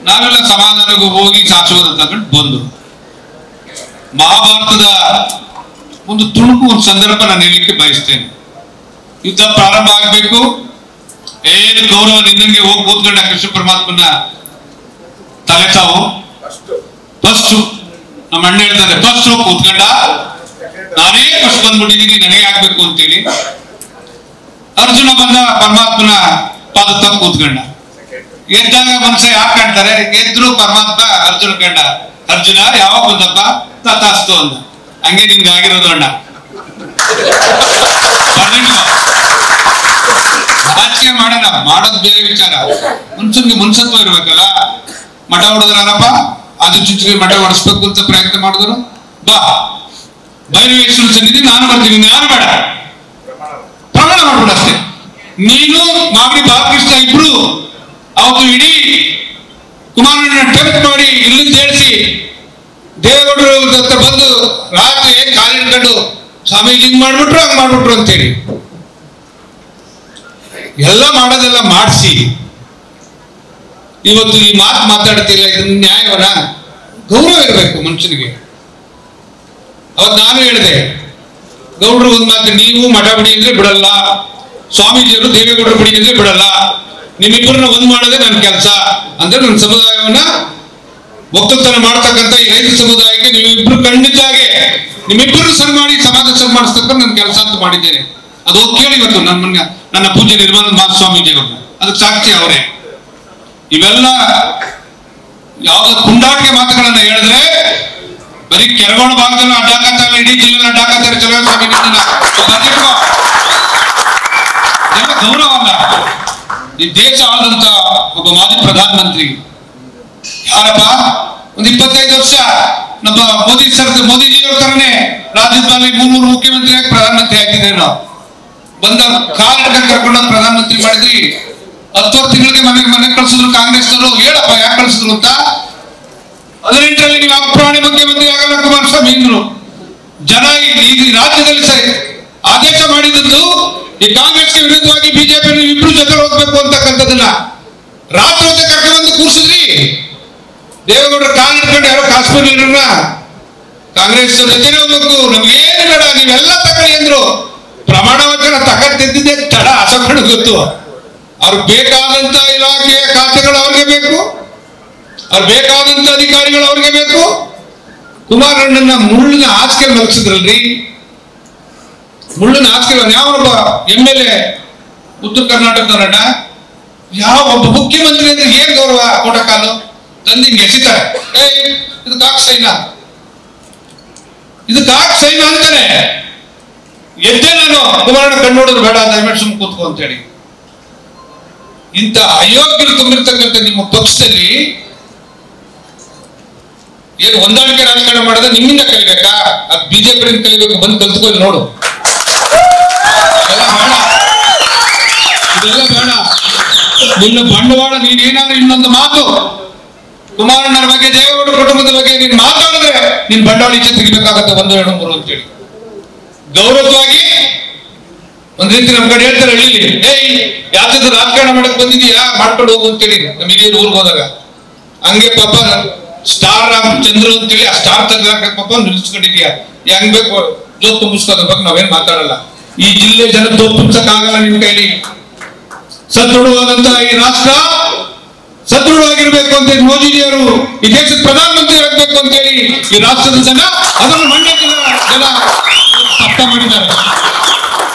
ನಾವೆಲ್ಲ ಸಮಾಧಾನಕ್ಕೆ ಹೋಗಿ ಆಶೀರ್ವಾದ ತಗೊಂಡು ಬಂದು ಮಹಾಭಾರತದ ಒಂದು ತುಣುಕು ಒಂದು ಸಂದರ್ಭ ನಾನು ಹೇಳಲಿಕ್ಕೆ ಬಯಸ್ತೇನೆ. ಯುದ್ಧ ಪ್ರಾರಂಭ ಆಗ್ಬೇಕು, ಏನು ಗೌರವ ನಿನ್ನಂಗೆ ಹೋಗಿ ಕೂತ್ಕೊಂಡ ಕೃಷ್ಣ ಪರಮಾತ್ಮನ ತಲೆ ತಾವು ಫಸ್ಟ್ ನಮ್ಮ ಅಣ್ಣ ಹೇಳ್ತಾರೆ, ಫಸ್ಟ್ ಹೋಗಿ ಕೂತ್ಕೊಂಡ, ನಾನೇ ಫಸ್ಟ್ ಬಂದ್ಬಿಟ್ಟಿದ್ದೀನಿ, ನನಗೆ ಆಗ್ಬೇಕು ಅಂತೇಳಿ. ಅರ್ಜುನ ಬಂದ ಪರಮಾತ್ಮನ ಪಾದ ತಪ್ಪು ಕೂತ್ಕೊಂಡ. ಎದ್ದಾಗ ಮನುಷ್ಯ ಯಾಕೆ ಕಾಣ್ತಾರೆ, ಎದ್ರು ಪರಮಾತ್ಮ ಅರ್ಜುನ ಕಂಡ, ಅರ್ಜುನ ಯಾವಾಗ ಬಂದಪ್ಪ, ತಥಾಸ್ತು ಅಂದ. ಹಂಗೆ ನಿಮ್ಗೆ ಆಗಿರೋದು ಅಣ್ಣ, ರಾಜಕೀಯ ಮಾಡೋಣ, ಮಾಡೋದು ಬೇರೆ ವಿಚಾರ. ಮನುಷ್ಯನ್ಗೆ ಮನುಷ್ಯತ್ವ ಇರ್ಬೇಕಲ್ಲ. ಮಠ ಹೊಡೆದ್ರಪ್ಪ, ಅದು ಚುಚ್ಚಿಗೆ ಮಠ ಹೊಡಿಸ್ಬೇಕು ಅಂತ ಪ್ರಯತ್ನ ಮಾಡಿದ್ರು, ಬಾ ಬೈರವೇಶ್ವರ ಸನ್ನಿಧಿ ನಾನು ಬರ್ತೀನಿ, ನಾನು ಬೇಡ, ಪ್ರಮಾಣ ಮಾಡ್ಬೇಡ ಅಷ್ಟೇ. ನೀನು ಮಾಗಡಿ ಬಾಲಕೃಷ್ಣ ಇಬ್ರು ಅವತ್ತು ಇಡೀ ಕುಮಾರಣ್ಣ ಟೆಂಪ್ಟ್ ಮಾಡಿ ಇಲ್ಲಿಂದ ಹೇಳಿಸಿ ದೇವೇಗೌಡರು ಹತ್ರ ಬಂದು ರಾತ್ರಿ ಕಾಲಿಟ್ಕೊಂಡು ಸ್ವಾಮೀಜಿ ಹಿಂಗ್ ಮಾಡ್ಬಿಟ್ರು ಹಂಗ್ ಮಾಡ್ಬಿಟ್ರು ಅಂತೇಳಿ ಎಲ್ಲ ಮಾಡೋದೆಲ್ಲ ಮಾಡಿಸಿ ಇವತ್ತು ಈ ಮಾತು ಮಾತಾಡ್ತಿಲ್ಲ. ಇದನ್ನ ನ್ಯಾಯವನ? ಗೌರವ ಇರಬೇಕು ಮನುಷ್ಯನಿಗೆ. ಅವತ್ತು ನಾನು ಹೇಳಿದೆ ಗೌಡ್ರು ಒಂದ್ ಮಾತು, ನೀವು ಮಠ ಬಿಡಿ ಅಂದ್ರೆ ಬಿಡಲ್ಲ, ಸ್ವಾಮೀಜಿಯವರು ದೇವೇಗೌಡರು ಬಿಡಿ ಅಂದ್ರೆ ಬಿಡಲ್ಲ, ನಿಮ್ಮಿಬ್ಬರನ್ನ ಒಂದ್ ಮಾಡೋದೇ ನನ್ನ ಕೆಲಸ ಅಂದ್ರೆ ನನ್ನ ಸಮುದಾಯವನ್ನ ಒಕ್ಕಲ್ತನ ಮಾಡ್ತಕ್ಕಂಥ ಈ ರೈತ ಸಮುದಾಯಕ್ಕೆ ನೀವಿಬ್ರು ಖಂಡಿತವಾಗಿ ನಿಮ್ಮಿಬ್ಬರು ಸನ್ಮಾಡಿ ಸಮಾಜ ಸನ್ಮಾನಿಸ್ತಕ್ಕಂಥ ನನ್ನ ಕೆಲಸ ಅಂತ ಮಾಡಿದ್ದೇನೆ. ಅದು ಕೇಳಿ ಇವತ್ತು ನನ್ನ ಪೂಜ್ಯ ನಿರ್ಮಲಾನಂದ ಸ್ವಾಮೀಜಿ ಅವ್ರನ್ನ, ಅದಕ್ಕೆ ಸಾಕ್ಷಿ ಅವರೇ. ಇವೆಲ್ಲ ಯಾವ್ದು ಪುಂಡಾಟಿಕೆ ಮಾತುಗಳನ್ನ ಹೇಳಿದ್ರೆ ಬರೀ ಕೆರಗೋಣ ಭಾಗದಲ್ಲೂ ಅಡ್ಡಾಕತ್ತಾರೆ, ಇಡೀ ಜಿಲ್ಲೆ ಅಡ್ಡಾಕತ್ತಾರೆ. ಚಲೋ ಸ್ವಾಮಿ ಎಲ್ಲ ಗೌರವ ಅಲ್ಲ. ಈ ದೇಶ ಆದಂತ ಒಬ್ಬ ಮಾಜಿ ಪ್ರಧಾನಮಂತ್ರಿ ಯಾರಪ್ಪ, ಒಂದು 25 ವರ್ಷ ನಮ್ಮ ಮೋದಿಜಿಯವ್ರ ತರನೇ ರಾಜಸ್ಥಾನದಲ್ಲಿ 3 ಮುಖ್ಯಮಂತ್ರಿಯಾಗಿ ಪ್ರಧಾನಮಂತ್ರಿ ಆಗಿದ್ದೇವೆ. ನಾವು ಬಂದ ಕಾಲಿಟ್ಟ ಕರ್ಕೊಂಡು ಪ್ರಧಾನಮಂತ್ರಿ ಮಾಡಿದ್ರಿ. 10 ತಿಂಗಳಿಗೆ ಮನೆ ಕಳ್ಸಿದ್ರು ಕಾಂಗ್ರೆಸ್ನವರು. ಹೇಳಪ್ಪ ಯಾಕೆ ಕಳ್ಸಿದ್ರು ಅಂತ. 18ರಲ್ಲಿ ನೀವು ಅಪ್ರಾಣಿ ಮುಖ್ಯಮಂತ್ರಿ ಆಗಲ್ಲ ಕುಮಾರಸ್ವಾಮಿ ಅಂದ್ರು. ಜನ ಈ ರಾಜ್ಯದಲ್ಲಿ ಆದೇಶ ಮಾಡಿದ್ದು ಈ ಕಾಂಗ್ರೆಸ್ಗೆ ವಿರುದ್ಧವಾಗಿ ಬಿಜೆಪಿ ಇಬ್ರು ಜೊತೆ ಹೋಗ್ಬೇಕು ಅಂತಕ್ಕಂಥದ್ದನ್ನ ರಾತ್ರಿ ಹೊತ್ತು ಕರ್ಕೊಂಡು ಕೂರ್ಸಿದ್ರಿ. ದೇವೇಗೌಡರು ಕಾಲಿಟ್ಕೊಂಡು ಯಾರೋ ಕಾಶ್ಮೀರ ಕಾಂಗ್ರೆಸ್ ಜೊತೆ ಹೋಗ್ಬೇಕು, ನಮ್ಗೇನು ಬೇಡ, ನೀವೆಲ್ಲ ತಗೊಳ್ಳಿ ಅಂದ್ರು. ಪ್ರಮಾಣ ವಚನ ತಗೊಂಡಿದ್ದಿದ್ದೇ ತಡ, ಅಸಕಣ ಗೊತ್ತು. ಅವ್ರಿಗೆ ಬೇಕಾದಂತ ಇಲಾಖೆಯ ಖಾತೆಗಳು ಅವ್ರಿಗೆ ಬೇಕು, ಅವ್ರಿಗೆ ಬೇಕಾದಂತ ಅಧಿಕಾರಿಗಳು ಅವ್ರಿಗೆ ಬೇಕು. ಕುಮಾರಣ್ಣನ ಮುಳ್ಳಿನ ಹಾಸಿಗೆ ಮಲಗಿಸಿದ್ರಲ್ರಿ, ಮುಳ್ಳಿನ ಹಾಸಿಗೆ. ಯಾವೊಬ್ಬ MLA ಉತ್ತರ ಕರ್ನಾಟಕದವರಣ್ಣ, ಯಾವ ಒಬ್ಬ ಮುಖ್ಯಮಂತ್ರಿ ಅಂದ್ರೆ ಏನ್ ಗೌರವ ಕೊಡಕಾಲು ತಂದಿಂಗ್ ಎಸಿತಾರೆ. ಇದು ಕಾಕ್ ಸೈನ, ಇದು ಕಾಕ್ ಸೈನ ಅಂತಾನೆ. ಎದ್ದೆ ನಾನು ಕುಮಾರಣ್ಣ ಕಣ್ಣೋಡಿದ್ರು ಬೇಡ, ದಯವಿಟ್ಟು ಸುಮ್ಮನೆ ಕೂತ್ಕೊ ಅಂತ ಹೇಳಿ. ಇಂಥ ಅಯೋಗ್ಯರು ತುಂಬಿರ್ತಕ್ಕಂಥ ನಿಮ್ಮ ಪಕ್ಷದಲ್ಲಿ ಏನು ಹೊಂದಾಣಿಕೆ ರಾಜಕಾರಣ ಮಾಡೋದ ನಿಮ್ಮಿಂದ ಕಲಿಬೇಕಾ? ಅದು ಬಿಜೆಪಿಯಿಂದ ಕಲಿಬೇಕು. ಬಂದು ಕಲ್ತ್ಕೊಂಡು ನೋಡು. ಇದೆಲ್ಲ ಬೇಡ. ನಿನ್ನ ಬಂಡವಾಳ ನೀನೇನಾದ್ರೂ ಇನ್ನೊಂದು ಮಾತು ಕುಮಾರಣ್ಣರ ಬಗ್ಗೆ, ದೇವೇಗೌಡ ಕುಟುಂಬದ ಬಗ್ಗೆ ನೀನ್ ಮಾತಾಡಿದ್ರೆ ನಿನ್ ಬಂಡವಾಳ ಈಚೆ ತೆಗಿಬೇಕಾಗತ್ತೆ. 1, 2, 3 ಅಂತೇಳಿ ಗೌರವವಾಗಿ ಒಂದ್ ರೀತಿ ನಮ್ ಕಡೆ ಹೇಳ್ತಾರೆ ಹಳ್ಳಿಲಿ, ಯಾವ್ದು ರಾಜಕಾರಣ ಮಾಡಕ್ ಬಂದಿದೀಯಾ ಮಾಡ್ಕೊಂಡು ಹೋಗು ಅಂತೇಳಿ ನಮ್ಮ ಹಿರಿಯರು ಊರಿಗೆ ಹೋದಾಗ. ಹಂಗೆ ಪಾಪ ಸ್ಟಾರ್ ಚಂದ್ರು ಅಂತೇಳಿ ಆ ಸ್ಟಾರ್ ತೆಗ್ದಾಕ ಪಾಪ ನಿಲ್ಸ್ಕೊಂಡಿದ್ಯಾ. ಹೆಂಗ್ ಬೇಕು ಜೋತ್ ತುಂಬಿಸ್ಕೋದ್ರ ಬಗ್ಗೆ ನಾವೇನ್ ಮಾತಾಡಲ್ಲ. ಈ ಜಿಲ್ಲೆ ಜನ ತುಂಬಿಸಕ್ ಆಗಲ್ಲ ನಿನ್ ಕೈಲಿ. ಸದೃಢವಾದಂತ ಈ ರಾಷ್ಟ್ರ ಸದೃಢವಾಗಿರ್ಬೇಕು ಅಂತ ಮೋದಿಜಿಯವರು ಈ ದೇಶದ ಪ್ರಧಾನಮಂತ್ರಿ ಆಗಬೇಕು ಅಂತೇಳಿ ಈ ರಾಷ್ಟ್ರದ ಜನ ಅದನ್ನು ಮಂಡ್ಯ ಜನ ಅರ್ಥ ಮಾಡಿದ್ದಾರೆ.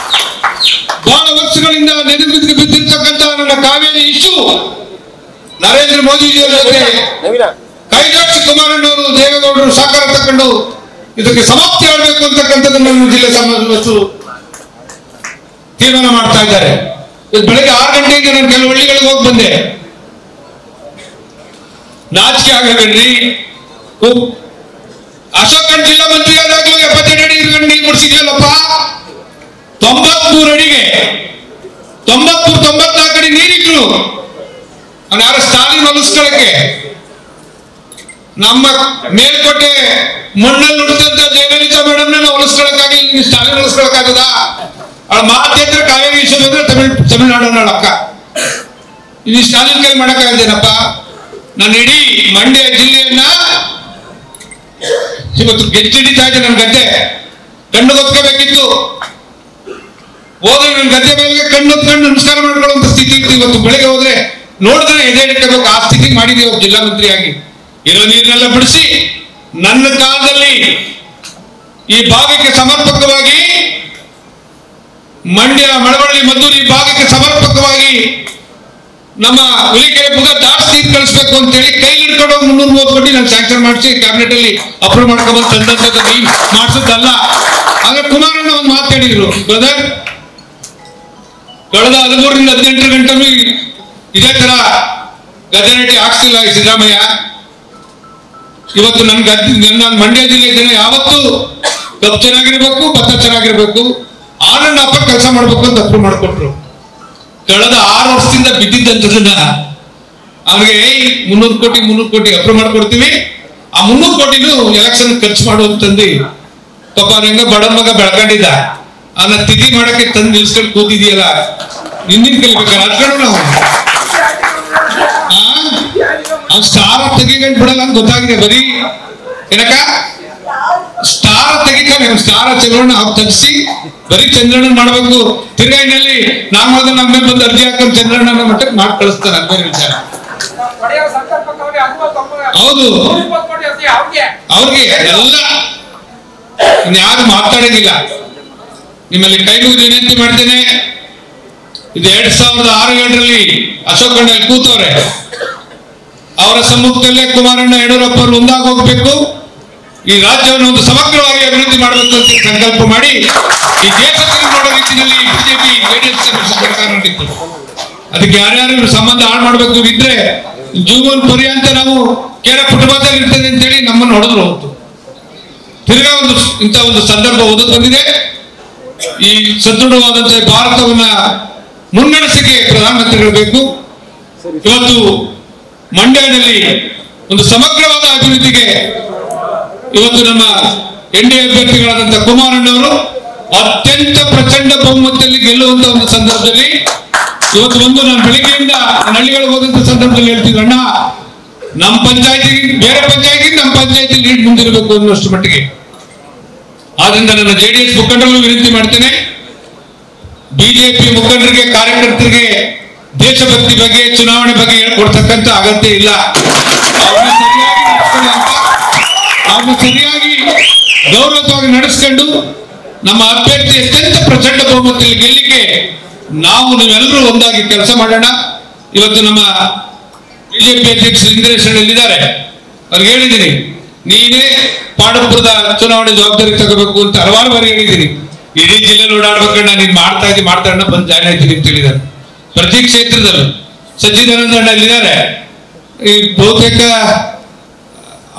ಬಹಳ ವರ್ಷಗಳಿಂದ ನೆನೆದು ಬಿದ್ದಿರ್ತಕ್ಕಂಥ ನನ್ನ ಕಾವೇರಿ ಇಶ್ಯೂ ನರೇಂದ್ರ ಮೋದಿಜಿಯವರ ಜೊತೆ ಕೈಜೋಡಿಸಿ ಕುಮಾರಣ್ಣವರು ದೇವೇಗೌಡರು ಸಹಕಾರ ತಕೊಂಡು ಇದಕ್ಕೆ ಸಮಾಪ್ತಿ ಆಗಬೇಕು ಅಂತಕ್ಕಂಥದ್ದನ್ನು ನಮ್ಮ ಜಿಲ್ಲೆ ಸಮಾಜದವರು ತೀರ್ಮಾನ ಮಾಡ್ತಾ ಇದ್ದಾರೆ. ಬೆಳಗ್ಗೆ 6 ಗಂಟೆಗೆ ನಾನು ಕೆಲವು ಹಳ್ಳಿಗಳಿಗೆ ಹೋಗಿ ಬಂದೆ. ನಾಚಿಕೆ ಆಗಬೇಡ್ರಿ. ಅಶೋಕನ್ ಜಿಲ್ಲಾ ಮಂತ್ರಿ ಆದಾಗ್ಲೂ 72 ಅಡಿ ನೀರು ಮುಡಿಸಿದ್ಯಲ್ಲಪ್ಪ. 93 ಅಡಿಗೆ 94 ಅಡಿ ನೀರಿದ್ರು. ಅವ್ನು ಯಾರ ಸ್ಟಾಲಿನ್ ಹೊಲಿಸ್ಕೊಳ್ಳಕ್ಕೆ ನಮ್ಮ ಮೇಲ್ಕೋಟೆ ಮಣ್ಣಲ್ಲಿ ಹುಟ್ಟಿದಂತ ಜಯಲಲಿತಾ ಮೇಡಮ್ ಹೊಲಿಸ್ಕೊಳಕ್ಕಾಗಿ ಸ್ಟಾಲಿನ್ ಹೊಲಿಸ್ಕೊಳಕ್ಕಾಗದ? ಅವಳ ಮಾತೇಂದ್ರ ಕಾವೇರಿ ವಿಷಯ ಅಂದ್ರೆ ತಮಿಳ್ನಾಡು ಅಕ್ಕ. ಇದು ಸ್ಟಾಲಿನ್ ಕೈ ಮಾಡಕ್ಕಾಗದೇನಪ್ಪ? ನಾನು ಇಡೀ ಮಂಡ್ಯ ಜಿಲ್ಲೆಯನ್ನ ಇವತ್ತು ಗೆಜ್ಜಿಡಿತಾ ಇದೆ. ನನ್ನ ಗದ್ದೆ ಕಣ್ಣು ಹೊತ್ಕೋಬೇಕಿತ್ತು. ಹೋದ್ರೆ ನನ್ನ ಗದ್ದೆ ಮೇಲೆ ಕಣ್ಣು ಹೊತ್ಕೊಂಡು ನಮಸ್ಕಾರ ಮಾಡ್ಕೊಳ್ಳುವಂತ ಸ್ಥಿತಿ ಇತ್ತು. ಇವತ್ತು ಬೆಳಗ್ಗೆ ಹೋದ್ರೆ ನೋಡಿದ್ರೆ ಎದೆ ಇಟ್ಕೋಬೇಕು, ಆ ಸ್ಥಿತಿಗೆ ಮಾಡಿದ್ದೀವಿ ಜಿಲ್ಲಾ ಮಂತ್ರಿಯಾಗಿ. ಇರೋ ನೀರನ್ನೆಲ್ಲ ಬಿಡಿಸಿ ನನ್ನ ಕಾಲದಲ್ಲಿ ಈ ಭಾಗಕ್ಕೆ ಸಮರ್ಪಕವಾಗಿ ಮಂಡ್ಯ, ಮಳವಳ್ಳಿ, ಮದ್ದೂರು ಈ ಭಾಗಕ್ಕೆ ಸಮರ್ಪಕವಾಗಿ ನಮ್ಮ ಹುಲಿಕೆರೆ ಬುಗ ದಾಟ್ಸ್ ನೀರು ಕಳಿಸ್ಬೇಕು ಅಂತೇಳಿ ಕೈ ಹಿಡ್ಕೊಂಡು 330 ಕೋಟಿ ನಾನು ಸ್ಯಾಂಕ್ಷನ್ ಮಾಡಿಸಿ ಕ್ಯಾಬಿನೆಟ್ ಅಲ್ಲಿ ಅಪ್ರೂವ್ ಮಾಡ್ಕೊಂಡು ತಂದಂತ ಮಾಡಿಸಿದ್ದಲ್ಲ. ಆದ್ರೆ ಕುಮಾರಣ್ಣ ಒಂದು ಮಾತಾಡಿದ್ರು, ಬ್ರದರ್ ಕಳೆದ 13ರಿಂದ 18 ಗಂಟೆ ಇದೇ ತರ ಗದ್ದೆನಟ್ಟಿ ಹಾಕ್ಸಿಲ್ಲ ಈ ಸಿದ್ದರಾಮಯ್ಯ. ಇವತ್ತು ನನ್ನ ಮಂಡ್ಯ ಜಿಲ್ಲೆ ಜನ ಯಾವತ್ತೂ ಕಬ್ಬು ಚೆನ್ನಾಗಿರ್ಬೇಕು, ಭತ್ತ ಚೆನ್ನಾಗಿರ್ಬೇಕು, ಆನಂದಪ್ಪ ಕೆಲಸ ಮಾಡ್ಬೇಕು ಅಂತ ಅಪ್ರೂವ್ ಮಾಡಿಕೊಟ್ರು. ಕಳೆದ 6 ವರ್ಷದಿಂದ ಬಿದ್ದಿದ್ದಂಥದನ್ನ ಅವ್ರಿಗೆ 300 ಕೋಟಿ ಅಪ್ರೂವ್ ಮಾಡ್ಕೊಡ್ತೀವಿ, ಆ 300 ಕೋಟಿನೂ ಎಲೆಕ್ಷನ್ ಖರ್ಚು ಮಾಡುವಂತಂದು ಪಾಪ ಹೆಂಗ ಬಡ ಮಗ ಬೆಳ್ಕೊಂಡಿದ್ದ, ಅವನ್ನ ತಿಥಿ ಮಾಡಕ್ಕೆ ತಂದು ನಿಲ್ಸ್ಕೊಂಡು ಕೂತಿದೆಯಲ್ಲ, ನಿನ್ನಿಂದ ಕಲಿಬೇಕಲ್ಲ ಅದ್ಕೊಂಡು ನಾವು ಅವ್ನು ಸ್ಟಾರ್ ತೆಗಿಕೊಂಡು ಬಿಡಲ್ಲ ಅಂತ ಗೊತ್ತಾಗಿದೆ. ಬರೀ ಏನಕ್ಕ ಸ್ಟಾರ್ ತೆಗಿತಾನೆ, ಸ್ಟಾರ್ ಚಂದ್ರಣ್ಣ ತೆಗಿಸಿ ಬರೀ ಚಂದ್ರಣ್ಣ ಮಾಡ್ಬೇಕು. ತಿರ್ಗಾಯಿನಲ್ಲಿ ನಾಮದ ನಮ್ಮೆ ಬಂದು ಅರ್ಜಿ ಹಾಕೊಂಡು ಚಂದ್ರಣ್ಣನ ಮಟ್ಟಕ್ಕೆ ಮಾಡಿ ಕಳಿಸ್ತಾನೆ. ಅದು ಬೇರೆ ವಿಚಾರ. ಹೌದು, ಅವ್ರಿಗೆ ಎಲ್ಲ ಇನ್ಯಾರು ಮಾತಾಡಂಗಿಲ್ಲ. ನಿಮ್ಮಲ್ಲಿ ಕೈ ಮುಗಿದು ವಿನಂತಿ ಮಾಡ್ತೇನೆ, ಇದು 2006-7ರಲ್ಲಿ ಅಶೋಕ್ ಅಣ್ಣ ಕೂತವ್ರೆ, ಅವರ ಸಮ್ಮುಖದಲ್ಲೇ ಕುಮಾರಣ್ಣ ಯಡಿಯೂರಪ್ಪ ಅವರು ಒಂದಾಗಿ ಹೋಗ್ಬೇಕು, ಈ ರಾಜ್ಯವನ್ನು ಒಂದು ಸಮಗ್ರವಾಗಿ ಅಭಿವೃದ್ಧಿ ಮಾಡಬೇಕು ಅಂತ ಸಂಕಲ್ಪ ಮಾಡಿ ಈ ದೇಶದಲ್ಲಿ ಮಾಡೋ ರೀತಿಯಲ್ಲಿ ಬಿಜೆಪಿ ಜೆಡಿಎಸ್ ಸರ್ಕಾರ ನಡೆಯಿತು. ಅದಕ್ಕೆ ಯಾರ್ಯಾರು ಸಂಬಂಧ ಹಾಳು ಮಾಡಬೇಕು ಇದ್ರೆ ಜೀವನ ಪರ್ಯಂತ ನಾವು ಕೇರ ಕುಟುಂಬದಲ್ಲಿ ಇರ್ತದೆ ಅಂತೇಳಿ ನಮ್ಮನ್ನು ಹೊಡೆದ್ರು. ಹೋಗ್ತು ತಿರ್ಗಾ ಇಂಥ ಒಂದು ಸಂದರ್ಭ ಒದಗಿ ಬಂದಿದೆ. ಈ ಸದೃಢವಾದಂತಹ ಭಾರತವನ್ನ ಮುನ್ನಡೆಸಿಕೆ ಪ್ರಧಾನಮಂತ್ರಿಗಳು ಬೇಕು. ಇವತ್ತು ಮಂಡ್ಯದಲ್ಲಿ ಒಂದು ಸಮಗ್ರವಾದ ಅಭಿವೃದ್ಧಿಗೆ ಇವತ್ತು ನಮ್ಮ ಎನ್ಡಿಎ ಅಭ್ಯರ್ಥಿಗಳಾದಂತಹ ಕುಮಾರಣ್ಣವರು ಅತ್ಯಂತ ಪ್ರಚಂಡ ಬಹುಮತದಲ್ಲಿ ಗೆಲ್ಲುವಂತ ಒಂದು ಸಂದರ್ಭದಲ್ಲಿ ಇವತ್ತು ನಾನು ಬೆಳಿಗ್ಗೆಯಿಂದ ಹಳ್ಳಿಗಳಿಗೆ ಹೋದಂತ ಸಂದರ್ಭದಲ್ಲಿ ಹೇಳ್ತಿದ್ರು, ಅಣ್ಣ ನಮ್ಮ ಪಂಚಾಯತಿ ಬೇರೆ ಪಂಚಾಯತಿ ನಮ್ಮ ಪಂಚಾಯತಿ ಲೀಡ್ ಮುಂದಿರಬೇಕು ಅನ್ನುವಷ್ಟು ಮಟ್ಟಿಗೆ. ಆದ್ರಿಂದ ನನ್ನ ಜೆಡಿಎಸ್ ಮುಖಂಡರು ವಿನಂತಿ ಮಾಡ್ತೇನೆ, ಬಿಜೆಪಿ ಮುಖಂಡರಿಗೆ ಕಾರ್ಯಕರ್ತರಿಗೆ ದೇಶಭಕ್ತಿ ಬಗ್ಗೆ ಚುನಾವಣೆ ಬಗ್ಗೆ ಹೇಳ್ಕೊಡ್ತಕ್ಕಂಥ ಅಗತ್ಯ ಇಲ್ಲ. ಅವ್ರನ್ನ ಸರಿಯಾಗಿ ಗೌರವವಾಗಿ ನಡೆಸ್ಕೊಂಡು ನಮ್ಮ ಅಭ್ಯರ್ಥಿ ಅತ್ಯಂತ ಪ್ರಚಂಡ ಬಹುಮತದಲ್ಲಿ ಗೆಲ್ಲಿಕ್ಕೆ ನೀವೆಲ್ಲರೂ ಒಂದಾಗಿ ಕೆಲಸ ಮಾಡೋಣ. ಇವತ್ತು ನಮ್ಮ ಬಿಜೆಪಿ ಅಧ್ಯಕ್ಷರು ಇಂದ್ರೇಶ್ ಇದ್ದಾರೆ, ಅವ್ರಿಗೆ ಹೇಳಿದ್ದೀನಿ, ನೀನೇ ಪಾಂಡವಪುರದ ಚುನಾವಣೆ ಜವಾಬ್ದಾರಿ ತಗೋಬೇಕು ಅಂತ ಹಲವಾರು ಬಾರಿ ಹೇಳಿದ್ದೀನಿ. ಇಡೀ ಜಿಲ್ಲೆ ಓಡಾಡ್ಬೇಕಣ್ಣ, ನೀನ್ ಮಾಡ್ತಾ ಬಂದು ಜಾಯ್ನ್ ಆಯ್ತೀನಿ ಅಂತ ಹೇಳಿದ್ದಾರೆ. ಪ್ರತಿ ಕ್ಷೇತ್ರದಲ್ಲೂ ಸಚ್ಚಿದಾನಂದ ಅಣ್ಣ ಇಲ್ಲಿದ್ದಾರೆ. ಈ ಬಹುತೇಕ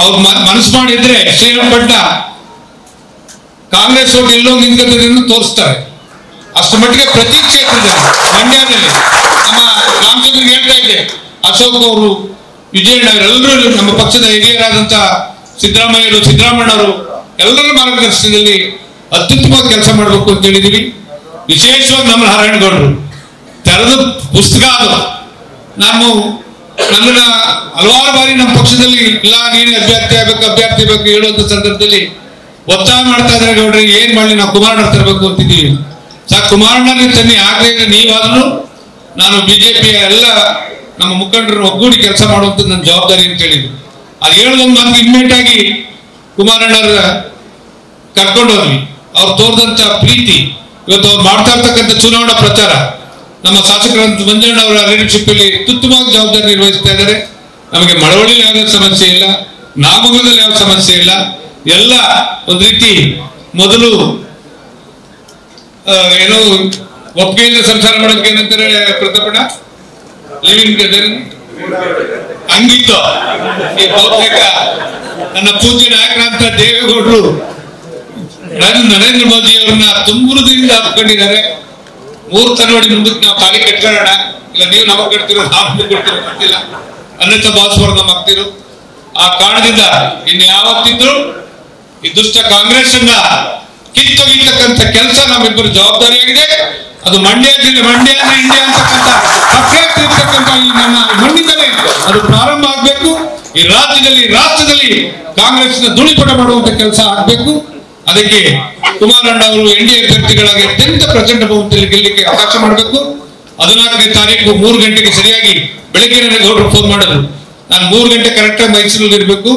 ಅವ್ರು ಮನಸ್ಸು ಮಾಡಿದ್ರೆ ಶ್ರೀರಂಗಪಟ್ಟಣ ಕಾಂಗ್ರೆಸ್ ಓಟ್ ಎಲ್ಲೋ ನಿಂತ್ಕೊಳ್ತದೆ ತೋರಿಸ್ತಾರೆ. ಅಷ್ಟು ಮಟ್ಟಿಗೆ ಪ್ರತಿ ಕ್ಷೇತ್ರದಲ್ಲಿ ಮಂಡ್ಯದಲ್ಲಿ ನಮ್ಮ ರಾಮಚಂದ್ರಗೆ ಹೇಳ್ತಾ ಇದ್ದೆ, ಅಶೋಕ್ ಅವರು, ವಿಜಯಣ್ಣ ಅವರೆಲ್ಲರೂ ನಮ್ಮ ಪಕ್ಷದ ಹಿರಿಯರಾದಂತ ಸಿದ್ದರಾಮಣ್ಣವರು ಎಲ್ಲರ ಮಾರ್ಗದರ್ಶನದಲ್ಲಿ ಅತ್ಯುತ್ತಮವಾಗಿ ಕೆಲಸ ಮಾಡಬೇಕು ಅಂತ ಹೇಳಿದೀವಿ. ವಿಶೇಷವಾಗಿ ನಮ್ಮ ನಾರಾಯಣಗೌಡರು ತೆರೆದ ಪುಸ್ತಕ ಅದು. ನನ್ನನ್ನ ಹಲವಾರು ಬಾರಿ ನಮ್ಮ ಪಕ್ಷದಲ್ಲಿ ಇಲ್ಲ ನೀನೇ ಅಭ್ಯರ್ಥಿ ಆಗ್ಬೇಕು ಹೇಳುವಂತ ಸಂದರ್ಭದಲ್ಲಿ ಒತ್ತಾಯ ಮಾಡ್ತಾ ಇದ್ದಾರೆ, ಗೌಡ್ರಿ ಏನ್ ಮಾಡಲಿ ನಾವು ಕುಮಾರಣ್ಣ ತರಬೇಕು ಅಂತಿದ್ದೀವಿ. ಕುಮಾರಣ್ಣನ ತನ್ನಿ ಆಗಲೇ ನೀವಾದ್ರೂ ನಾನು ಬಿಜೆಪಿಯ ಎಲ್ಲ ನಮ್ಮ ಮುಖಂಡರು ಒಗ್ಗೂಡಿ ಕೆಲಸ ಮಾಡುವಂತ ನನ್ನ ಜವಾಬ್ದಾರಿ ಅಂತ ಹೇಳಿದ್ರು. ಅದು ಹೇಳೋದೊಂದು ನಮ್ಗೆ ಇಮ್ಮಿಡಿಯೇಟ್ ಆಗಿ ಕುಮಾರಣ್ಣರ ಕರ್ಕೊಂಡು ಹೋದ್ವಿ. ಅವ್ರು ತೋರಿದಂತ ಪ್ರೀತಿ, ಇವತ್ತು ಅವ್ರು ಮಾಡ್ತಾ ಇರ್ತಕ್ಕಂಥ ಚುನಾವಣಾ ಪ್ರಚಾರ, ನಮ್ಮ ಶಾಸಕರಂತ ಮಂಜಣ್ಣ ಅವರ ಲೀಡರ್ಶಿಪ್ ಅಲ್ಲಿ ಅತ್ಯುತ್ತಮವಾಗಿ ಜವಾಬ್ದಾರಿ ನಿರ್ವಹಿಸ್ತಾ ಇದ್ದಾರೆ. ನಮಗೆ ಮಳವಳ್ಳಿಯಲ್ಲಿ ಯಾವುದೇ ಸಮಸ್ಯೆ ಇಲ್ಲ, ನಾಮಗಲದಲ್ಲಿ ಯಾವ ಸಮಸ್ಯೆ ಇಲ್ಲ. ಎಲ್ಲ ಒಂದು ರೀತಿ ಮೊದಲು ಏನೋ ಒಪ್ಪಿಗೆಯಿಂದ ಸಂಸಾರ ಮಾಡೋಕೆ ಏನಂತಾರೆ ಪ್ರತಾಪಣ್ಣ, ಲಿವಿಂಗ್ ಹಂಗಿತ್ತು. ಈ ಬಹುತೇಕ ನನ್ನ ಪೂಜ್ಯ ನಾಯಕರಂತ ದೇವೇಗೌಡರು ನರೇಂದ್ರ ಮೋದಿ ಅವರನ್ನ ತುಂಬುರದಿಂದ ಹಾಕೊಂಡಿದ್ದಾರೆ. ಮೂರ್ತ ನೋಡಿ ಮುಂದಕ್ಕೆ ನಾವು ಖಾಲಿ ಕಟ್ಕೊಳ್ಳೋಣ, ಇಲ್ಲ ನೀವು ನಮಗ್ ಕಟ್ತಿರೋ ನಾವು ಕೊಡ್ತಿರೋ ಗೊತ್ತಿಲ್ಲ, ಅನ್ನತ ಭಾಸ್ವರ್ ನಮ್ಮ ಆಗ್ತಿರೋ. ಆ ಕಾರಣದಿಂದ ಇನ್ನು ಯಾವತ್ತಿದ್ರು ಈ ದುಷ್ಟ ಕಾಂಗ್ರೆಸ್ ಅನ್ನ ಕಿತ್ತೊಗಿರ್ತಕ್ಕಂಥ ಕೆಲಸ ನಮ್ಮಿಬ್ಬರು ಜವಾಬ್ದಾರಿಯಾಗಿದೆ. ಅದು ಮಂಡ್ಯ ಜಿಲ್ಲೆ, ಮಂಡ್ಯ ಇಂಡಿಯಾ ಅಂತಕ್ಕಂಥ ಪಕ್ಷ ಈ ನಮ್ಮ ಮಣ್ಣಿಂದಲೇ ಅದು ಪ್ರಾರಂಭ ಆಗ್ಬೇಕು. ಈ ರಾಷ್ಟ್ರದಲ್ಲಿ ಕಾಂಗ್ರೆಸ್ನ ಧೂಳಿಪಟ ಮಾಡುವಂತ ಕೆಲಸ ಆಗ್ಬೇಕು. ಅದಕ್ಕೆ ಕುಮಾರಣ್ಣ ಅವರು ಎನ್ಡಿಎ ಅಭ್ಯರ್ಥಿಗಳಾಗಿ ಅತ್ಯಂತ ಪ್ರಚಂಡ ಬಹುಮತದಲ್ಲಿ ಗೆಲ್ಲಲಿಕ್ಕೆ ಅವಕಾಶ ಮಾಡಬೇಕು. 14ನೇ ತಾರೀಕು 3 ಗಂಟೆಗೆ ಸರಿಯಾಗಿ ಬೆಳಗ್ಗೆ ನನಗೆ ಗೌಡ್ರು ಫೋನ್ ಮಾಡಿದ್ರು, ನಾನು 3 ಗಂಟೆ ಕರೆಕ್ಟಾಗಿ ಮೈಸೂರಲ್ಲಿ ಇರಬೇಕು,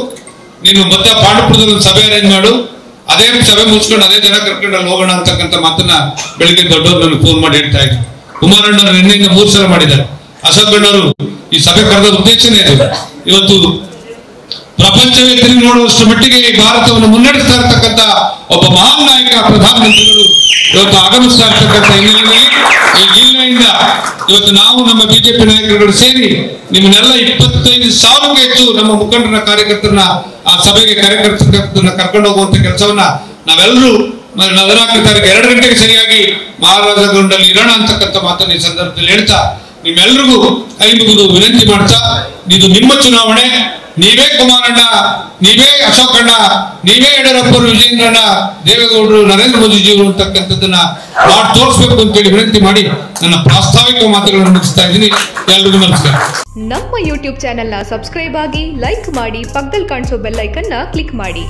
ನೀನು ಮತ್ತೆ ಪಾಂಡವಪುರದಲ್ಲಿ ಒಂದು ಸಭೆ ಅರೇಂಜ್ ಮಾಡು, ಅದೇ ಸಭೆ ಮುಗಿಸ್ಕೊಂಡು ಅದೇ ಜನ ಕರ್ಕೊಂಡು ಅಲ್ಲಿ ಹೋಗೋಣ ಅಂತಕ್ಕಂಥ ಮಾತನ್ನ ಬೆಳಿಗ್ಗೆ ದೊಡ್ಡವರು ನನಗೆ ಫೋನ್ ಮಾಡಿ ಹೇಳ್ತಾ ಇದ್ರು. ಕುಮಾರಣ್ಣವರು ನಿನ್ನೆಯಿಂದ 3 ಸಲ ಮಾಡಿದ್ದಾರೆ. ಅಶೋಕ್ ಅಣ್ಣವರು ಈ ಸಭೆ ಕರೆದ ಉದ್ದೇಶನೇ ಇದೆ. ಇವತ್ತು ಪ್ರಪಂಚವೇ ತಿರುಗಿ ನೋಡುವಷ್ಟು ಮಟ್ಟಿಗೆ ಈ ಭಾರತವನ್ನು ಮುನ್ನಡೆಸ್ತಾ ಇರ್ತಕ್ಕಂಥ ಒಬ್ಬ ಮಹಾನ್ ನಾಯಕ ಪ್ರಧಾನಮಂತ್ರಿಗಳು ಇವತ್ತು ಆಗಮಿಸ್ತಾ ಇರ್ತಕ್ಕಂಥ ಹಿನ್ನೆಲೆಯಲ್ಲಿ ಈ ಜಿಲ್ಲೆಯಿಂದ ಇವತ್ತು ನಾವು ನಮ್ಮ ಬಿಜೆಪಿ ನಾಯಕರುಗಳು ಸೇರಿ ನಿಮ್ಮನ್ನೆಲ್ಲ 25,000ಕ್ಕೂ ಹೆಚ್ಚು ನಮ್ಮ ಮುಖಂಡರ ಕಾರ್ಯಕರ್ತರನ್ನ ಆ ಸಭೆಗೆ ಕಾರ್ಯಕರ್ತರನ್ನ ಕರ್ಕೊಂಡು ಹೋಗುವಂತ ಕೆಲಸವನ್ನ ನಾವೆಲ್ಲರೂ 14ನೇ ತಾರೀಕು 2 ಗಂಟೆಗೆ ಸರಿಯಾಗಿ ಮಹಾರಾಜ ಗ್ರೌಂಡಲ್ಲಿ ಇರೋಣ ಅಂತಕ್ಕಂಥ ಮಾತನ್ನು ಈ ಸಂದರ್ಭದಲ್ಲಿ ಹೇಳ್ತಾ ನಿಮ್ಮೆಲ್ರಿಗೂ ಕೈ ಮುಗಿದು ವಿನಂತಿ ಮಾಡ್ತಾ, ಇದು ನಿಮ್ಮ ಚುನಾವಣೆ. ನೀವೇ ಕುಮಾರಣ್ಣ, ನೀವೇ ಅಶೋಕಣ್ಣ, ನೀವೇ ಯಡಿಯೂರಪ್ಪರು, ವಿಜಯೇಂದ್ರಣ್ಣ, ದೇವೇಗೌಡರು, ನರೇಂದ್ರ ಮೋದಿಜಿಯವರು ಅಂತಕ್ಕಂಥದ್ದನ್ನ ಮಾಡಿ ತೋರಿಸ್ಬೇಕು ಅಂತೇಳಿ ವಿನಂತಿ ಮಾಡಿ ನನ್ನ ಪ್ರಾಸ್ತಾವಿಕ ಮಾತುಗಳನ್ನು ಮುಗಿಸ್ತಾ ಇದ್ದೀನಿ. ಎಲ್ರಿಗೂ ನಮಸ್ಕಾರ. ನಮ್ಮ ಯೂಟ್ಯೂಬ್ ಚಾನೆಲ್ನ ಸಬ್ಸ್ಕ್ರೈಬ್ ಆಗಿ, ಲೈಕ್ ಮಾಡಿ, ಪಕ್ಕದಲ್ಲಿ ಕಾಣಿಸೋ ಬೆಲ್ ಐಕನ್ನ ಕ್ಲಿಕ್ ಮಾಡಿ.